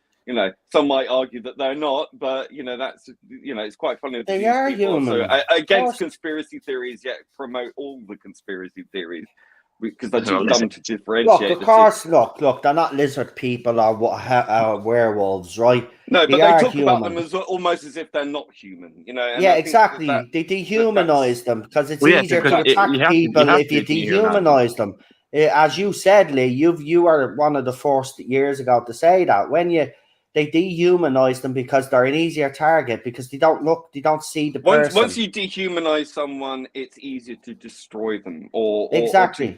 Some might argue that they're not, but that's it's quite funny. They are human. So against conspiracy theories, yet promote all the conspiracy theories because they're too dumb to differentiate. Look, of course, look, they're not lizard people or werewolves, right? No, but they talk about them as almost as if they're not human. Yeah, exactly. They dehumanize them because it's easier to attack people if you dehumanize them. As you said, Lee, you were one of the first years ago to say that when they dehumanize them because they're an easier target because they don't see the person. Once you dehumanize someone, it's easier to destroy them or to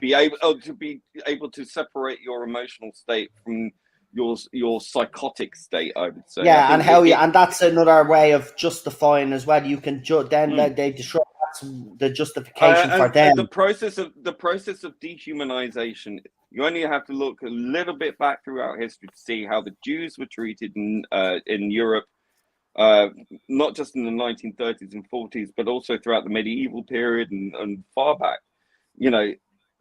be able to separate your emotional state from your psychotic state, I would say. Yeah, and that's another way of justifying as well. You can they destroy. That's the justification for them. And the process of dehumanization, you only have to look a little bit back throughout history to see how the Jews were treated in Europe, not just in the 1930s and 40s, but also throughout the medieval period and far back.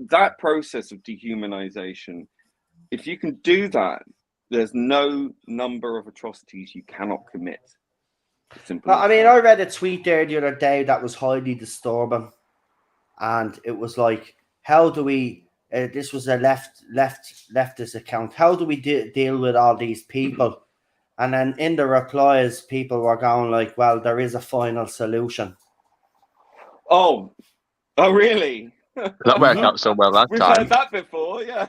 That process of dehumanization, if you can do that, there's no number of atrocities you cannot commit. I read a tweet there the other day that was highly disturbing, and it was like, how do we? This was a leftist account. How do we deal with all these people? And then in the replies, people were going like, "Well, there is a final solution." Oh, really? That worked out so well that We've time. heard that before, yeah.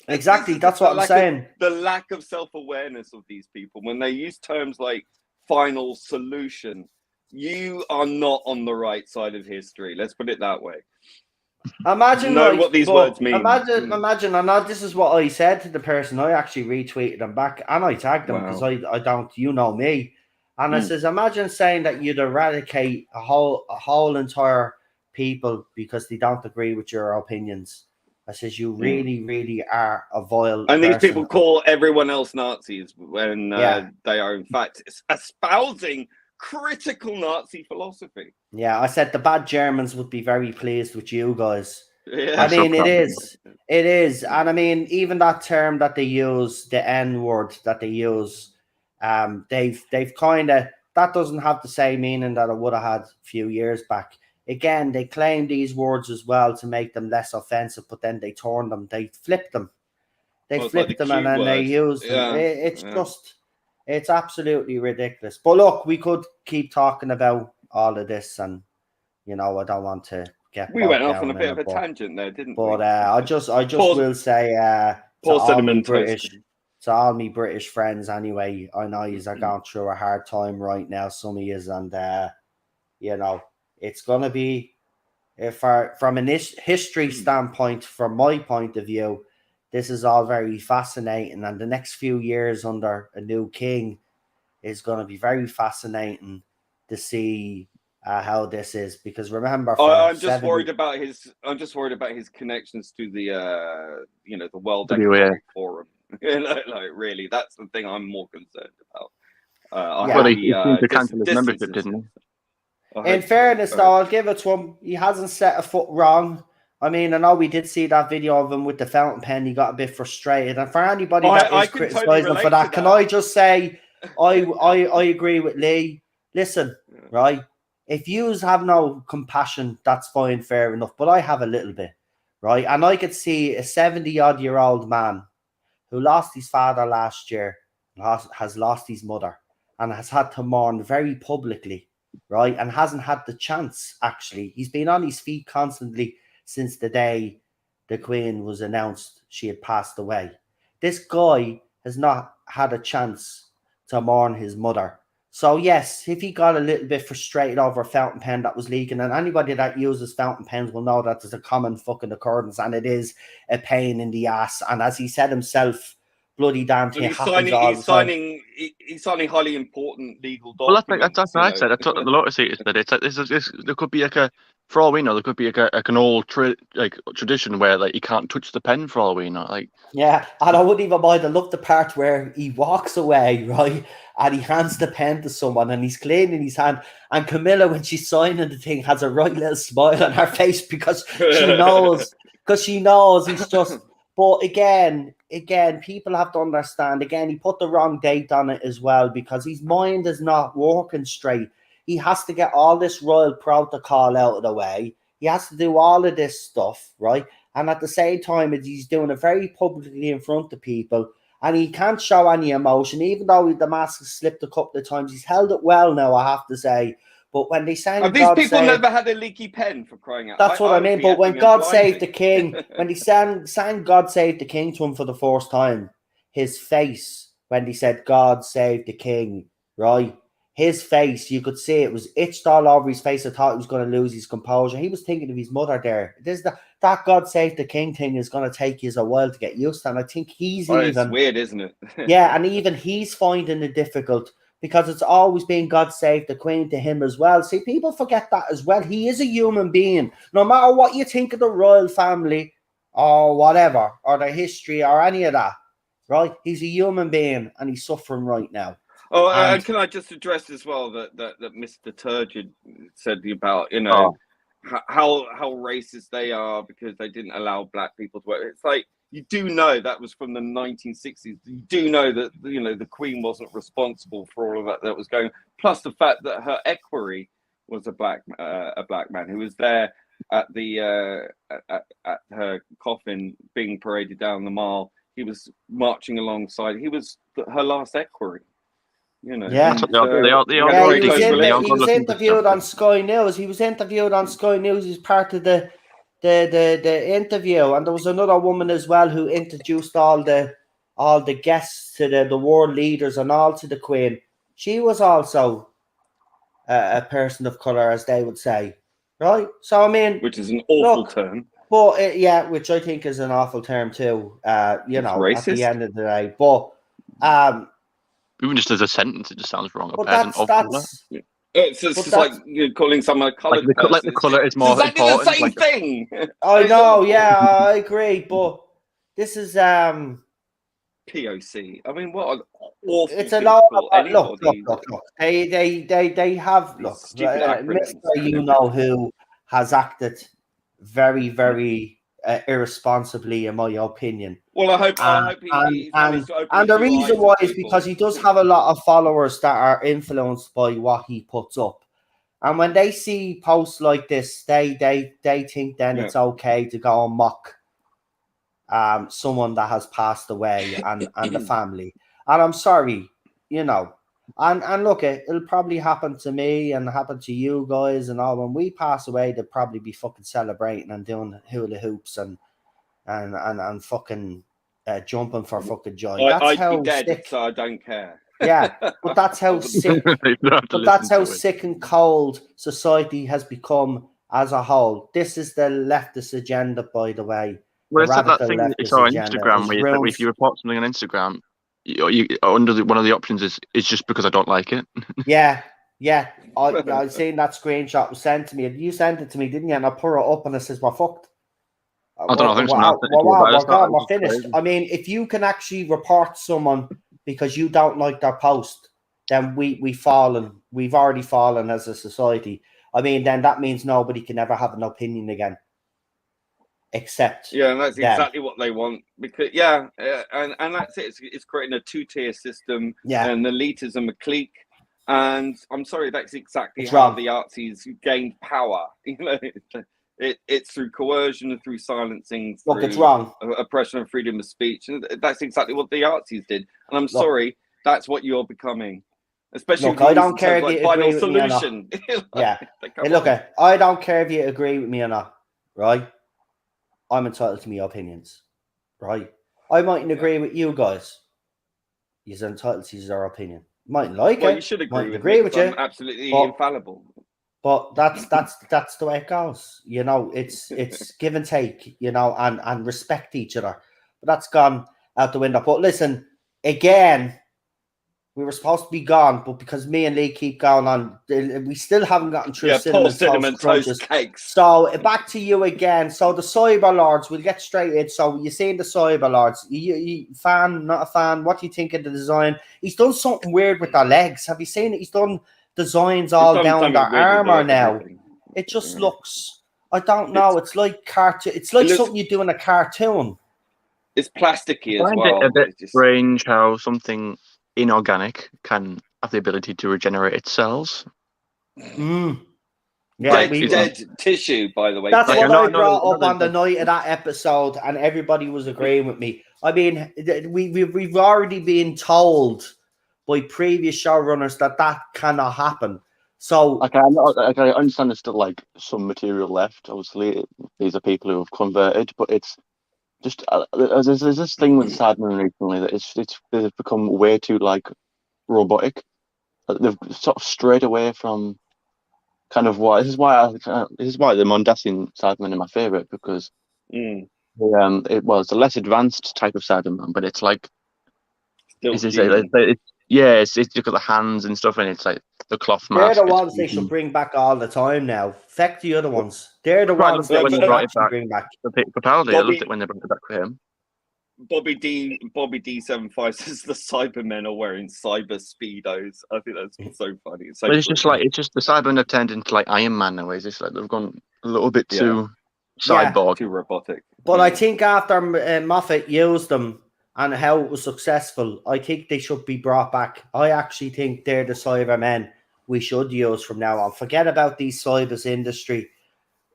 Exactly, that's what I'm saying. The lack of self-awareness of these people when they use terms like final solution, you are not on the right side of history. Let's put it that way. Imagine what these words mean. Imagine, and this is what I said to the person. I actually retweeted them back, and I tagged them because I don't, me, and I says, imagine saying that you'd eradicate a whole entire people because they don't agree with your opinions. I says, you really, really are a vile and these person. people call everyone else Nazis when they are in fact espousing critical Nazi philosophy. Yeah, I said the bad Germans would be very pleased with you guys. Yeah. I mean, it is. And I mean, even that term that they use, the N word that they use, They've kind of, that doesn't have the same meaning that it would have had a few years back. Again, they claim these words as well to make them less offensive, but then they turn them, they flip them. They flip them and then they use them. It's just, it's absolutely ridiculous. But look, we could keep talking about all of this, and you know, I don't want to get. We went off on a bit of a tangent there, didn't we? But I just will say, to all me British friends, anyway, I know you are going through a hard time right now, some of you, and you know, it's gonna be, from a history standpoint, from my point of view, this is all very fascinating, and the next few years under a new king is going to be very fascinating to see how this is. Because remember, I'm just worried about his connections to the you know, the World Economic Forum. like really, that's the thing I'm more concerned about. Well, he seemed to cancel his membership, didn't he? In fairness, though, I'll give it to him. He hasn't set a foot wrong. I mean, I know we did see that video of him with the fountain pen. He got a bit frustrated. And for anybody that is criticizing him for that, can I just say, I agree with Lee. Listen, right? If you have no compassion, that's fine, fair enough. But I have a little bit, right? And I could see a 70-odd-year-old man who lost his father last year, has lost his mother, and has had to mourn very publicly, right? And hasn't had the chance, actually. He's been on his feet constantly since the day the Queen was announced she had passed away. This guy has not had a chance to mourn his mother. So yes, if he got a little bit frustrated over a fountain pen that was leaking, and anybody that uses fountain pens will know that there's a common fucking occurrence, and it is a pain in the ass. And as he said himself, bloody damn thing happens all the time. He's signing highly important legal documents. Well, that's what I said. That's what the Lotus said. It's like this. There could be like a, for all we know, there could be like an old tradition where like you can't touch the pen for all we know. Like, yeah, and I wouldn't even mind. I love the part where he walks away, right, and he hands the pen to someone, and he's cleaning his hand. And Camilla, when she's signing the thing, has a right little smile on her face because she knows he's just. But again, people have to understand. Again, he put the wrong date on it as well because his mind is not working straight. He has to get all this royal protocol out of the way. He has to do all of this stuff, right? And at the same time, he's doing it very publicly in front of people. And he can't show any emotion, even though the mask has slipped a couple of times. He's held it well now, I have to say. But when they sang, have these people never had a leaky pen for crying out? That's what I mean. But when God Save the King, when he sang God Save the King to him for the first time, his face, when he said God Save the King, right? His face, you could see it was itched all over his face. I thought he was going to lose his composure. He was thinking of his mother there. That God Save the King thing is going to take you a while to get used to. And I think he's it's weird, isn't it? Yeah, and even he's finding it difficult because it's always been God Save the Queen to him as well. See, people forget that as well. He is a human being. No matter what you think of the royal family or whatever, or the history or any of that, right? He's a human being and he's suffering right now. Oh, and can I just address as well that Mr. Turgid said about, you know, how racist they are because they didn't allow black people to work. It's like, you do know that was from the 1960s. You do know that, you know, the Queen wasn't responsible for all of that was going. Plus the fact that her equerry was a black man who was there at the at her coffin being paraded down the mile. He was marching alongside. He was her last equerry. You know, yeah. He was interviewed on Sky News. He was interviewed on Sky News as part of the interview, and there was another woman as well who introduced all the guests to the world leaders and all to the Queen. She was also a person of color, as they would say, right? So I mean, which is an awful term. But yeah, which I think is an awful term too. You know, racist at the end of the day, but even just as a sentence, it just sounds wrong. But that's it's just like you're calling someone a coloured person. Like the colour is more exactly important. The same thing. I know, yeah, I agree. But this is POC. I mean, what an awful. It's a lot. Look. They have Mr. You know who has acted very, very irresponsibly, in my opinion. Well, I hope he's managed to open And the a few reason eyes why to is people. because he does have a lot of followers that are influenced by what he puts up. And when they see posts like this, they think then it's okay to go and mock someone that has passed away and the family. And I'm sorry, you know. And look, it'll probably happen to me and happen to you guys and all. When we pass away, they'll probably be fucking celebrating and doing hula hoops and fucking jumping for fucking joy. I'd be dead, so I don't care. Yeah, but that's how sick. But that's how sick and cold society has become as a whole. This is the leftist agenda, by the way. Well, it's that thing I saw on Instagram where if you report something on Instagram, one of the options is just because I don't like it. Yeah. I seen that screenshot was sent to me. You sent it to me, didn't you? And I put it up and it says, "We're fucked." I don't know. I think we're finished. I mean, if you can actually report someone because you don't like their post, then we've already fallen as a society. I mean, then that means nobody can ever have an opinion again. Except and that's exactly what they want, because and that's it. It's creating a two-tier system, and elitism, a clique, and I'm sorry, that's exactly how the artsies gained power. You know, it's through coercion and through silencing, through it's wrong. Oppression and freedom of speech, and that's exactly what the artsies did. And I'm sorry, that's what you're becoming. Especially I don't care if you agree with me or not. I don't care if you agree with me or not, right? I'm entitled to my opinions, right? I mightn't agree with you guys. You're entitled to your opinion. Mightn't like it. You should agree with you. I'm absolutely infallible. But that's the way it goes. You know, it's give and take, you know, and respect each other. But that's gone out the window. But listen, again, we were supposed to be gone, but because me and Lee keep going on, we still haven't gotten through cinnamon toast cakes. So back to you again. So the Cyber Lords, we'll get straight in. So you're seeing the Cyber Lords. You fan, not a fan? What do you think of the design? He's done something weird with their legs. Have you seen it? He's done designs all down their armor now. Everything. It just looks, I don't know. It's like cartoon. It's like something you do in a cartoon. It's plasticky as well. I find it a bit strange how something inorganic can have the ability to regenerate its cells. Yeah, dead tissue, by the way. That's what I brought up on the night of that episode, and everybody was agreeing with me. I mean, we've already been told by previous showrunners that cannot happen. So I understand there's still like some material left. Obviously, these are people who have converted, but it's just there's this thing with Sadman recently that they've become way too like robotic. They've sort of strayed away from kind of what this is why the Mondasian Sadman are my favorite, because it's a less advanced type of Sadman, but it's like it's you've got the hands and stuff, and it's like the cloth mask. They're the ones they should bring back all the time now. Feck the other ones. They're the ones they should actually bring back. Capaldi, I loved it when they brought it back for him. Bobby D75 says the Cybermen are wearing cyber speedos. I think that's so funny. It's just the Cybermen have turned into like Iron Man nowadays. It's like they've gone a little bit too cyborg, too robotic. But I think after Moffat used them and how it was successful, I think they should be brought back. I actually think they're the Cybermen we should use from now on. Forget about these cybers industry,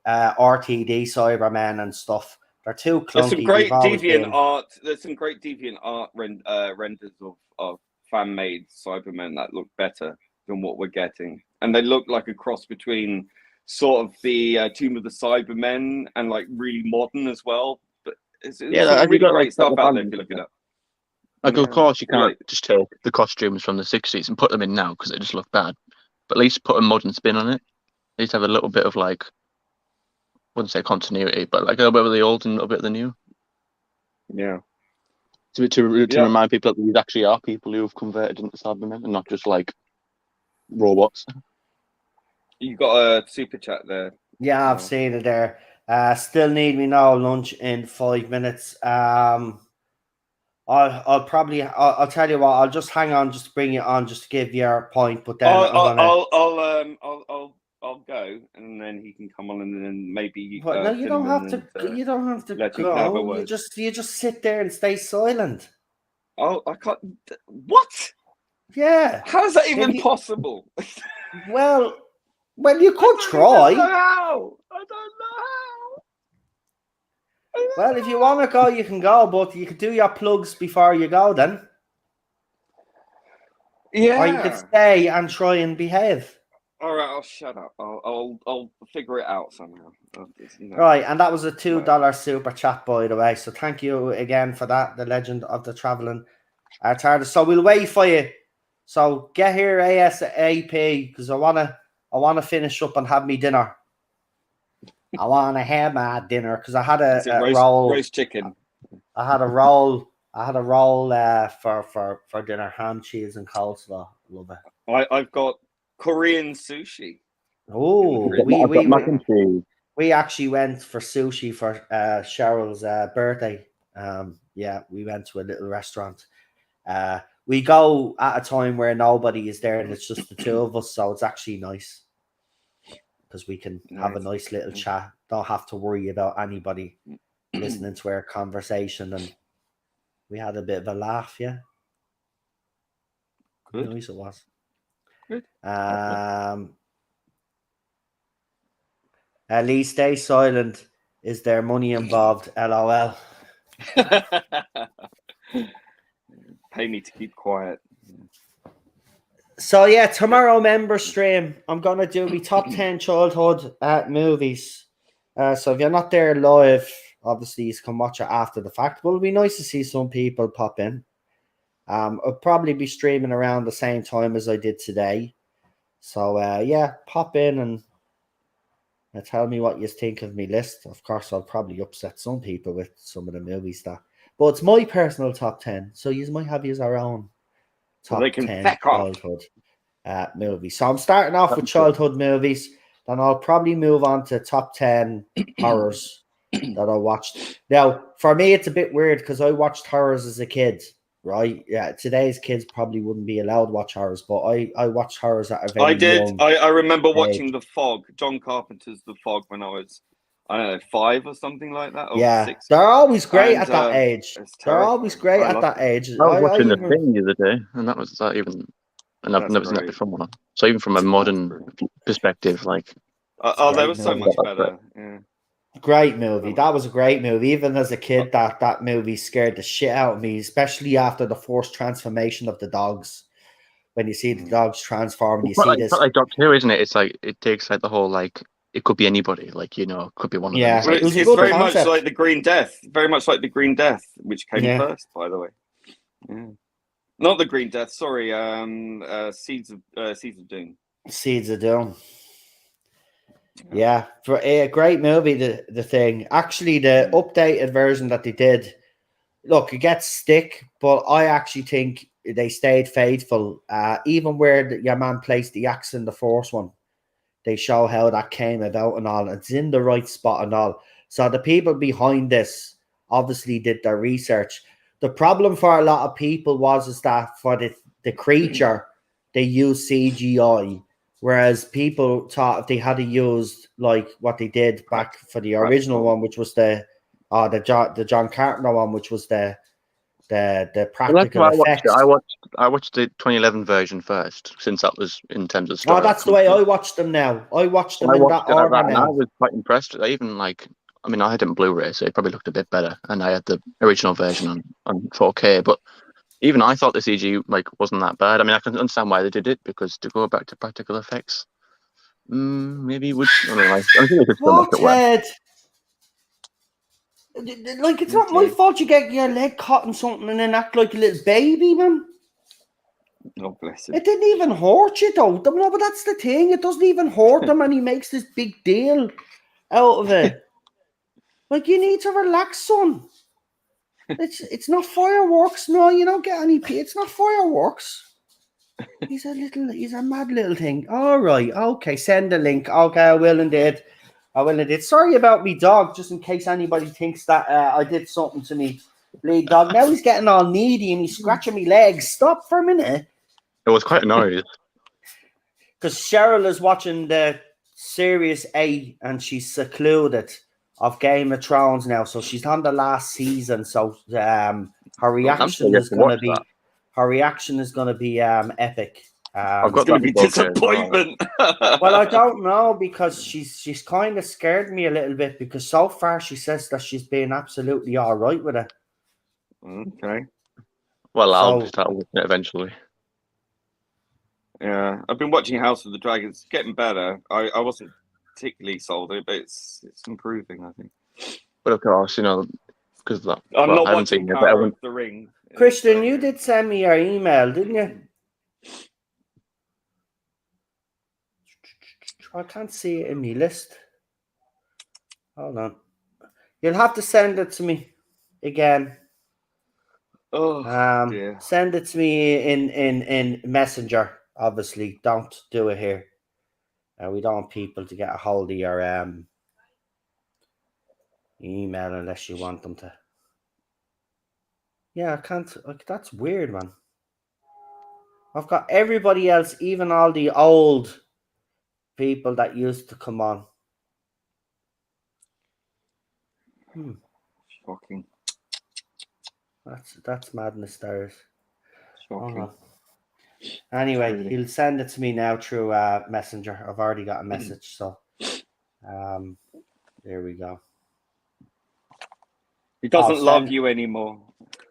RTD Cybermen and stuff. They're too clunky. There's some great deviant art. There's some great deviant art renders of fan-made Cybermen that look better than what we're getting, and they look like a cross between sort of the Tomb of the Cybermen and like really modern as well. But it's really great stuff out there if you look it up. Like, of course, you can't just take the costumes from the 60s and put them in now because they just look bad. But at least put a modern spin on it. At least have a little bit of like, I wouldn't say continuity, but like a little bit of the old and a little bit of the new. Yeah. To remind people that these actually are people who have converted into Cybermen and not just like robots. You got a super chat there. Yeah, I've seen it there. Still need me now lunch in 5 minutes. I'll tell you what, I'll just hang on, just bring it on, just to give your point. But then I'll I'll go, and then he can come on, and then maybe. But no, you don't have to. You don't have to let you have a go. word. You just sit there and stay silent. Oh, I can't. What? Yeah. How is that even possible? Well, you could I try. don't know how. I don't know how. Well, if you want to go, you can go, but you could do your plugs before you go then. Yeah. Or you could stay and try and behave. All right, I'll shut up. I'll figure it out somehow. Right, and that was a $2 super chat, by the way. So thank you again for that. The legend of the traveling Tardis. So we'll wait for you. So get here ASAP because I wanna finish up and have me dinner. I wanna have my dinner because I had a roast chicken. I had a roll. For dinner, ham, cheese, and coleslaw. Love it. I've got Korean sushi. Oh, we actually went for sushi for Cheryl's birthday. Yeah, we went to a little restaurant. We go at a time where nobody is there and it's just the two of us, so it's actually nice because we can have a nice little chat. Don't have to worry about anybody listening to our conversation, and we had a bit of a laugh. Yeah, good. Nice it was. Good. At least stay silent. Is there money involved? LOL. Pay me to keep quiet. So yeah, tomorrow member stream, I'm gonna do my top 10 childhood movies. So if you're not there live, obviously you can watch it after the fact. But it'll be nice to see some people pop in. I'll probably be streaming around the same time as I did today. So yeah, pop in and tell me what you think of my list. Of course, I'll probably upset some people with some of the movies but it's my personal top 10. So you might have your own top 10 childhood movies. So I'm starting off with childhood movies. Then I'll probably move on to top 10 horrors that I watched. Now, for me, it's a bit weird because I watched horrors as a kid, right? Yeah, today's kids probably wouldn't be allowed to watch horrors, but I watched horrors at a very young I remember age. watching The Fog, John Carpenter's The Fog, when I was, I don't know, 5 or something like that. Or yeah, 6. they're always great at that age. They're always great I at that age. I was watching The Thing the other day, and that was even... And I've never seen that before. So even from a modern perspective, like... that was so much better. Yeah. Great movie. That was a great movie. Even as a kid, that movie scared the shit out of me, especially after the forced transformation of the dogs. When you see the dogs transform, you see this. It's not like Doctor Who, isn't it? It's like it takes like the whole like it could be anybody, like it could be one of them. Yeah, well, it's very much like the Green Death. Very much like the Green Death, which came first, by the way. Yeah. Not the Green Death. Sorry, Seeds of Doom. Seeds of Doom. Yeah, for a great movie. The Thing. Actually, the updated version that they did. Look, it gets stick, but I actually think they stayed faithful. Even where your man placed the axe in the first one, they show how that came about and all. It's in the right spot and all. So the people behind this obviously did their research. The problem for a lot of people is that for the creature, they used CGI, whereas people thought if they had to use like what they did back for the original one, which was the John Carpenter one, which was the practical effects. I watched the 2011 version first, since that was in terms of story. Oh, that's the way I watched them now. I watched them in that order now. And I was quite impressed. I had it in Blu-ray, so it probably looked a bit better. And I had the original version on 4K, but even I thought the CG wasn't that bad. I mean, I can understand why they did it, because to go back to practical effects, maybe would. I think they could still make it work. Like, it's not my fault you get your leg caught in something and then act like a little baby, man. Oh, bless him. It didn't even hurt you, though. No, but that's the thing. It doesn't even hurt him, and he makes this big deal out of it. Like, you need to relax, son. It's not fireworks. No, you don't get any. It's not fireworks. He's a mad little thing. All right, okay. Send the link. Okay, I will indeed. Sorry about me dog, just in case anybody thinks that I did something to me lead dog. Now he's getting all needy and he's scratching me legs. Stop for a minute. It was quite annoying. Because Cheryl is watching the Series 8 and she's secluded of Game of Thrones now. So she's on the last season. So her I'm reaction still yet is to going to watch that. be epic. I've It's got going that to be book here as well. disappointment. Well, I don't know because she's kind of scared me a little bit because so far she says that she's been absolutely all right with it. Okay. Well, I'll So- start watching it eventually. Yeah, I've been watching House of the Dragon. It's getting better. I wasn't particularly sold on it, but it's improving, I think. But of course, because that. I'm well, not I haven't watching seen it, but Power everyone, of the Ring. Christian, you did send me your email, didn't you? I can't see it in my list. Hold on. You'll have to send it to me again. Oh, dear. Send it to me in Messenger. Obviously, don't do it here. We don't want people to get a hold of your email unless you want them to. Yeah, I can't. That's weird, man. I've got everybody else, even all the old people that used to come on. Shocking. That's madness, there is. Shocking. Anyway, Really. he'll send it to me now through Messenger. I've already got a message, so there we go. He doesn't love you anymore.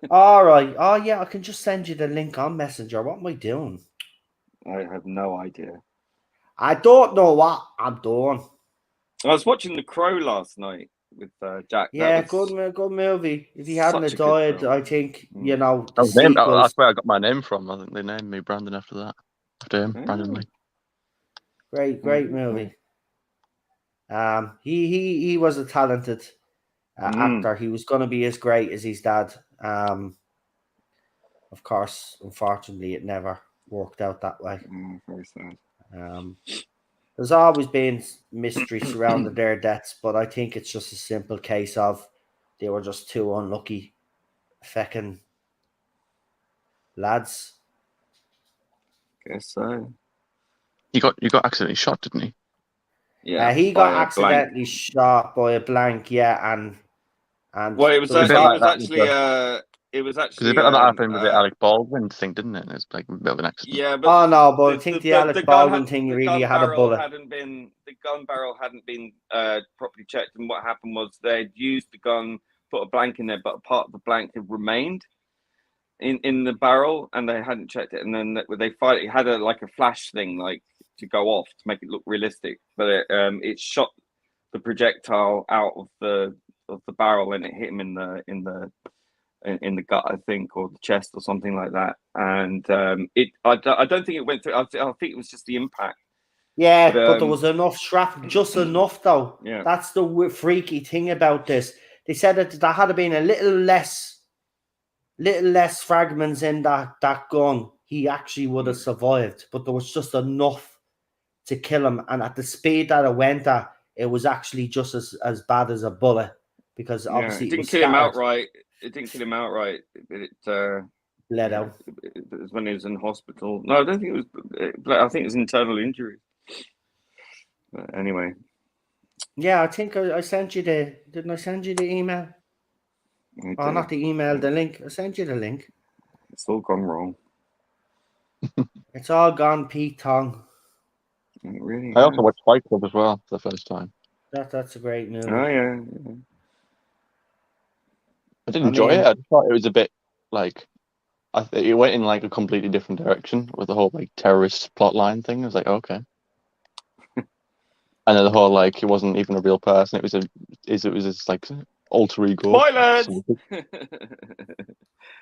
All right. Oh yeah, I can just send you the link on Messenger. What am I doing? I have no idea. I don't know what I'm doing. I was watching The Crow last night with Jack. Yeah, That was good movie. If he hadn't such have a good died, film. I think the that's sequels. where I got my name from. I think they named me Brandon after that. After him, Brandon Lee. Great movie. He was a talented actor. He was going to be as great as his dad. Of course, unfortunately, it never worked out that way. Very sad. There's always been mystery surrounding their deaths, but I think it's just a simple case of they were just too unlucky, feckin' lads. Guess so. You got accidentally shot, didn't he? Yeah, he by got a accidentally shot by a blank. Yeah, and well, it was a bit like that it was because actually a bit like that happened with the Alec Baldwin thing, didn't it? It's like a bit of an accident. Yeah, but oh no, but I think the Alec Baldwin thing really had a bullet. The gun barrel hadn't been properly checked, and what happened was they'd used the gun, put a blank in there, but part of the blank had remained in the barrel, and they hadn't checked it. And then it had a flash thing to go off to make it look realistic, but it shot the projectile out of the barrel, and it hit him in the gut, I think, or the chest or something like that. And I don't think it went through. I think it was just the impact. Yeah, but there was enough shrapnel, just enough though. Yeah, that's the freaky thing about this. They said that there had been a little less fragments in that gun. He actually would have survived, but there was just enough to kill him. And at the speed that it went at, it was actually just as bad as a bullet, because obviously it didn't kill him outright. It didn't kill him outright. It bled out. It was when he was in hospital. No, I don't think it was. I think it was internal injury. But anyway. Yeah, I think I sent you didn't I send you the email? Oh, not the email, the link. I sent you the link. It's all gone wrong. It's all gone Pete Tong. It really I also watched Fight Club as well for the first time. That's a great movie. Oh yeah. I did enjoy it. I just thought it was a bit like it went in a completely different direction with the whole terrorist plotline thing. I was like, okay. And then the whole it wasn't even a real person. It was this alter ego. Spoilers.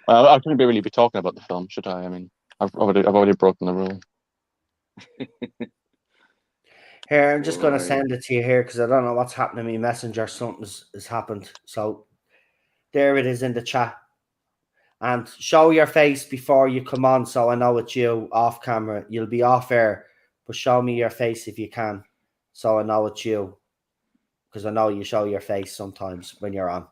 I shouldn't really be talking about the film, should I? I mean, I've already broken the rule. Here, I'm just going to send it to you here because I don't know what's happening in Messenger. Something has happened. So there it is in the chat. And show your face before you come on so I know it's you off camera. You'll be off air, but show me your face if you can so I know it's you. Because I know you show your face sometimes when you're on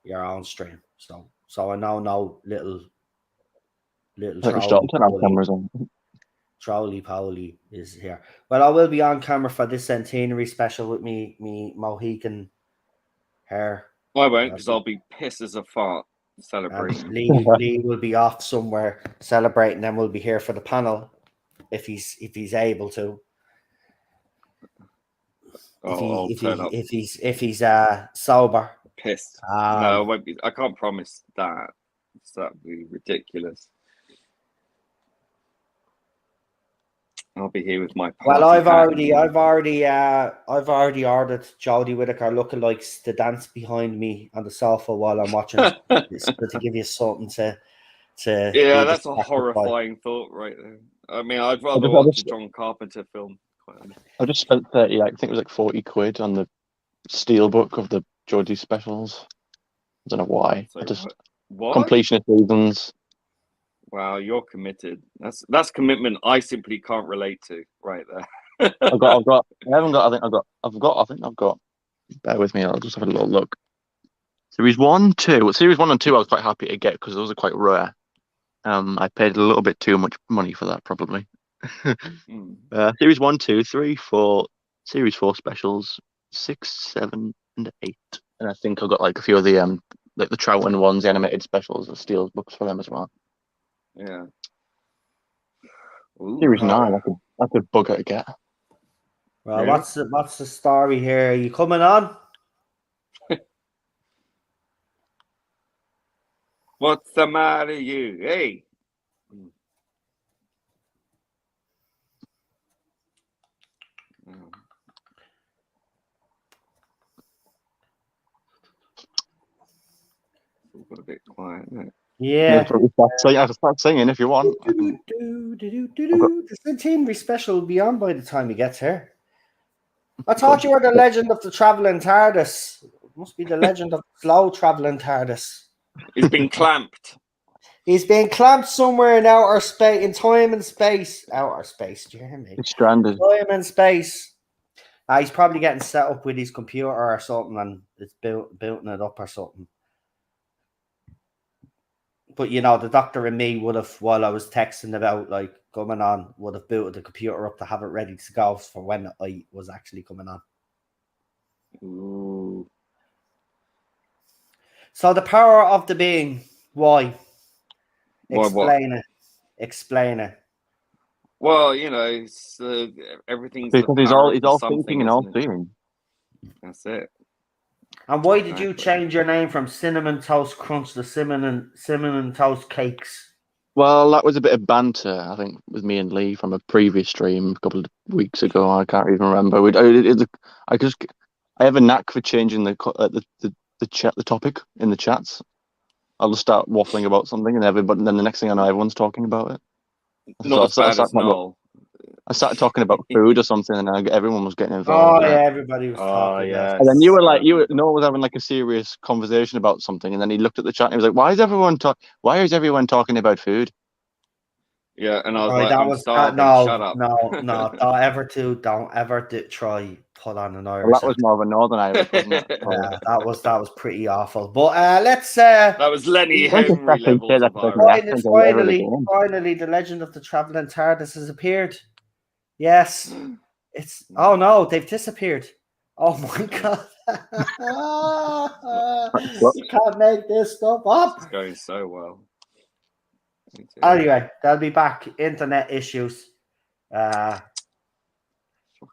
your own stream. So I know no little Turn cameras on. Trolley Poly is here. Well, I will be on camera for this centenary special with me Mohican hair. I won't, because I'll be pissed as a fart celebrating. Lee will be off somewhere celebrating, then we'll be here for the panel if he's able to. If he's sober. Pissed. No, I won't be. I can't promise that. That'd be ridiculous. I'll be here with my party. Well, I've already ordered Jodie Whittaker lookalikes to dance behind me on the sofa while I'm watching to give you something to. Yeah, that's a horrifying thought right there. I mean, I'd rather watch a John Carpenter film. I just spent 30, I think it was like 40 quid on the steelbook of the Jodie specials. I don't know why. So, I just what? completionist reasons. Wow, you're committed. That's commitment I simply can't relate to right there. I've got. Bear with me. I'll just have a little look. Series 1, 2. Series 1 and 2 I was quite happy to get because those are quite rare. I paid a little bit too much money for that probably. Series 1, 2, 3, 4, Series 4 specials, 6, 7, and 8. And I think I got like a few of the like the Troughton ones, the animated specials, the steel books for them as well. Yeah. Series 9, that's a bugger to get. Well, really? What's the story here? Are you coming on? What's the matter, you? Hey. Got a bit quiet, isn't it? Yeah. I can start singing if you want. The centenary special will be on by the time he gets here. I thought you were the legend of the travelling TARDIS. It must be the legend of the slow travelling TARDIS. He's been clamped. He's been clamped somewhere in outer space, in time and space. Outer space, do you hear me? He's stranded. Time and space. He's probably getting set up with his computer or something, and it's building it up or something. But you know, the doctor and me would have, while I was texting about like coming on, would have booted the computer up to have it ready to go for when I was actually coming on. Ooh. So the power of the being. Why? Explain it. Well, you know, it's, everything's because he's all thinking and all seeing. That's it. And why did you change your name from Cinnamon Toast Crunch to Cinnamon Toast Cakes? Well, that was a bit of banter, I think, with me and Lee from a previous stream a couple of weeks ago. I can't even remember. I have a knack for changing the topic in the chats. I'll just start waffling about something, and then the next thing I know, everyone's talking about it. I started talking about food or something, and everyone was getting involved. Oh yeah, everybody was talking. Yeah. And then no one was having like a serious conversation about something, and then he looked at the chat and he was like, "Why is everyone talking about food?" Yeah, and I was like, shut up. No, don't ever try put on an Irish. Well, that was more of a Northern Irish, wasn't it? Yeah, that was pretty awful. But let's that was Lenny Henry levels of finally, the legend of the travelling TARDIS has appeared. Yes, oh no, they've disappeared. Oh my god. You can't make this stuff up. It's going so well. Anyway, they'll be back. Internet issues.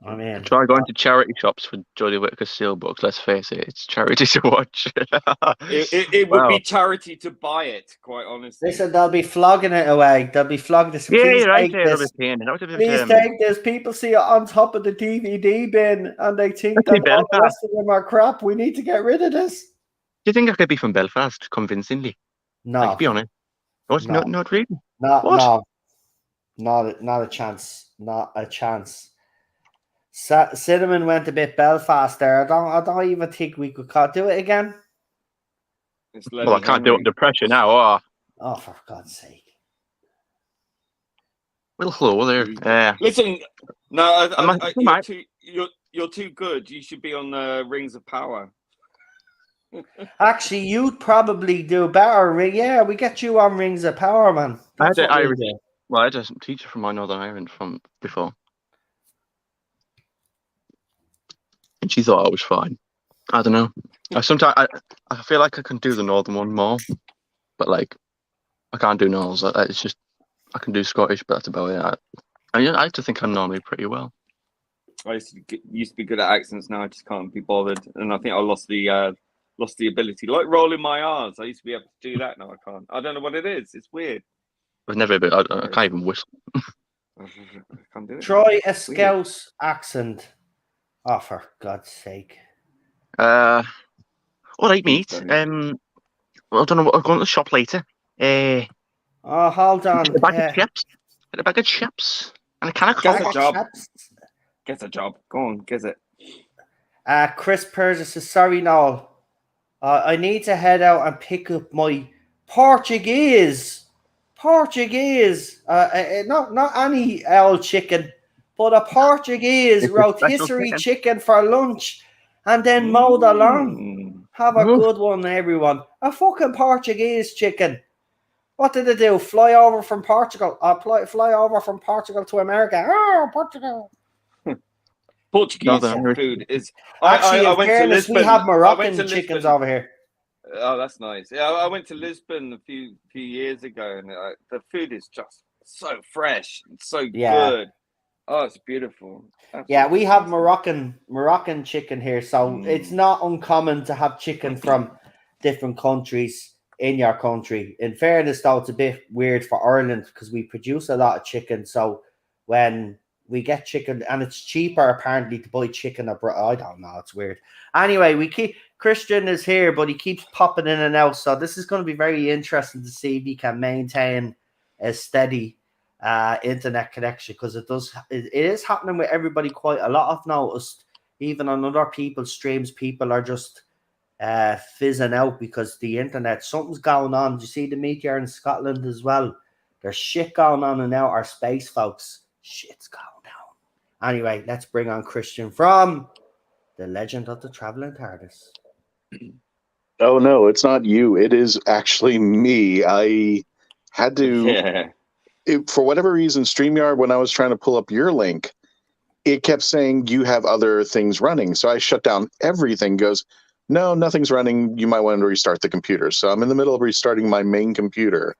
I mean, try going to charity shops for Jodie Whittaker steelbooks. Let's face it, it's charity to watch. it would be charity to buy it, quite honestly. Listen, they'll be flogging it away. They'll be flogging this. Yeah, you're right. Please take this. People see it on top of the DVD bin, and they think that all the rest of them are crap. We need to get rid of this. Do you think I could be from Belfast convincingly? No, like, be honest. No. Not really. No, not a chance. Not a chance. Cinnamon went a bit Belfast there. I don't even think we could do it again. Well, I can't do it under pressure now. Oh, for God's sake! Well, hello there. Listen, no, you're too good. You should be on the Rings of Power. Actually, you'd probably do better. Yeah, we get you on Rings of Power, man. I had the Well, I had a teacher from my Northern Ireland from before, and she thought I was fine. I don't know. I feel like I can do the Northern one more, but like I can't do Norths. It's just I can do Scottish, but that's about it. I like to think I'm normally pretty well. I used to be good at accents. Now I just can't be bothered, and I think I lost the ability. Like rolling my R's, I used to be able to do that. Now I can't. I don't know what it is. It's weird. I've never been. I can't even whistle. I can't do it. Try a Scouse accent. Oh, for God's sake. All right, mate. I don't know what. I'll go to the shop later. Oh, hold on. Get a bag of chips. Get a bag of chips and a can of Get Coke. a job. Get a job. Go on, get it. Chris Purser says, sorry, Noel. I need to head out and pick up my Portuguese. Not any old chicken, but a Portuguese rotisserie chicken for lunch, and then mow the lawn. Have a good one, everyone. A fucking Portuguese chicken. What did they do? Fly over from Portugal? Fly over from Portugal to America? Oh, Portugal. Portuguese food is. Actually, I in went fairness, to Lisbon. we have Moroccan chickens over here. Oh, that's nice. Yeah, I went to Lisbon a few years ago, and the food is just so fresh and so good. Oh, it's beautiful. Absolutely. Yeah, we have Moroccan chicken here, so it's not uncommon to have chicken from different countries in your country. In fairness, though, it's a bit weird for Ireland because we produce a lot of chicken. So when we get chicken, and it's cheaper apparently to buy chicken abroad. I don't know. It's weird. Anyway, Christian is here, but he keeps popping in and out. So this is going to be very interesting to see if he can maintain a steady internet connection, because it is happening with everybody quite a lot. I've noticed even on other people's streams, people are just fizzing out because something's going on. Do you see the meteor in Scotland as well? There's shit going on in our space, folks. Shit's going down. Anyway, let's bring on Christian from the Legend of the Traveling Tardis. Oh no, it's not you. It is actually me. I had to, for whatever reason, StreamYard, when I was trying to pull up your link, it kept saying you have other things running. So I shut down everything. Goes, no, nothing's running. You might want to restart the computer. So I'm in the middle of restarting my main computer.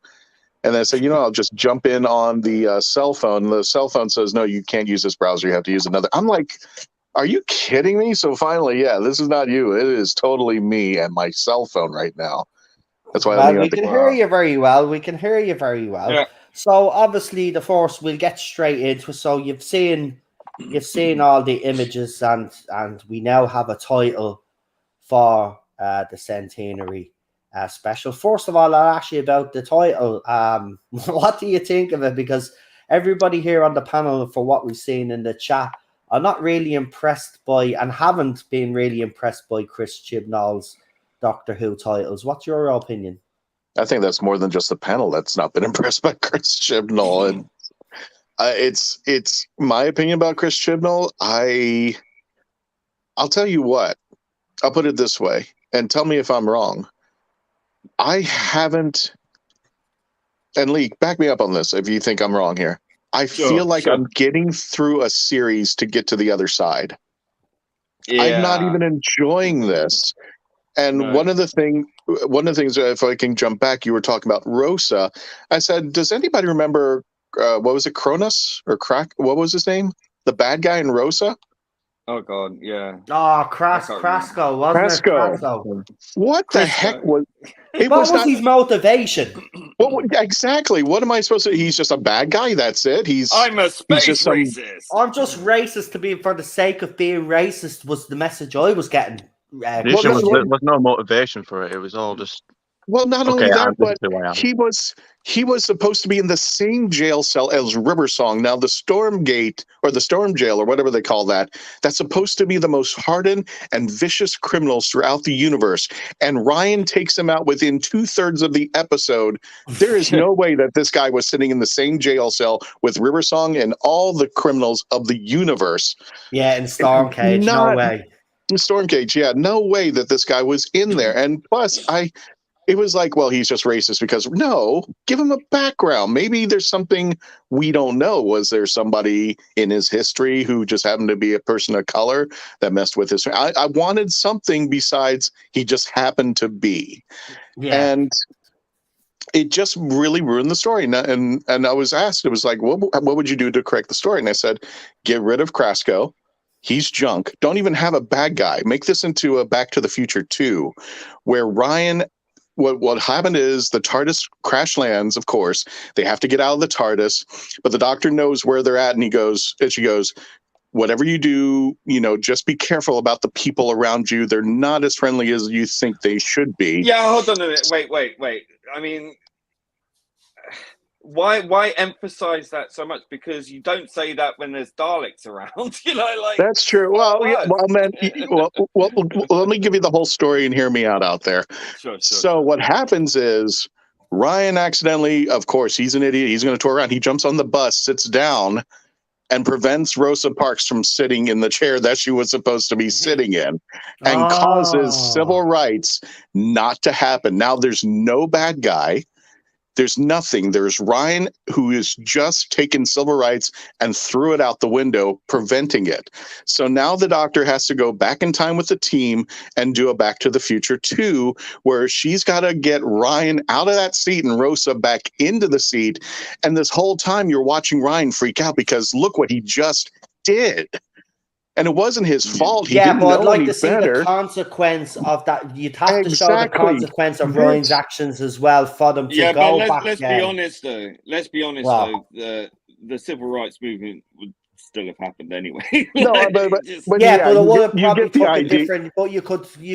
And then I said, I'll just jump in on the cell phone. The cell phone says, no, you can't use this browser. You have to use another. I'm like, are you kidding me? So finally, this is not you. It is totally me and my cell phone right now. That's why we can hear you very well. We can hear you very well. Yeah. So obviously the Force, we'll get straight into it. So you've seen all the images, and we now have a title for the Centenary special. First of all, I'll ask you about the title. What do you think of it? Because everybody here on the panel, for what we've seen in the chat, are not really impressed by, and haven't been really impressed by, Chris Chibnall's Doctor Who titles. What's your opinion? I think that's more than just the panel that's not been impressed by Chris Chibnall. And it's my opinion about Chris Chibnall. I'll tell you what. I'll put it this way, and tell me if I'm wrong. I haven't, and Lee, back me up on this if you think I'm wrong here. I feel like I'm getting through a series to get to the other side. Yeah. I'm not even enjoying this. And one of the things, if I can jump back, you were talking about Rosa. I said, does anybody remember, what was it, Cronus or Crack? What was his name? The bad guy in Rosa? Oh, God, yeah. Oh, Krasko, wasn't it? Krasko. What the heck was... What was his motivation? Exactly. What am I supposed to... He's just a bad guy, that's it. I'm a space racist. I'm just racist to be for the sake of being racist was the message I was getting. There was no motivation for it. It was all just... Well, not only that, but he was supposed to be in the same jail cell as River Song. Now, the Storm Gate, or the Storm Jail, or whatever they call that, that's supposed to be the most hardened and vicious criminals throughout the universe. And Ryan takes him out within 2/3 of the episode. There is no way that this guy was sitting in the same jail cell with River Song and all the criminals of the universe. Yeah, in Storm Cage, no way. In Storm Cage, yeah, no way that this guy was in there. And plus, it was like, well, he's just racist because no, give him a background. Maybe there's something we don't know. Was there somebody in his history who just happened to be a person of color that messed with his? I wanted something besides he just happened to be. Yeah. And it just really ruined the story. And I was asked, it was like, what would you do to correct the story? And I said, get rid of Krasko. He's junk. Don't even have a bad guy. Make this into a Back to the Future 2, where Ryan, what happened is the TARDIS crash lands, of course. They have to get out of the TARDIS, but the Doctor knows where they're at, and she goes, whatever you do, just be careful about the people around you. They're not as friendly as you think they should be. Yeah, hold on a minute. Wait. I mean, why emphasize that so much? Because you don't say that when there's Daleks around. Like that's true. Well, yeah, man. Well, let me give you the whole story and hear me out there. Sure. What happens is Ryan accidentally, of course, he's an idiot. He's going to tour around. He jumps on the bus, sits down, and prevents Rosa Parks from sitting in the chair that she was supposed to be sitting in, and causes civil rights not to happen. Now there's no bad guy. There's nothing. There's Ryan, who is just taken civil rights and threw it out the window, preventing it. So now the Doctor has to go back in time with the team and do a Back to the Future 2, where she's got to get Ryan out of that seat and Rosa back into the seat. And this whole time you're watching Ryan freak out because look what he just did. And it wasn't his fault. He didn't but I'd know like any to see better. the consequence of that. You'd have to show the consequence of Ryan's actions as well for them to go back. Let's be honest, though. The civil rights movement would still have happened anyway. No, but but it would have probably took a different. But you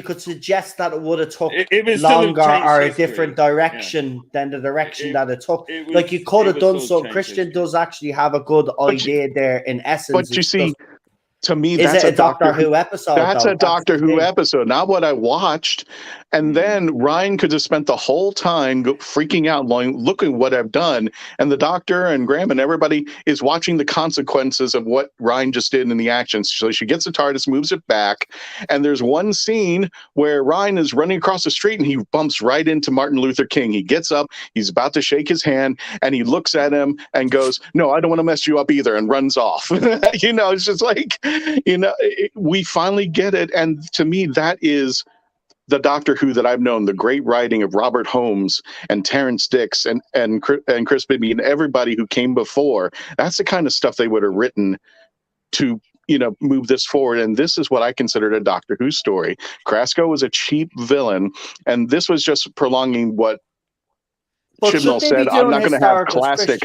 could suggest that it would have took longer or a different direction than the direction that it took. Like you could have done so. Christian does actually have a good idea there in essence. But you see. To me, that's a Doctor Who episode. That's a Doctor Who episode, not what I watched. And then Ryan could have spent the whole time freaking out, going, look at what I've done. And the Doctor and Graham and everybody is watching the consequences of what Ryan just did in the action. So she gets the TARDIS, moves it back. And there's one scene where Ryan is running across the street and he bumps right into Martin Luther King. He gets up, he's about to shake his hand, and he looks at him and goes, no, I don't want to mess you up either, and runs off. It's just like, we finally get it. And to me, that is the Doctor Who that I've known, the great writing of Robert Holmes and Terrence Dicks and Chris Bibby and everybody who came before. That's the kind of stuff they would have written to, move this forward. And this is what I considered a Doctor Who story. Krasko was a cheap villain, and this was just prolonging what Chibnall said. I'm not going to have classic.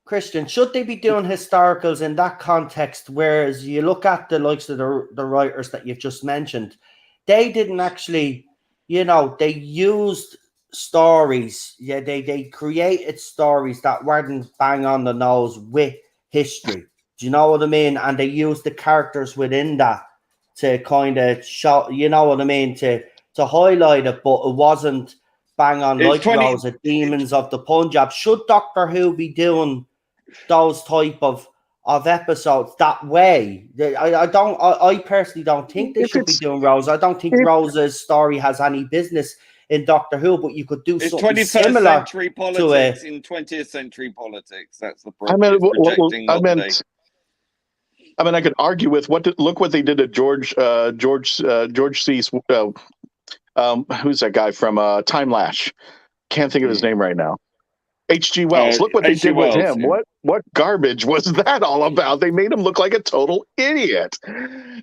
Christian, should they be doing historicals in that context? Whereas you look at the likes of the writers that you've just mentioned, they didn't actually, they used stories. Yeah, they created stories that weren't bang on the nose with history. Do you know what I mean? And they used the characters within that to kind of show, to highlight it, but it wasn't bang on like those Demons of the Punjab. Should Doctor Who be doing those type of episodes that way? I personally don't think they should be doing Rose. I don't think Rose's story has any business in Doctor Who, but you could do something similar century politics in 20th century politics. That's the problem. I could argue with look what they did to George C. Who's that guy from Time Lash? Can't think of his name right now. H.G. Wells. Look what they did with him. Yeah. What garbage was that all about? They made him look like a total idiot.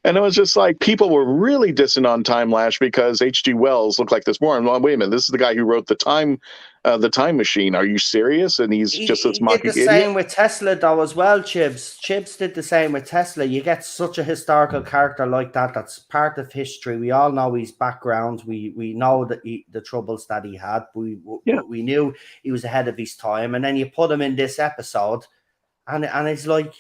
And it was just like people were really dissing on Time Lash because H.G. Wells looked like this moron. Well, wait a minute, this is the guy who wrote the Time Machine. Are you serious? And he's just this monkey idiot. He did the same with Tesla though as well, Chibs. Chibs did the same with Tesla. You get such a historical character like that that's part of history. We all know his background. We know that the troubles that he had. We knew he was ahead of his time. And then you put him in this episode and it's like,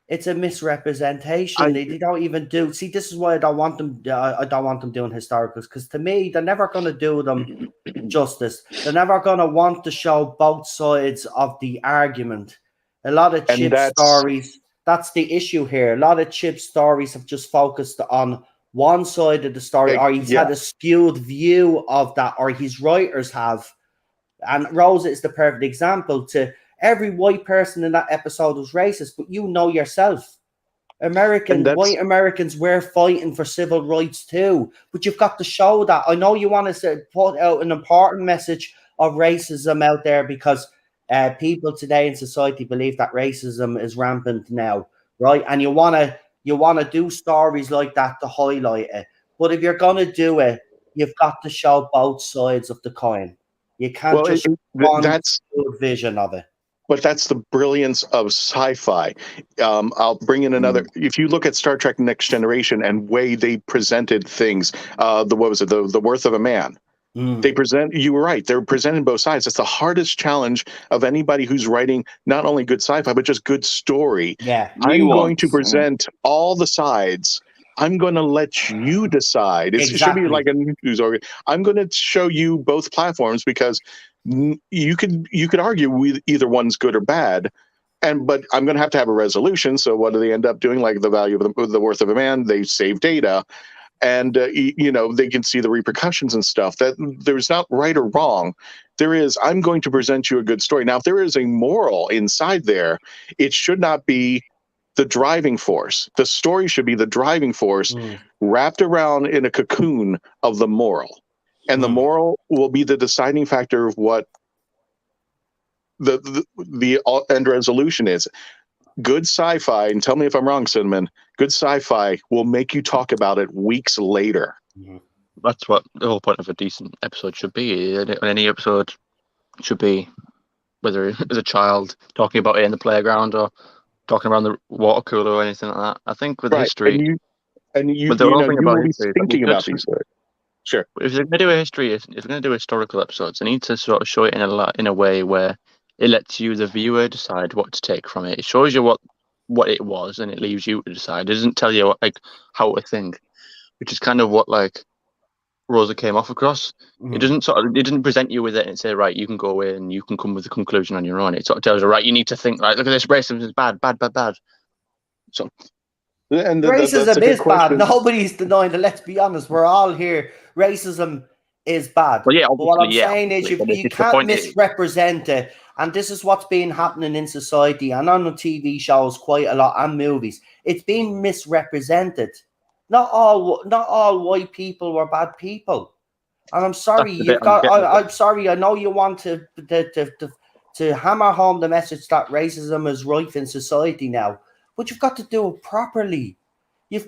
it's a misrepresentation. They don't even do. See, this is why I don't want them. I don't want them doing historicals, because to me, they're never going to do them justice. They're never going to want to show both sides of the argument. A lot of Chip stories. That's the issue here. A lot of Chip stories have just focused on one side of the story, or he's Yeah. had a skewed view of that, or his writers have. And Rosa is the perfect example. To every white person in that episode was racist, but you know yourself. White Americans were fighting for civil rights too, but you've got to show that. I know you want to put out an important message of racism out there because people today in society believe that racism is rampant now, right? And you want to do stories like that to highlight it. But if you're gonna do it, you've got to show both sides of the coin. You can't just one vision of it. But that's the brilliance of sci-fi. I'll bring in another. If you look at Star Trek: Next Generation and way they presented things, the Worth of a Man. You were right. They're presenting both sides. It's the hardest challenge of anybody who's writing not only good sci-fi but just good story. Yeah, I'm going to present all the sides. I'm going to let you decide. It should be like a news organ. I'm going to show you both platforms because you could argue with either one's good or bad, but I'm going to have a resolution. So what do they end up doing? Like the value of the worth of a man, they save data, and they can see the repercussions and stuff. That there's not right or wrong. There is. I'm going to present you a good story. Now, if there is a moral inside there, it should not be the driving force. The story should be the driving force wrapped around in a cocoon of the moral. And the moral will be the deciding factor of what the end resolution is. Good sci-fi, and tell me if I'm wrong, Cinnamon, good sci-fi will make you talk about it weeks later. That's what the whole point of a decent episode should be. Any episode should be, whether it's a child talking about it in the playground or talking around the water cooler or anything like that. I think with history, but the whole thing you about will be history, thinking about these things. Sure. If they're going to do a history, if they're going to do historical episodes, they need to sort of show it in a way where it lets you, the viewer, decide what to take from it. It shows you what it was, and it leaves you to decide. It doesn't tell you how to think, which is kind of what Rosa came off across. It doesn't present you with it and say, right, you can go away and you can come with a conclusion on your own. It sort of tells you, right, you need to think, right, look at this, racism is bad. So. And racism is bad. Nobody's denying that. Let's be honest. We're all here. Racism is bad. Well, yeah, but what I'm saying is you can't misrepresent it. And this is what's been happening in society and on the TV shows quite a lot and movies. It's being misrepresented. Not all white people were bad people. And I'm sorry, I'm sorry. I know you want to hammer home the message that racism is rife in society now. But you've got to do it properly. You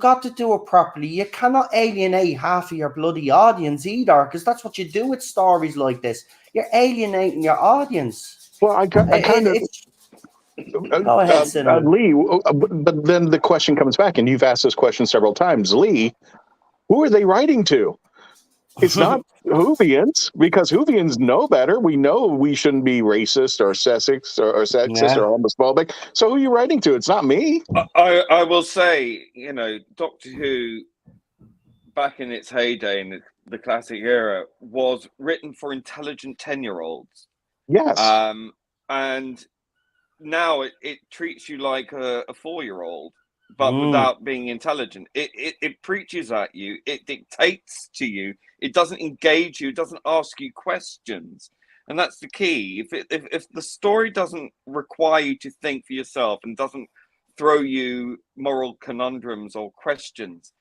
cannot alienate half of your bloody audience either, because that's what you do with stories like this. You're alienating your audience. Well, I kind of... Go ahead, Lee, but then the question comes back, and you've asked this question several times. Lee, who are they writing to? It's not Whovians, because Whovians know better. We know we shouldn't be racist or sexist or homophobic. So who are you writing to? It's not me. I will say, Doctor Who, back in its heyday, in the classic era, was written for intelligent 10-year-olds. Yes. And now it treats you like a 4-year-old. But without being intelligent. It preaches at you. It dictates to you. It doesn't engage you. It doesn't ask you questions. And that's the key. If the story doesn't require you to think for yourself and doesn't throw you moral conundrums or questions,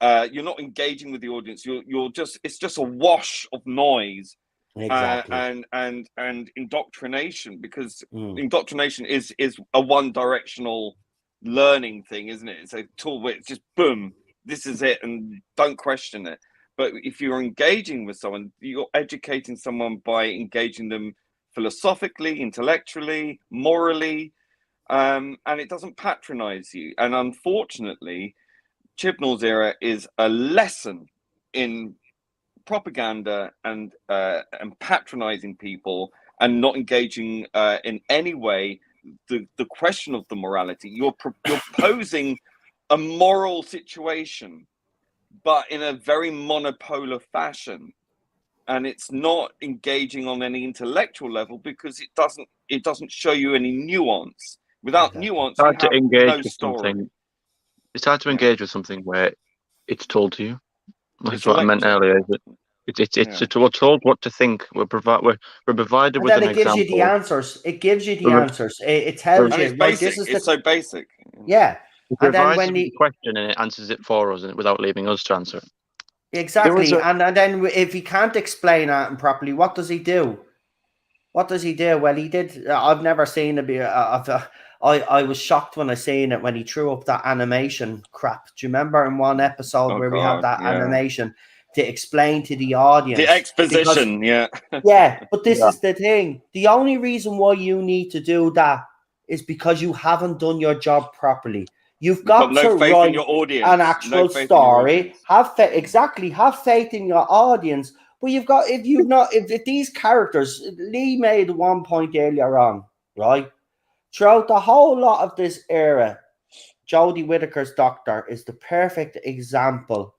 you're not engaging with the audience. It's just a wash of noise. Exactly. And indoctrination, because indoctrination is a one-directional learning thing, isn't it? It's a tool where it's just boom, this is it, and don't question it. But if you're engaging with someone, you're educating someone by engaging them philosophically, intellectually, morally, and it doesn't patronize you. And unfortunately, Chibnall's era is a lesson in propaganda and patronizing people and not engaging in any way the question of the morality. You're posing a moral situation, but in a very monopolar fashion, and it's not engaging on any intellectual level because it doesn't show you any nuance. Without nuance, you have no story. It's hard to engage with something where it's told to you. That's It's what I meant lecture. earlier. We're told what to think. We're provided And with then an it gives you the example. answers. It gives you the We're, answers. It tells And you, it's right, basic. this is It's the... so basic. Yeah. it And then provides when us with the question and it answers it for us, and without leaving us to answer it. There was Exactly. And then if he can't explain it properly, what does he do? What does he do? Well, he did. I've never seen I was shocked when I seen it when he threw up that animation crap. Do you remember in one episode Oh, where we had God, that yeah. animation to explain to the audience? The exposition, yeah. Yeah, but this Yeah. is the thing. The only reason why you need to do that is because you haven't done your job properly. You've got no to faith in write your audience. an actual No faith in your story. audience. Have faith in your audience. But if these characters, Lee made one point earlier on, right? Throughout the whole lot of this era, Jodie Whittaker's Doctor is the perfect example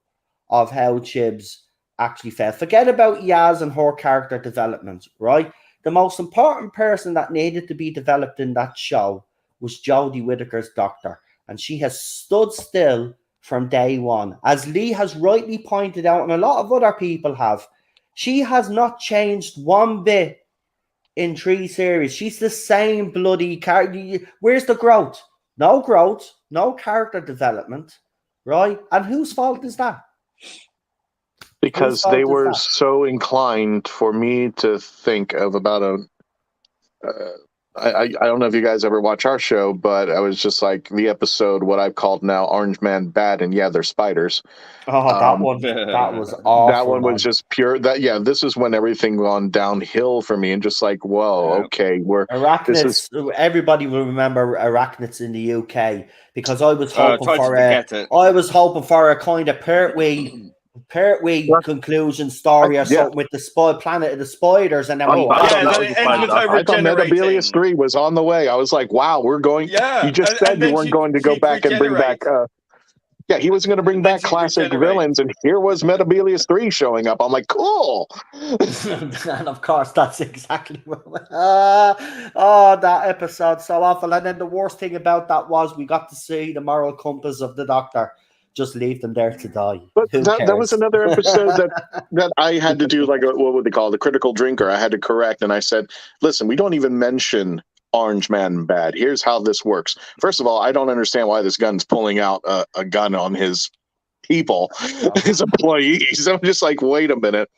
of how Chibs actually felt. Forget about Yaz and her character development, right? The most important person that needed to be developed in that show was Jodie Whittaker's Doctor. And she has stood still from day one. As Lee has rightly pointed out, and a lot of other people have, she has not changed one bit in 3 series. She's the same bloody character. Where's the growth? No growth, no character development, right? And whose fault is that? because they were so inclined for me to think of about I don't know if you guys ever watch our show, but I was just like the episode, what I've called now Orange Man Bad, and yeah, they're spiders. Oh, that was awful. That one was just pure. This is when everything gone downhill for me, and just like, whoa, okay, Arachnids. Everybody will remember Arachnids in the UK because I was hoping for a kind of Pertwee conclusion story or something with the planet of the spiders, and then I thought Metabilius 3 was on the way. I was like, wow, we're going. You just said you weren't going to go back and bring back. He was going to bring back classic villains, and here was Metabilius 3 showing up. I'm like, cool. And of course, that's exactly what. That episode so awful. And then the worst thing about that was we got to see the moral compass of the Doctor. Just leave them there to die. But that was another episode that I had to do, like, what would they call it? The critical drinker. I had to correct, and I said, listen, we don't even mention Orange Man Bad. Here's how this works. First of all, I don't understand why this gun's pulling out a gun on his people, his employees. I'm just like, wait a minute.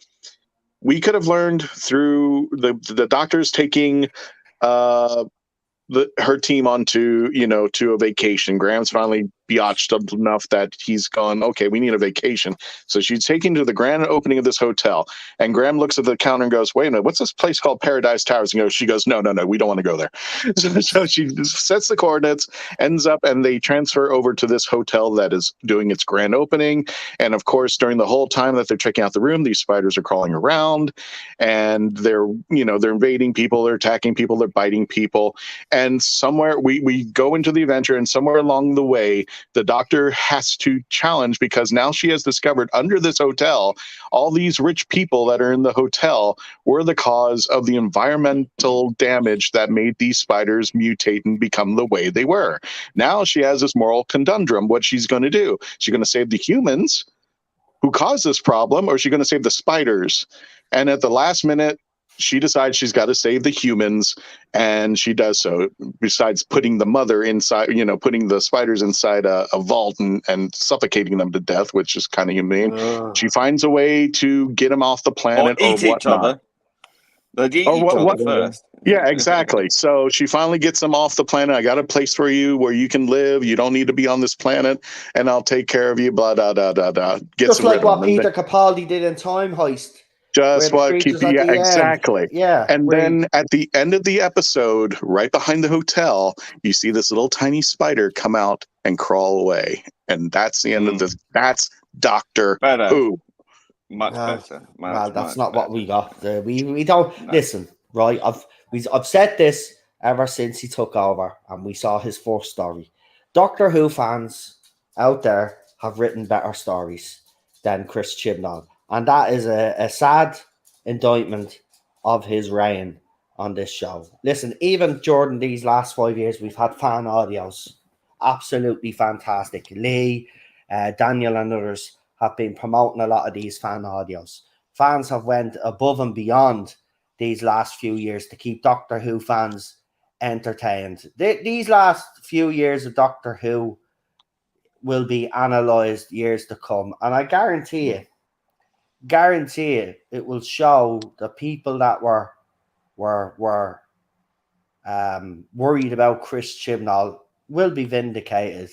We could have learned through the doctors taking her team onto to a vacation. Graham's finally biatched enough that he's gone, okay, we need a vacation. So she's taken to the grand opening of this hotel, and Graham looks at the counter and goes, wait a minute, what's this place called Paradise Towers? And she goes, no, we don't want to go there. So she sets the coordinates, ends up, and they transfer over to this hotel that is doing its grand opening. And of course, during the whole time that they're checking out the room, these spiders are crawling around, and they're invading people, they're attacking people, they're biting people. And somewhere we go into the adventure, and somewhere along the way, the Doctor has to challenge, because now she has discovered under this hotel, all these rich people that are in the hotel were the cause of the environmental damage that made these spiders mutate and become the way they were. Now she has this moral conundrum, what she's going to do. She's going to save the humans who caused this problem, or is she going to save the spiders? And at the last minute, she decides she's got to save the humans, and she does so. Besides putting the mother inside, putting the spiders inside a vault and suffocating them to death, which is kind of humane. She finds a way to get them off the planet or whatnot. They eat each other first. Yeah, exactly. So she finally gets them off the planet. I got a place for you where you can live. You don't need to be on this planet, and I'll take care of you. Blah, blah, blah, blah, blah. Just like what Peter Capaldi did in Time Heist. Just what exactly. Yeah. And then at the end of the episode, right behind the hotel, you see this little tiny spider come out and crawl away. And that's the end of this. That's Doctor Who. Much better. That's not what we got. We don't listen, right? I've said this ever since he took over and we saw his first story. Doctor Who fans out there have written better stories than Chris Chibnall. And that is a sad indictment of his reign on this show. Listen, even during these last 5 years, we've had fan audios. Absolutely fantastic. Lee, Daniel and others have been promoting a lot of these fan audios. Fans have went above and beyond these last few years to keep Doctor Who fans entertained. These last few years of Doctor Who will be analysed years to come, and I guarantee it will show the people that were worried about Chris Chibnall will be vindicated.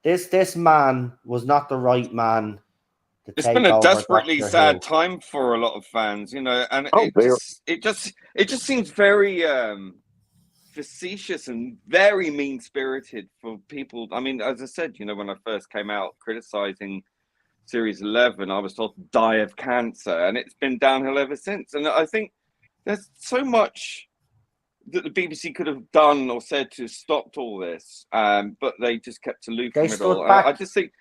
This man was not the right man to It's take been a over desperately Doctor sad Who. time for a lot of fans, you know, and Oh, it just seems very facetious and very mean-spirited for people. I mean, as I said, you know, when I first came out criticizing Series 11, I was told to die of cancer, and it's been downhill ever since. And I think there's so much that the BBC could have done or said to stop all this, but they just kept aloof They from it stood all. back. I just think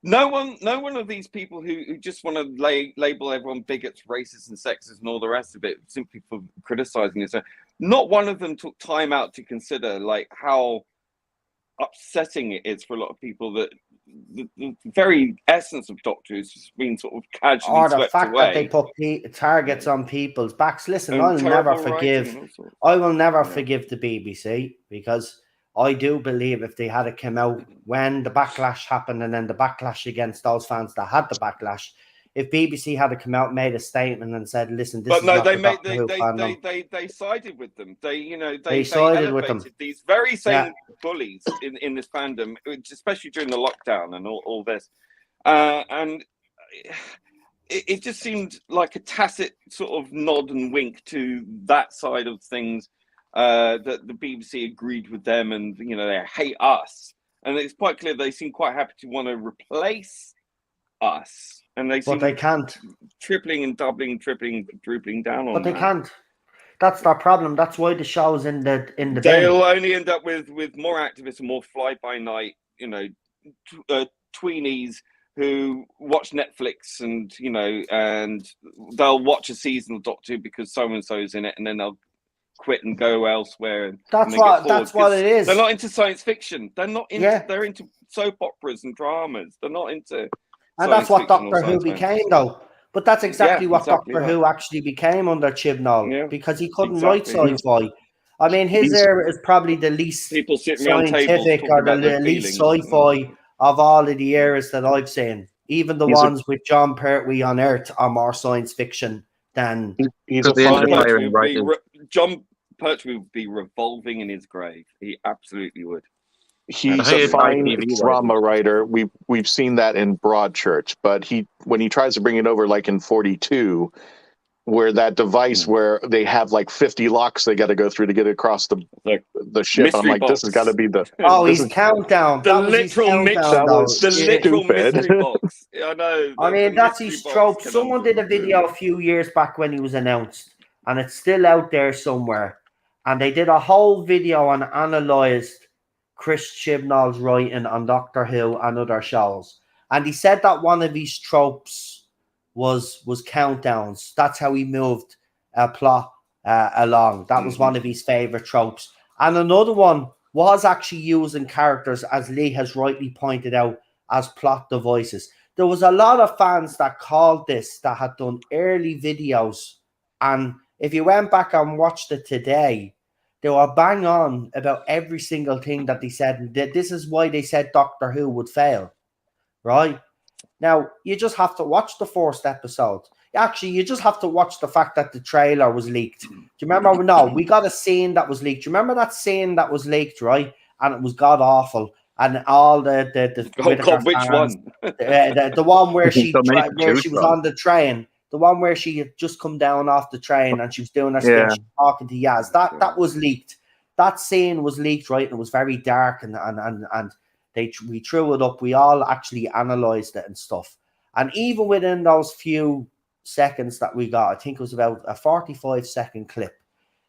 no one of these people who just want to label everyone bigots, racists, and sexist and all the rest of it simply for criticizing it. So not one of them took time out to consider like how upsetting it is for a lot of people that the very essence of Doctor Who's just been sort of casually Or the swept fact away. that they put targets on people's backs. Listen, And I'll never terrible writing forgive. and all sorts. I will never Yeah. forgive the BBC, because I do believe if they had come out when the backlash happened, and then the backlash against those fans that had the backlash, if BBC had come out, made a statement and said, "Listen, this But is no, not they the made Doctor Who fandom." they sided with them. They sided with them. elevated these very same bullies in this fandom, especially during the lockdown and all this, and it just seemed like a tacit sort of nod and wink to that side of things, that the BBC agreed with them, and you know they hate us, and it's quite clear they seem quite happy to want to replace us. And they seem But they can't. tripling and doubling, tripling, drooping down on But they that. can't. That's their problem. That's why the show's in the bin. They'll only end up with more activists and more fly-by-night, you know, tweenies who watch Netflix and, you know, and they'll watch a season of Doctor Who because so-and-so's in it, and then they'll quit and go elsewhere. And That's get what. bored, That's what it is. They're not into science fiction. They're not into. Yeah. They're into soap operas and dramas. They're not into. And that's what fiction or Doctor Who science became, fantasy. though. But that's exactly what exactly Doctor that. Who actually became under Chibnall, because he couldn't write Exactly. sci-fi. I mean, his era is probably the least People sitting around tables scientific talking or the about their least feelings. sci-fi of all of the eras that I've seen. Even the He's a- ones with John Pertwee on Earth are more science fiction than. He's a The end of fine. Fire and writing. John Pertwee would be revolving in his grave. He absolutely would. He's Hey, a it's like fine TV drama writer. We've seen that in Broadchurch, but when he tries to bring it over, like in 42, where that device where they have like 50 locks they got to go through to get across the ship. I'm Mystery like, this has got to box. be the Oh, this his is- countdown. The That was his literal countdown, That though. was The literal stupid. mystery box. I know. I mean, that's his trope. Someone did a video a few years back when he was announced, and it's still out there somewhere. And they did a whole video and analysed Chris Chibnall's writing on Doctor Who and other shows. And he said that one of his tropes was countdowns. That's how he moved a plot along. That was one of his favourite tropes. And another one was actually using characters, as Lee has rightly pointed out, as plot devices. There was a lot of fans that called this, that had done early videos, and if you went back and watched it today, they were bang on about every single thing that they said. This is why they said Doctor Who would fail, right? Now, you just have to watch the first episode. Actually, you just have to watch the fact that the trailer was leaked. Do you remember? No, we got a scene that was leaked. Do you remember that scene that was leaked, right? And it was god awful. And all the Oh God, which fans, one? the one where she So many to where choose she was from. on the train, the one where she had just come down off the train and she was doing her Yeah. speech, talking to Yaz. That was leaked. That scene was leaked, right? And it was very dark, and we threw it up. We all actually analysed it and stuff. And even within those few seconds that we got, I think it was about a 45-second clip.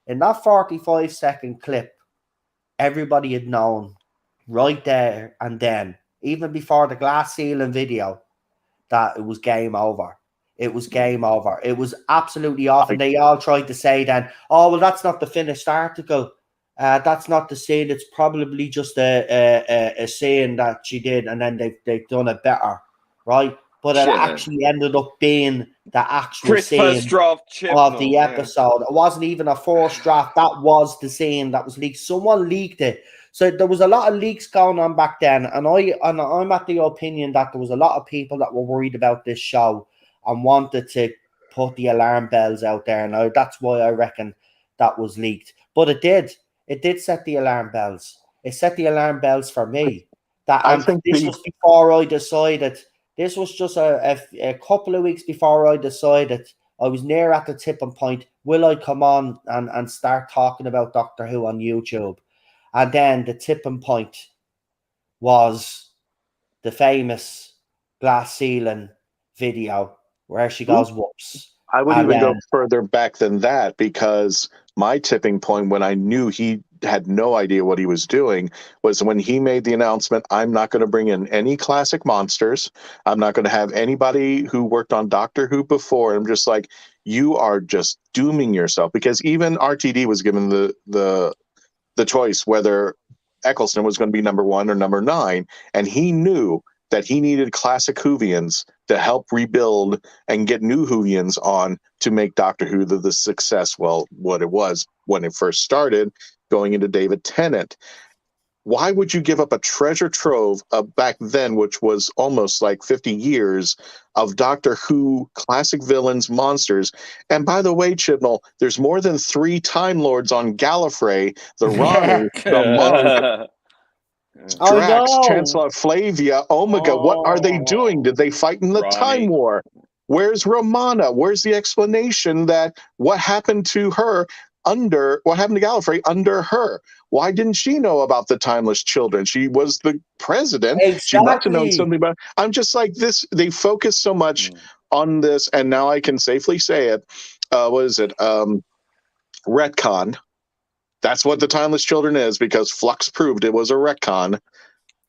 In that 45-second clip, everybody had known right there and then, even before the glass ceiling video, that it was game over. It was game over. It was absolutely off. And they all tried to say then, oh, well, that's not the finished article. That's not the saying. It's probably just a saying that she did, and then they've done it better, right? But it Yeah. actually ended up being the actual Chris saying first draft of the Chibnall, episode. It wasn't even a forced draft. That was the saying that was leaked. Someone leaked it. So there was a lot of leaks going on back then, and I'm at the opinion that there was a lot of people that were worried about this show and wanted to put the alarm bells out there. Now that's why I reckon that was leaked. But it did set the alarm bells. It set the alarm bells for me. This was before I decided. This was just a couple of weeks before I decided. I was near at the tipping point. Will I come on and start talking about Doctor Who on YouTube? And then the tipping point was the famous glass ceiling video where she goes, whoops. I would even go further back than that, because my tipping point when I knew he had no idea what he was doing was when he made the announcement, I'm not going to bring in any classic monsters. I'm not going to have anybody who worked on Doctor Who before. I'm just like, you are just dooming yourself, because even RTD was given the choice whether Eccleston was going to be number 1 or number 9. And he knew that he needed classic Whovians to help rebuild and get new Whovians on to make Doctor Who the success, well, what it was when it first started, going into David Tennant. Why would you give up a treasure trove of back then, which was almost like 50 years of Doctor Who classic villains, monsters? And by the way, Chibnall, there's more than 3 Time Lords on Gallifrey, the Ronnie, the Monk, Drax, Chancellor Flavia, Omega. What are they doing? Did they fight in the Time War? Where's Romana? Where's the explanation that what happened to Gallifrey under her? Why didn't she know about the Timeless Children? She was the president. Exactly. She must have known something about it. I'm just like this. They focus so much on this, and now I can safely say it. What is it? Retcon. That's what the Timeless Children is, because Flux proved it was a retcon.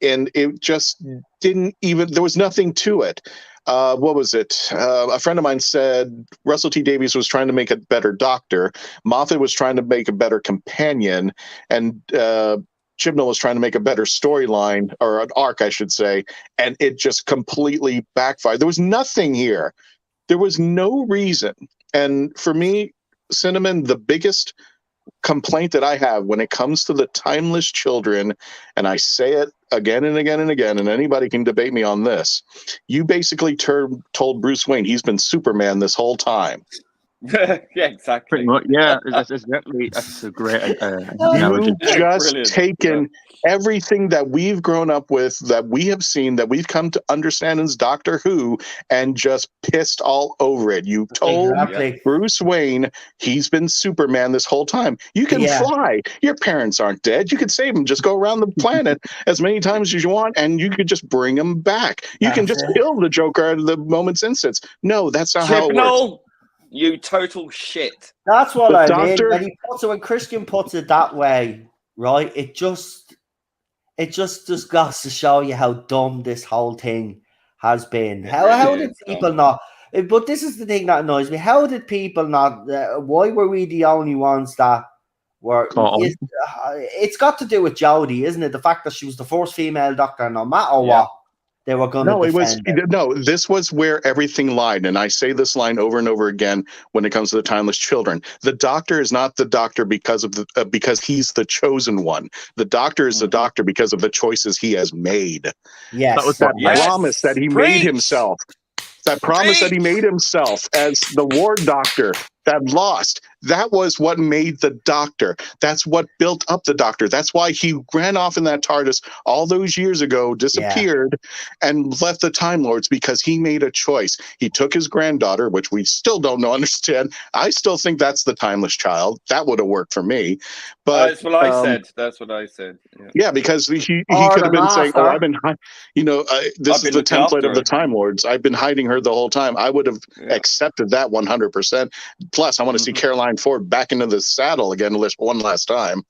And it just didn't even, there was nothing to it. What was it? A friend of mine said Russell T Davies was trying to make a better Doctor. Moffat was trying to make a better companion. And Chibnall was trying to make a better storyline, or an arc, I should say. And it just completely backfired. There was nothing here. There was no reason. And for me, Cinnamon, the biggest complaint that I have when it comes to the Timeless Children, and I say it again and again and again, and anybody can debate me on this, you basically told Bruce Wayne he's been Superman this whole time. Yeah, exactly. Pretty much, yeah. That's exactly. That's a great analogy. You've just Brilliant. taken everything that we've grown up with, that we have seen, that we've come to understand as Doctor Who, and just pissed all over it. You told Bruce Wayne he's been Superman this whole time. You can fly. Your parents aren't dead. You could save them. Just go around the planet as many times as you want, and you could just bring them back. You can just kill the Joker at the moment's instance. No, that's not how it works. You total shit. That's what I mean. When Christian puts it that way, right? It just goes to show you how dumb this whole thing has been. How did people not? But this is the thing that annoys me. How did people not? Why were we the only ones that were? It's got to do with Jodie, isn't it? The fact that she was the first female Doctor, no matter what. They were going to this was where everything lied. And I say this line over and over again when it comes to the Timeless Children. The Doctor is not the Doctor because he's the chosen one. The Doctor is the Doctor because of the choices he has made. Yes. That was that promise that he made himself. That promise that he made himself as the War Doctor that lost. That was what made the Doctor. That's what built up the Doctor. That's why he ran off in that TARDIS all those years ago, disappeared, and left the Time Lords, because he made a choice. He took his granddaughter, which we still don't understand. I still think that's the Timeless Child. That would have worked for me. But that's what I said. That's what I said. Yeah, because he could have been saying, "Oh, I've been, this is the template of the Time Lords. I've been hiding her the whole time." I would have accepted that 100%. Plus, I want to see Caroline Ford back into the saddle again one last time.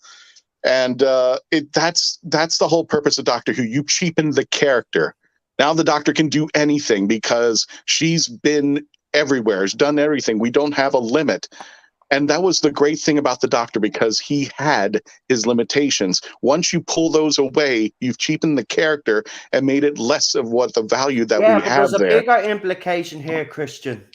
And that's the whole purpose of Doctor Who. You cheapen the character. Now the Doctor can do anything because she's been everywhere. Has done everything. We don't have a limit. And that was the great thing about the Doctor, because he had his limitations. Once you pull those away, you've cheapened the character and made it less of what the value that we but have there's a there. bigger implication here, Christian.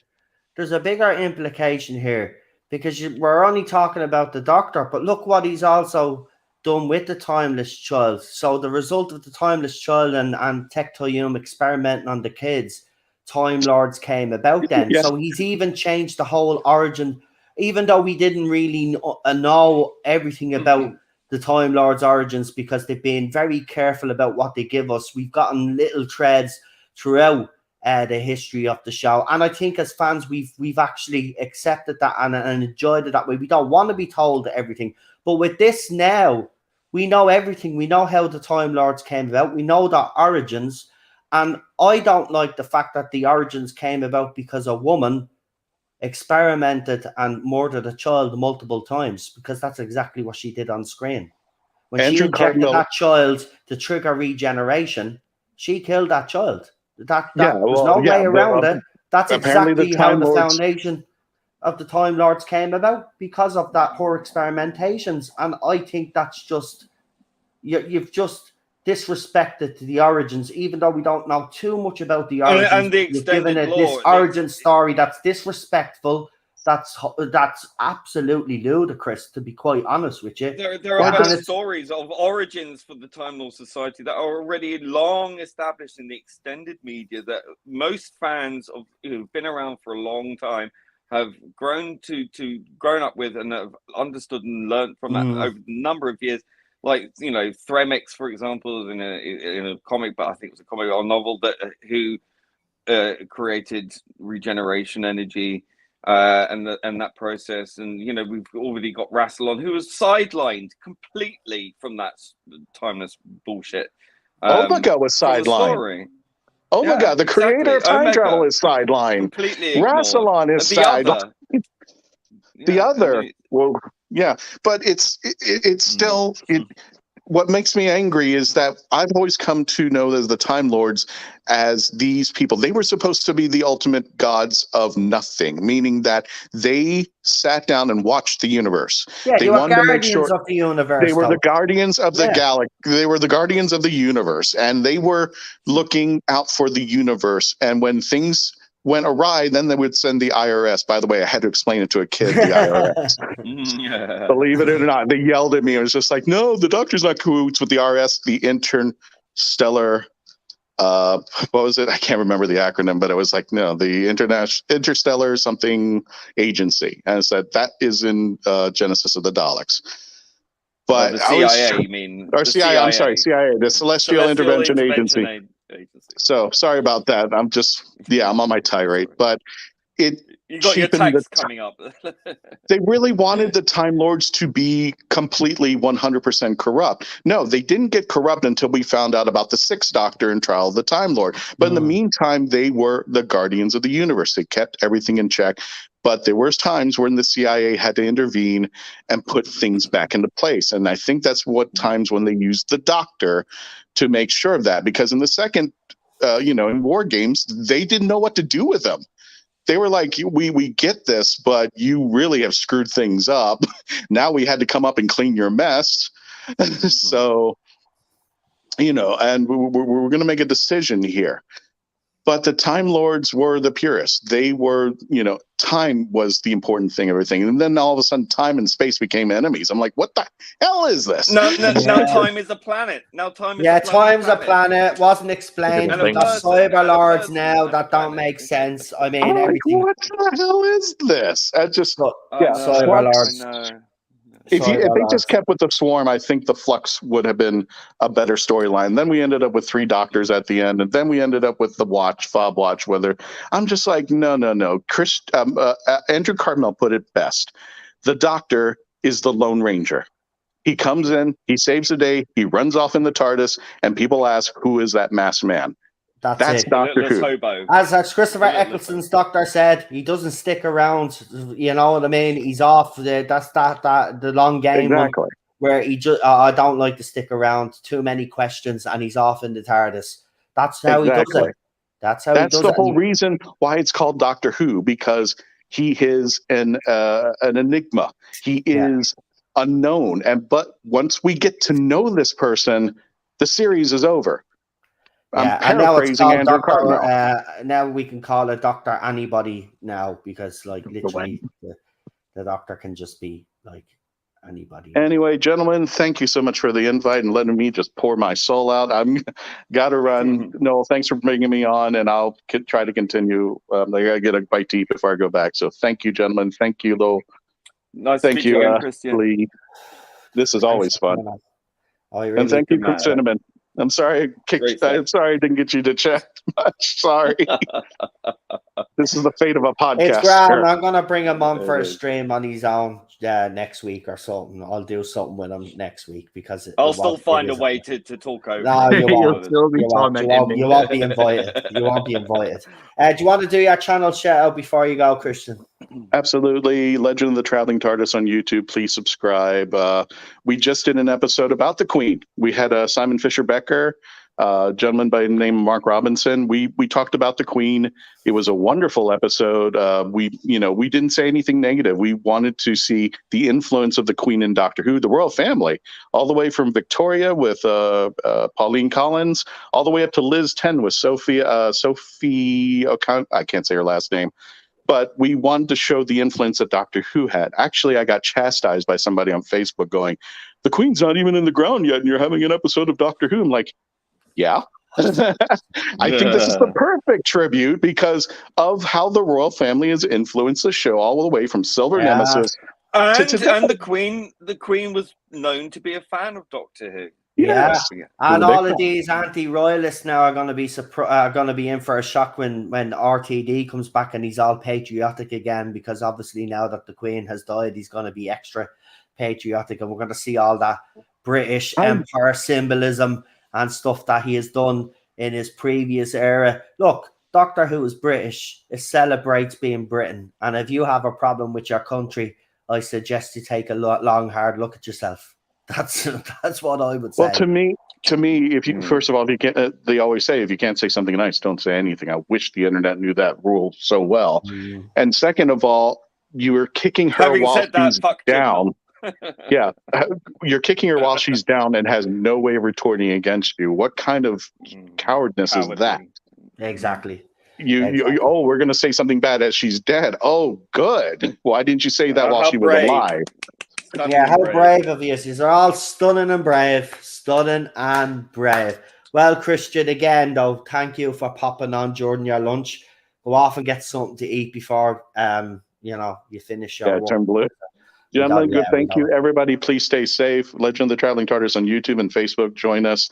There's a bigger implication here, because we're only talking about the Doctor, but look what he's also done with the Timeless Child. So the result of the Timeless Child and Tectoyum experimenting on the kids, Time Lords came about then. Yes. So he's even changed the whole origin, even though we didn't really know everything about the Time Lords' origins, because they've been very careful about what they give us. We've gotten little threads throughout the history of the show, and I think as fans we've actually accepted that and enjoyed it that way. We don't want to be told everything, but with this now, we know everything. We know how the Time Lords came about. We know their origins, and I don't like the fact that the origins came about because a woman experimented and murdered a child multiple times, because that's exactly what she did on screen. When she injected that child to trigger regeneration, she killed that child. There's no way around it. That's exactly how the foundation of the Time Lords came about, because of that her experimentations. And I think that's just, you've just disrespected the origins, even though we don't know too much about the origins. And the extended given it lore, this origin story that's disrespectful. That's absolutely ludicrous, to be quite honest with you. There are stories of origins for the Time Lord Society that are already long established in the extended media, that most fans of who've been around for a long time have grown up with and have understood and learned from that over a number of years. Like, you know, Thremix, for example, in a comic, but I think it was a comic or novel, that who created regeneration energy. And that process, and you know, we've already got Rassilon, who was sidelined completely from that timeless bullshit. Omega was sidelined. Omega, the creator of time travel, is sidelined. Completely Rassilon is sidelined. The other, well, yeah, but it's still what makes me angry is that I've always come to know the Time Lords as these people. They were supposed to be the ultimate gods of nothing, meaning that they sat down and watched the universe. Yeah, they were guardians of the universe. They were the guardians of the galaxy. They were the guardians of the universe, and they were looking out for the universe. And when things went awry, then they would send the IRS. By the way, I had to explain it to a kid, the IRS. Believe it or not, they yelled at me. It was just like, no, the Doctor's not cahoots with the IRS, the Interstellar, what was it? I can't remember the acronym, but it was like, no, the Interstellar something agency. And I said, that is in Genesis of the Daleks. But the CIA, you mean? Or CIA, I'm sorry, CIA, the Celestial Intervention Agency. So sorry about that. I'm on my tirade, but you got your tax coming up. They really wanted the Time Lords to be completely 100% corrupt. No, they didn't get corrupt until we found out about the Sixth Doctor and Trial of the Time Lord. But in the meantime, they were the guardians of the universe. They kept everything in check. But there was times when the CIA had to intervene and put things back into place. And I think that's what times when they used the Doctor to make sure of that. Because in the second, in War Games, they didn't know what to do with them. They were like, we get this, but you really have screwed things up. Now we had to come up and clean your mess. So, and we're going to make a decision here. But the Time Lords were the purists. They were, time was the important thing, everything. And then all of a sudden, time and space became enemies. I'm like, what the hell is this? No, time is a planet. Now time is time's a planet. Wasn't explained. We've got Cyber Lords now that don't make sense. I mean, everything. What the hell is this? Cyber Lords. If they just kept with the Swarm, I think the Flux would have been a better storyline. Then we ended up with 3 Doctors at the end, and then we ended up with the Fob Watch. Whether I'm just like, no. Andrew Cartmel put it best. The Doctor is the Lone Ranger. He comes in, he saves the day, he runs off in the TARDIS, and people ask, who is that masked man? That's Doctor Who. Hobo. As Christopher Eccleston's Doctor said, he doesn't stick around. You know what I mean? He's off. That's the long game. Exactly. Where he just, I don't like to stick around. Too many questions, and he's off in the TARDIS. That's how he does it. That's the whole reason why it's called Doctor Who, because He is an enigma. He is unknown. But once we get to know this person, the series is over. Yeah, I'm paraphrasing Andrew Cardinal. Now we can call it Dr. Anybody now, because like literally the doctor can just be like anybody. Anyway, gentlemen, thank you so much for the invite and letting me just pour my soul out. I'm got to run. Noel, thanks for bringing me on, and I'll try to continue. I gotta get a bite to eat before I go back. So thank you, gentlemen. Thank you, Lowell. Nice thank to you, meet you, Christian. Lee. This is always fun. Really and thank you, Cinnamon. I'm sorry. I'm sorry I didn't get you to chat much. Sorry. This is the fate of a podcast. It's grand. I'm gonna bring him on for a stream on his own next week or something. I'll do something with him next week because I'll still find a way to talk over. No, you won't. You won't be invited. You won't be invited. Do you want to do your channel shout out before you go, Christian? Absolutely. Legend of the Traveling TARDIS on YouTube. Please subscribe. We just did an episode about the Queen. We had Simon Fisher-Becker, a gentleman by the name of Mark Robinson. We talked about the Queen. It was a wonderful episode. We didn't say anything negative. We wanted to see the influence of the Queen in Doctor Who, the royal family, all the way from Victoria with Pauline Collins, all the way up to Liz 10 with Sophie. I can't say her last name. But we wanted to show the influence that Doctor Who had. Actually, I got chastised by somebody on Facebook going, the Queen's not even in the ground yet, and you're having an episode of Doctor Who. I'm like, yeah. I think this is the perfect tribute because of how the royal family has influenced the show all the way from Silver Nemesis. And the Queen was known to be a fan of Doctor Who. Yeah, and all of these anti-royalists now are going to be in for a shock when RTD comes back and he's all patriotic again, because obviously now that the Queen has died, he's going to be extra patriotic, and we're going to see all that British Empire symbolism and stuff that he has done in his previous era. Look, Doctor Who is British. It celebrates being Britain, and if you have a problem with your country, I suggest you take a long, hard look at yourself. That's what I would say. Well, to me, if you first of all, if you can't, they always say if you can't say something nice, don't say anything. I wish the internet knew that rule so well. And second of all, you are kicking her while she's down. Yeah, you're kicking her while she's down and has no way of retorting against you. What kind of cowardness is that? Exactly. Oh, we're going to say something bad as she's dead. Oh, good. Why didn't you say that while she was alive? How brave of you. These are all stunning and brave. Well, Christian, again, though, thank you for popping on during your lunch. Go off and get something to eat before you finish your work. Turn blue. Gentlemen, good. Thank you, everybody. Please stay safe. Legend of the Traveling TARDIS on YouTube and Facebook. Join us.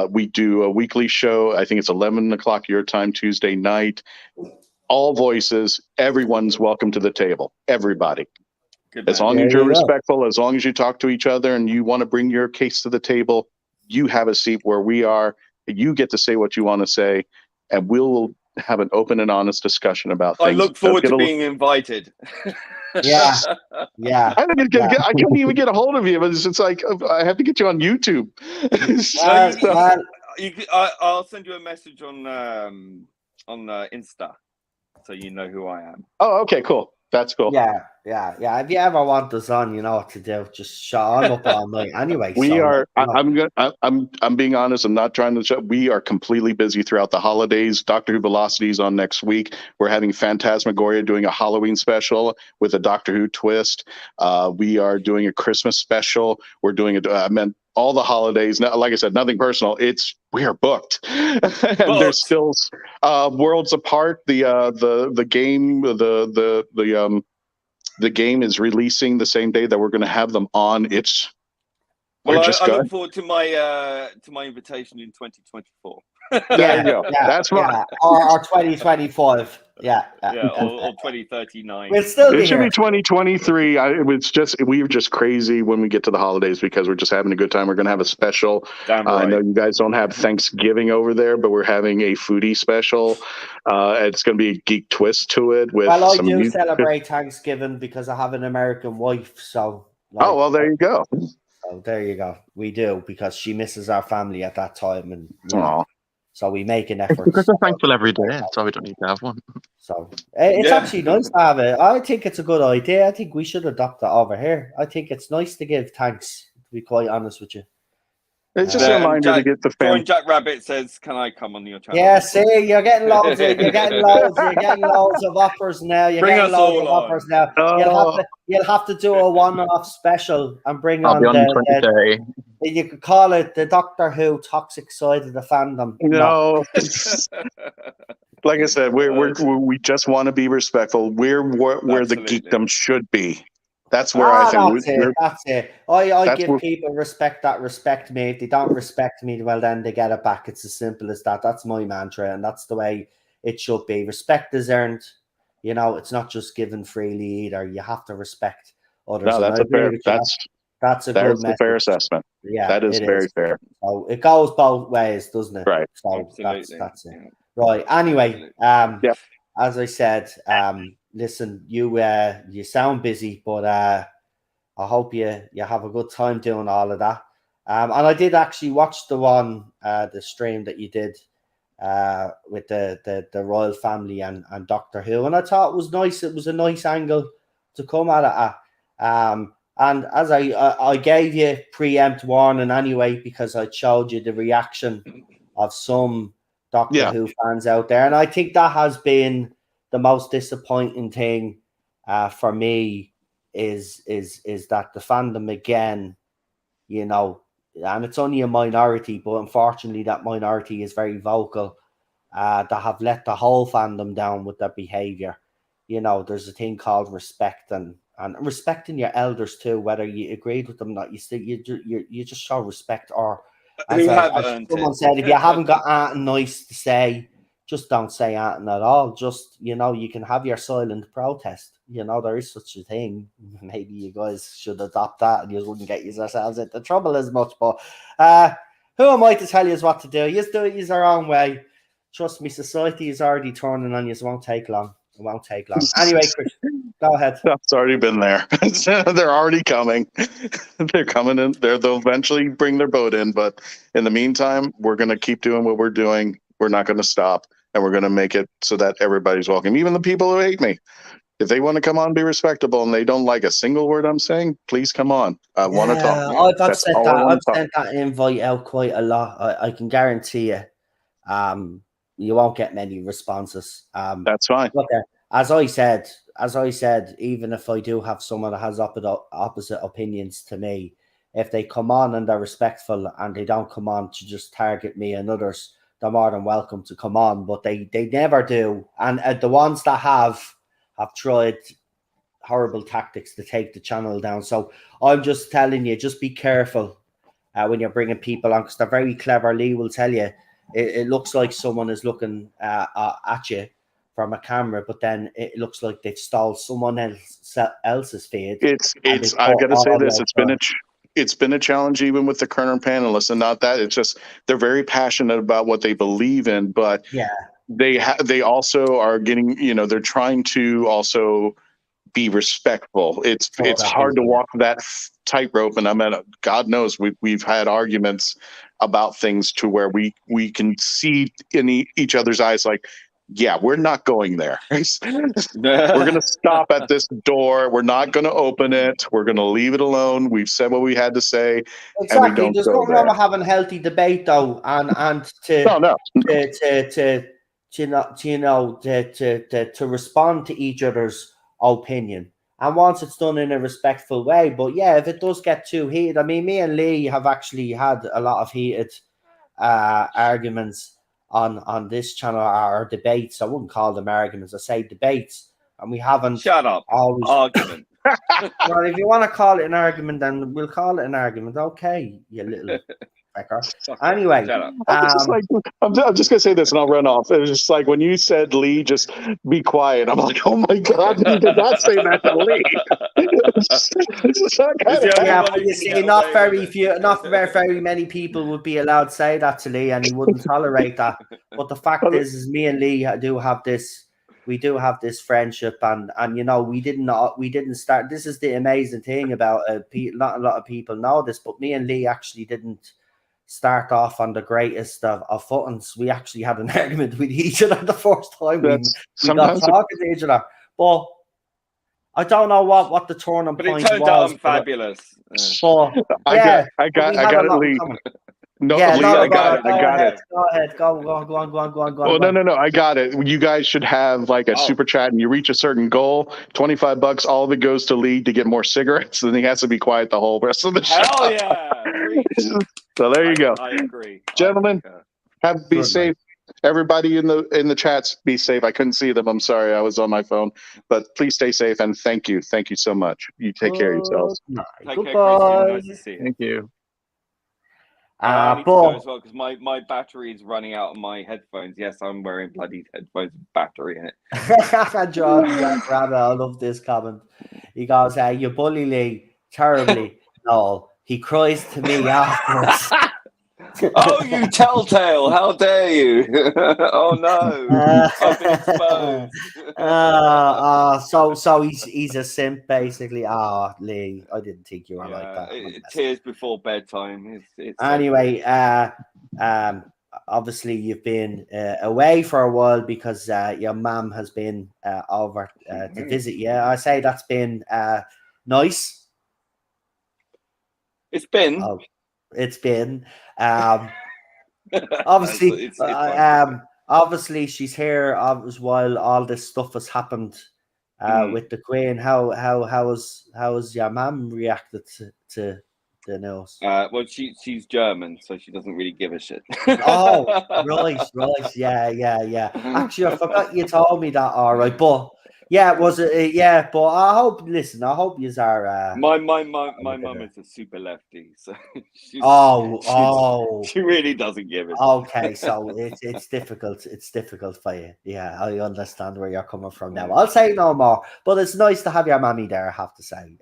We do a weekly show. I think it's 11 o'clock your time, Tuesday night. All voices. Everyone's welcome to the table. Everybody. As long as you're respectful, as long as you talk to each other and you want to bring your case to the table, you have a seat where we are. You get to say what you want to say, and we'll have an open and honest discussion about things. I look forward to being invited. Yeah. I couldn't even get a hold of you, but it's like I have to get you on YouTube. I'll send you a message on Insta, so you know who I am. Oh, okay, cool. That's cool. Yeah. If you ever want us on, you know what to do. Just shut up all night. Anyway, I'm being honest. I'm not trying to show. We are completely busy throughout the holidays. Doctor Who Velocity is on next week. We're having Phantasmagoria doing a Halloween special with a Doctor Who twist. We are doing a Christmas special. We're doing all the holidays. Now, like I said, nothing personal. We are booked. And there's still worlds apart. The game is releasing the same day that we're going to have them on. I look forward to my invitation in 2024. There you go. That's right. Or 2025. Or 2039. It should be 2023. We're just crazy when we get to the holidays because we're just having a good time. We're going to have a special. Damn right. I know you guys don't have Thanksgiving over there, but we're having a foodie special. It's going to be a geek twist to it. I do celebrate Thanksgiving because I have an American wife. So. There you go. So there you go. We do, because she misses our family at that time, and So we make an effort. Because we're thankful every day. That's why we don't need to have one. So it's actually nice to have it. I think it's a good idea. I think we should adopt that over here. I think it's nice to give thanks, to be quite honest with you. It's just a reminder to get the Join family. Jack Rabbit says, "Can I come on your channel?" Yeah, see, you're getting loads of offers now. You're Bring getting us loads all of offers now. Oh. You'll have to do a one-off special and bring I'll on be on 2030. you could call it the Doctor Who toxic side of the fandom. No. Like I said, we just want to be respectful. We're where the geekdom should be. That's where I think that's it. I give people respect that respect me. If they don't respect me, well, then they get it back. It's as simple as that. That's my mantra, and that's the way it should be. Respect is earned. You know, it's not just given freely either. You have to respect others. No, that's that's a good message. fair assessment. Yeah, that is very fair. So it goes both ways, doesn't it? Right. So that's it. Right. Anyway, as I said, listen, you sound busy, but I hope you have a good time doing all of that. And I did actually watch the stream that you did with the royal family and Doctor Who, and I thought it was nice. It was a nice angle to come at it. And as I gave you preempt warning anyway, because I showed you the reaction of some Doctor Who fans out there, and I think that has been the most disappointing thing for me is that the fandom again, you know, and it's only a minority, but unfortunately that minority is very vocal, that have let the whole fandom down with their behavior. You know, there's a thing called respect and respecting your elders too, whether you agreed with them or not. You just show respect, or as someone said, if you haven't got anything nice to say, just don't say anything at all. Just, you know, you can have your silent protest. You know, there is such a thing. Maybe you guys should adopt that and you wouldn't get yourselves into trouble as much. But who am I to tell you what to do? You do it your own way. Trust me, society is already turning on you. It won't take long. It won't take long. Anyway, Chris, go ahead. It's already been there. They're already coming. They're coming in. They'll eventually bring their boat in. But in the meantime, we're going to keep doing what we're doing. We're not going to stop. And we're going to make it so that everybody's welcome. Even the people who hate me. If they want to come on and be respectable and they don't like a single word I'm saying, please come on. I want to talk. I've sent that invite out quite a lot. I can guarantee you. You won't get many responses. That's fine. Look, as I said, even if I do have someone that has opposite opinions to me, if they come on and they're respectful and they don't come on to just target me and others, they're more than welcome to come on. But they never do. And the ones that have tried horrible tactics to take the channel down. So I'm just telling you, just be careful when you're bringing people on, because they're very clever. Lee will tell you, it looks like someone is looking at you from a camera, but then it looks like they've stole someone else's feed. I've got to say this. It's been a challenge even with the current panelists, and not that. It's just they're very passionate about what they believe in, but they also are getting, you know, they're trying to also be respectful. It's hard to walk that tightrope, and God knows we've had arguments about things to where we can see in each other's eyes, like, yeah, we're not going there. We're going to stop at this door. We're not going to open it. We're going to leave it alone. We've said what we had to say. Exactly. And we don't There's nothing wrong with having healthy debate, though, and to respond to each other's opinion. And once it's done in a respectful way. But yeah, if it does get too heated, I mean, me and Lee have actually had a lot of heated arguments on this channel, or debates. I wouldn't call them arguments. I say debates, and we haven't. Shut up. Always argument. Well, if you want to call it an argument, then we'll call it an argument. Okay, you little fecker. Anyway, I'm just gonna say this, and I'll run off. It was just like when you said, Lee, just be quiet. I'm like, oh my God, you did not say that to Lee. But you see, not very many people would be allowed to say that to Lee, and he wouldn't tolerate that. But the fact is me and Lee do have this. We do have this friendship, and you know, we didn't start. This is the amazing thing about not a lot of people know this, but me and Lee actually didn't start off on the greatest of footings. We actually had an argument with each other the first time we got Sometimes talking to each other. But I don't know what the turning But it point turned out was. I'm fabulous. But I yeah, got we had a it, lot in Lee. common. No, Yeah, Lee, no, I got it. go I got ahead. it. Go ahead. Go on. Well, no, I got it. You guys should have like a super chat, and you reach a certain goal, $25. All of it goes to Lee to get more cigarettes, and he has to be quiet the whole rest of the show. Hell yeah! Preach. So there you go, I agree, gentlemen. Be Good, safe. Everybody in the chats, be safe. I couldn't see them. I'm sorry, I was on my phone. But please stay safe, and thank you so much. You take care of yourselves. Take care, Christian. Nice to see you. Thank you. I need to go as well because my battery is running out on my headphones. Yes, I'm wearing bloody headphones with battery in it. John Rabbit, I love this comment. He goes, you bully Lee terribly. No, he cries to me afterwards. Oh, you telltale! How dare you? Oh no, I've been exposed. So he's a simp basically. Lee, I didn't think you were like that. Tears before bedtime. It's anyway, obviously you've been away for a while because your mum has been over to visit you. I say that's been nice. It's been. Oh, it's been. Obviously, obviously she's here while all this stuff has happened with the Queen. How has your mum reacted to the news? Well, she's German, so she doesn't really give a shit. Oh, right, yeah. Actually, I forgot you told me that. All right, but yeah, was it? Yeah, but I hope you are. My mum is a super lefty, so she really doesn't give it. Okay, so it's difficult. It's difficult for you. Yeah, I understand where you're coming from now. I'll say no more, but it's nice to have your mammy there. I have to say.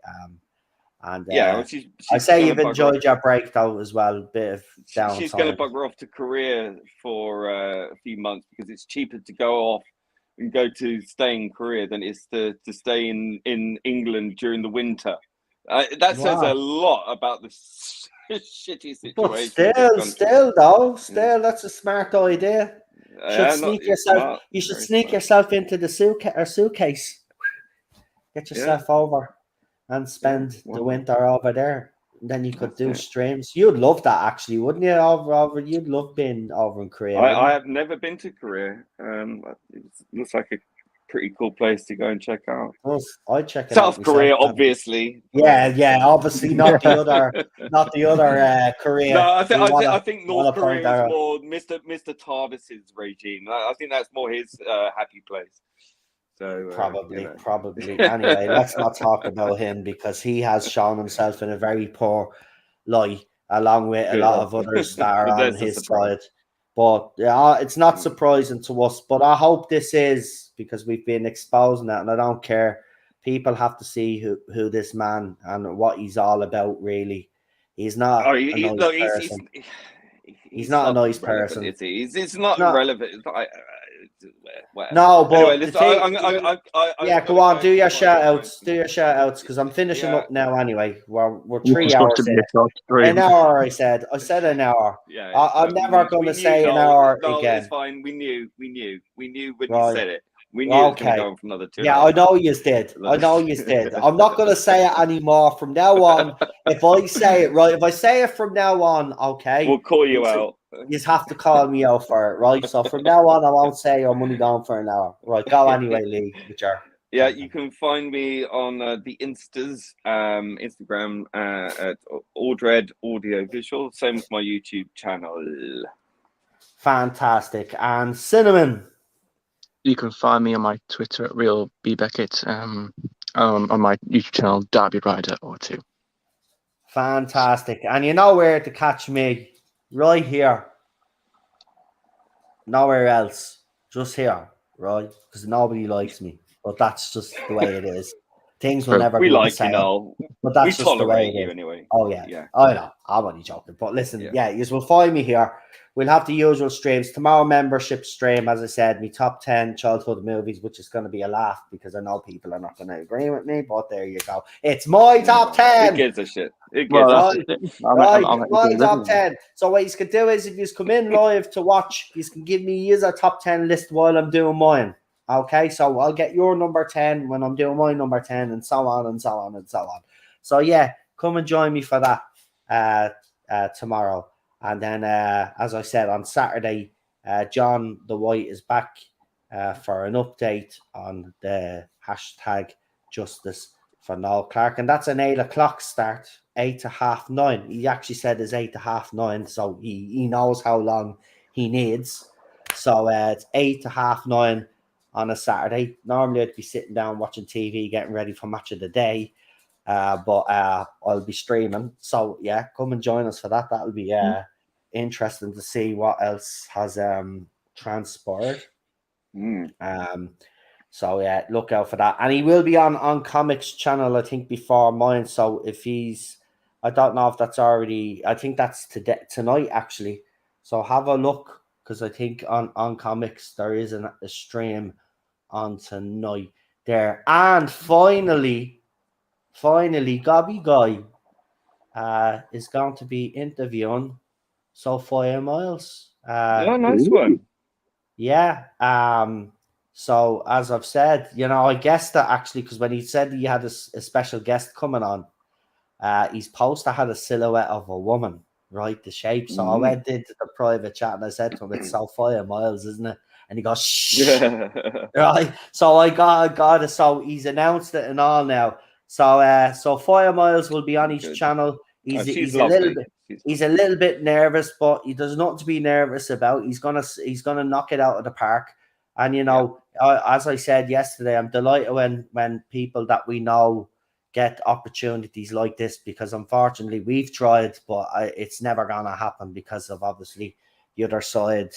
And yeah, well, she's I say you've enjoyed your break though as well. Bit of downtime. She's going to bugger off to Korea for a few months because it's cheaper to go off and go to stay in Korea than it is to stay in England during the winter. That says a lot about the shitty situation. But still, that's a smart idea. You should sneak yourself into the suitcase. Get yourself over and spend the winter over there. And then you could do streams. You'd love that, actually, wouldn't you? You'd love being over in Korea. I have never been to Korea. It looks like a pretty cool place to go and check out. Well, I'd check it South out Korea, obviously. Yeah, obviously not the other Korea. No, I think North Korea is more Mr. Tardis's regime. I think that's more his happy place. So probably. Anyway, let's not talk about him because he has shown himself in a very poor light, along with a lot of others that are on his side. But it's not surprising to us. But I hope this is, because we've been exposing that, and I don't care. People have to see who this man and what he's all about. Really, he's not. He's not a nice person. It's not relevant. No, but anyway, go on. Do your shout outs because I'm finishing up now. Anyway, we're 3 hours in. An hour. I said an hour. Yeah, I'm never going to say an hour again. It's fine. We knew when you said it. We knew it was going to go on for another 2 hours. Yeah, I know you did. I'm not going to say it anymore from now on. If I say it right, if I say it from now on, okay, we'll call you out. You have to call me out for it, right? So from now on, I won't say I'm only gone for an hour. Right, go anyway, Lee. Yeah, you can find me on the Instagram at Aldred Audio Visual, same as my YouTube channel. Fantastic. And Cinnamon. You can find me on my Twitter at Real B Beckett, on my YouTube channel, Derby Rider or 2. Fantastic. And you know where to catch me. Right here. Nowhere else. Just here, right? Because nobody likes me. But that's just the way it is. Things will True. never We be the like you, same. Noel. But that's We just the way tolerate it you is. anyway. Oh yeah, Yeah. I know. I'm only joking, but listen, Yeah. yeah, you will find me here. We'll have the usual streams tomorrow. Membership stream, as I said, me top 10 childhood movies, which is going to be a laugh because I know people are not going to agree with me. But there you go. It's my top Who 10. gives a shit? Who gives Well, a that's shit? it. Right, my top 10. So what you can do is if you come in live to watch, you can give me a top 10 list while I'm doing mine. Okay, so I'll get your number 10 when I'm doing my number 10, and so on and so on and so on. So yeah, come and join me for that tomorrow. And then, as I said, on Saturday, John the White is back for an update on the hashtag Justice for Noel Clark. And that's an 8 o'clock start, 8 to half 9. He actually said it's 8 to half 9, so he knows how long he needs. So it's 8 to half 9 on a Saturday. Normally I'd be sitting down watching TV, getting ready for match of the day. But I'll be streaming. So yeah, come and join us for that. That'll be interesting to see what else has transpired. So yeah, look out for that. And he will be on Comics channel, I think, before mine. So if he's, I don't know if that's already, I think that's tonight actually. So have a look, because I think on Comics there is a stream on tonight there. And finally, Gobby Guy is going to be interviewing Sophia Miles. Yeah, nice one. Yeah. So as I've said, I guessed that actually, because when he said he had a special guest coming on, his poster had a silhouette of a woman, right? The shape. So I went into the private chat and I said to him, "It's Sophia Miles, isn't it?" And he goes, "Shh." Right. So I got it. So he's announced it and all now. So Sophia Miles will be on his channel. He's a little bit. He's a little bit nervous, but there's nothing to be nervous about. He's gonna knock it out of the park. And as I said yesterday, I'm delighted when people that we know get opportunities like this, because unfortunately we've tried, but it's never gonna happen because of obviously the other side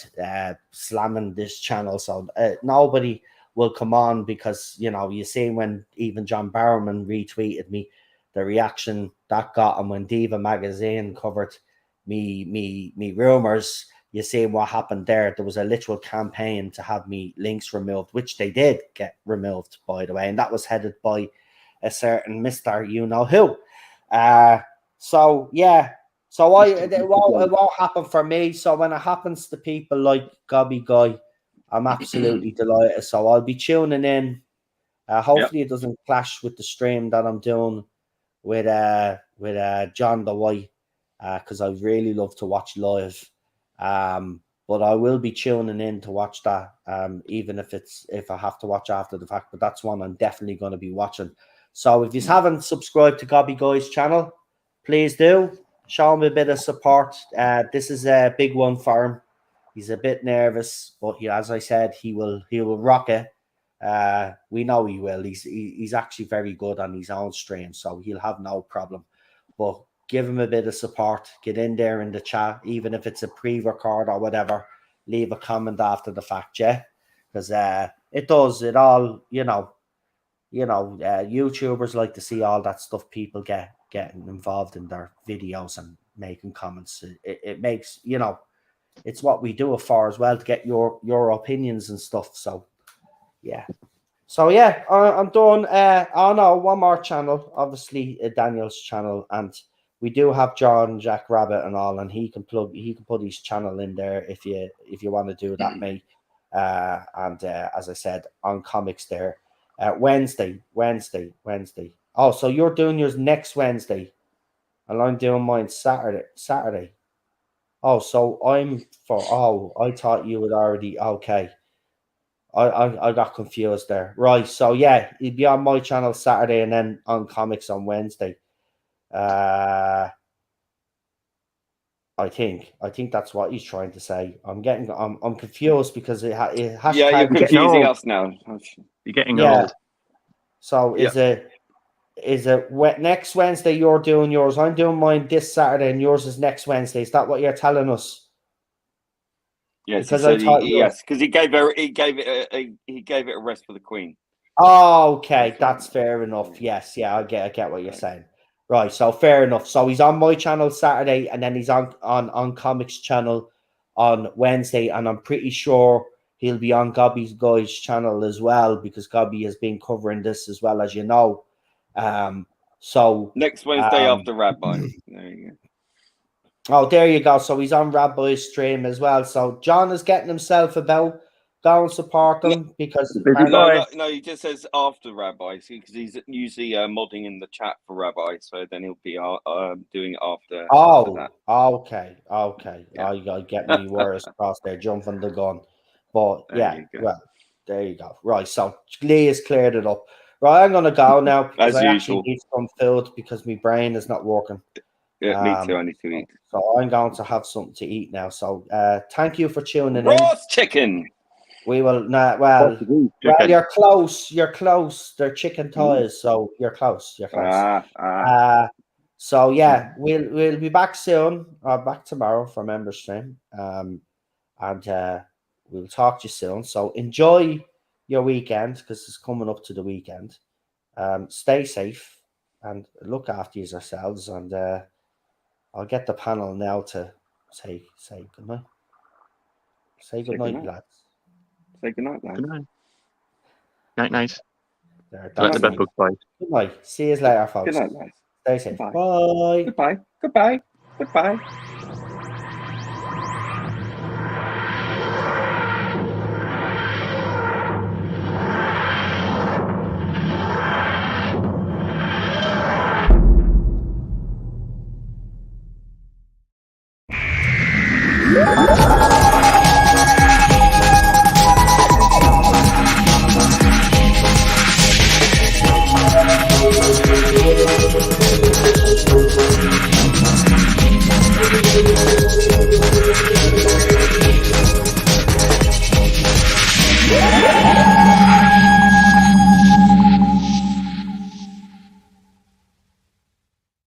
slamming this channel. So nobody will come on, because you see when even John Barrowman retweeted me, the reaction that got, and when Diva magazine covered me rumors, you see what happened there. There was a literal campaign to have me links removed, which they did get removed, by the way, and that was headed by a certain Mr. You know who. So yeah, so it won't happen for me. So when it happens to people like Gobby Guy, I'm absolutely delighted. So I'll be tuning in. Hopefully it doesn't clash with the stream that I'm doing with John the White, because I really love to watch live. But I will be tuning in to watch that, even if I have to watch after the fact. But that's one I'm definitely going to be watching. So if you haven't subscribed to Gobby Guy's channel, please do. Show him a bit of support. This is a big one for him. He's a bit nervous, but as I said, he will rock it. We know he will. He's actually very good on his own stream, so he'll have no problem. But give him a bit of support. Get in there in the chat, even if it's a pre-record or whatever. Leave a comment after the fact, yeah, because it does it all. YouTubers like to see all that stuff. People getting involved in their videos and making comments. It makes it's what we do it for as well, to get your opinions and stuff. So yeah. So yeah, I'm done. One more channel, obviously Daniel's channel, and we do have John Jack Rabbit and all, and he can put his channel in there if you want to do that, mate. And as I said, on Comics there, Wednesday. Oh, so you're doing yours next Wednesday, and I'm doing mine Saturday. Oh, so I thought you would already, okay. I got confused there. Right, so yeah, he'd be on my channel Saturday and then on Comics on Wednesday. I think that's what he's trying to say. I'm confused because hashtag. Yeah, you're confusing us now. You're getting old. So is it next Wednesday you're doing yours? I'm doing mine this Saturday and yours is next Wednesday. Is that what you're telling us? Yes, because he gave it a rest for the Queen. Oh, okay, that's fair enough. Yes, yeah, I get what you're saying. Right, so fair enough. So he's on my channel Saturday, and then he's on Comics channel on Wednesday, and I'm pretty sure he'll be on Gobby's Guy's channel as well, because Gobby has been covering this as well, as you know. So Next Wednesday after Rabbi. There you go. Oh, there you go. So he's on Rabbi's stream as well. So John is getting himself about. Go and support him because No, he just says after Rabbi, because he's usually modding in the chat for Rabbi, so then he'll be doing it after. Oh, that. okay. Yeah. I get me words crossed there, jumping the gun. But There you go. well, there you go. Right, so Lee has cleared it up. Right, I'm gonna go now because As I usual. actually need some food because my brain is not working. Yeah, me too. I need to eat. So I'm going to have something to eat now. So thank you for tuning in. Roast chicken. We will not. Well, you're close. You're close. They're chicken thighs, so you're close. You're close. So yeah, we'll be back soon. Back tomorrow for member stream. And we'll talk to you soon. So enjoy your weekend because it's coming up to the weekend. Stay safe and look after yourselves. And I'll get the panel now to say good night. Say good night, lads. Say good night, lads. Good night. Night. There, Let the bed bug bite. Good night. See you later, folks. Good night, lads. Stay safe. Goodbye. Bye. Goodbye. Goodbye. Goodbye.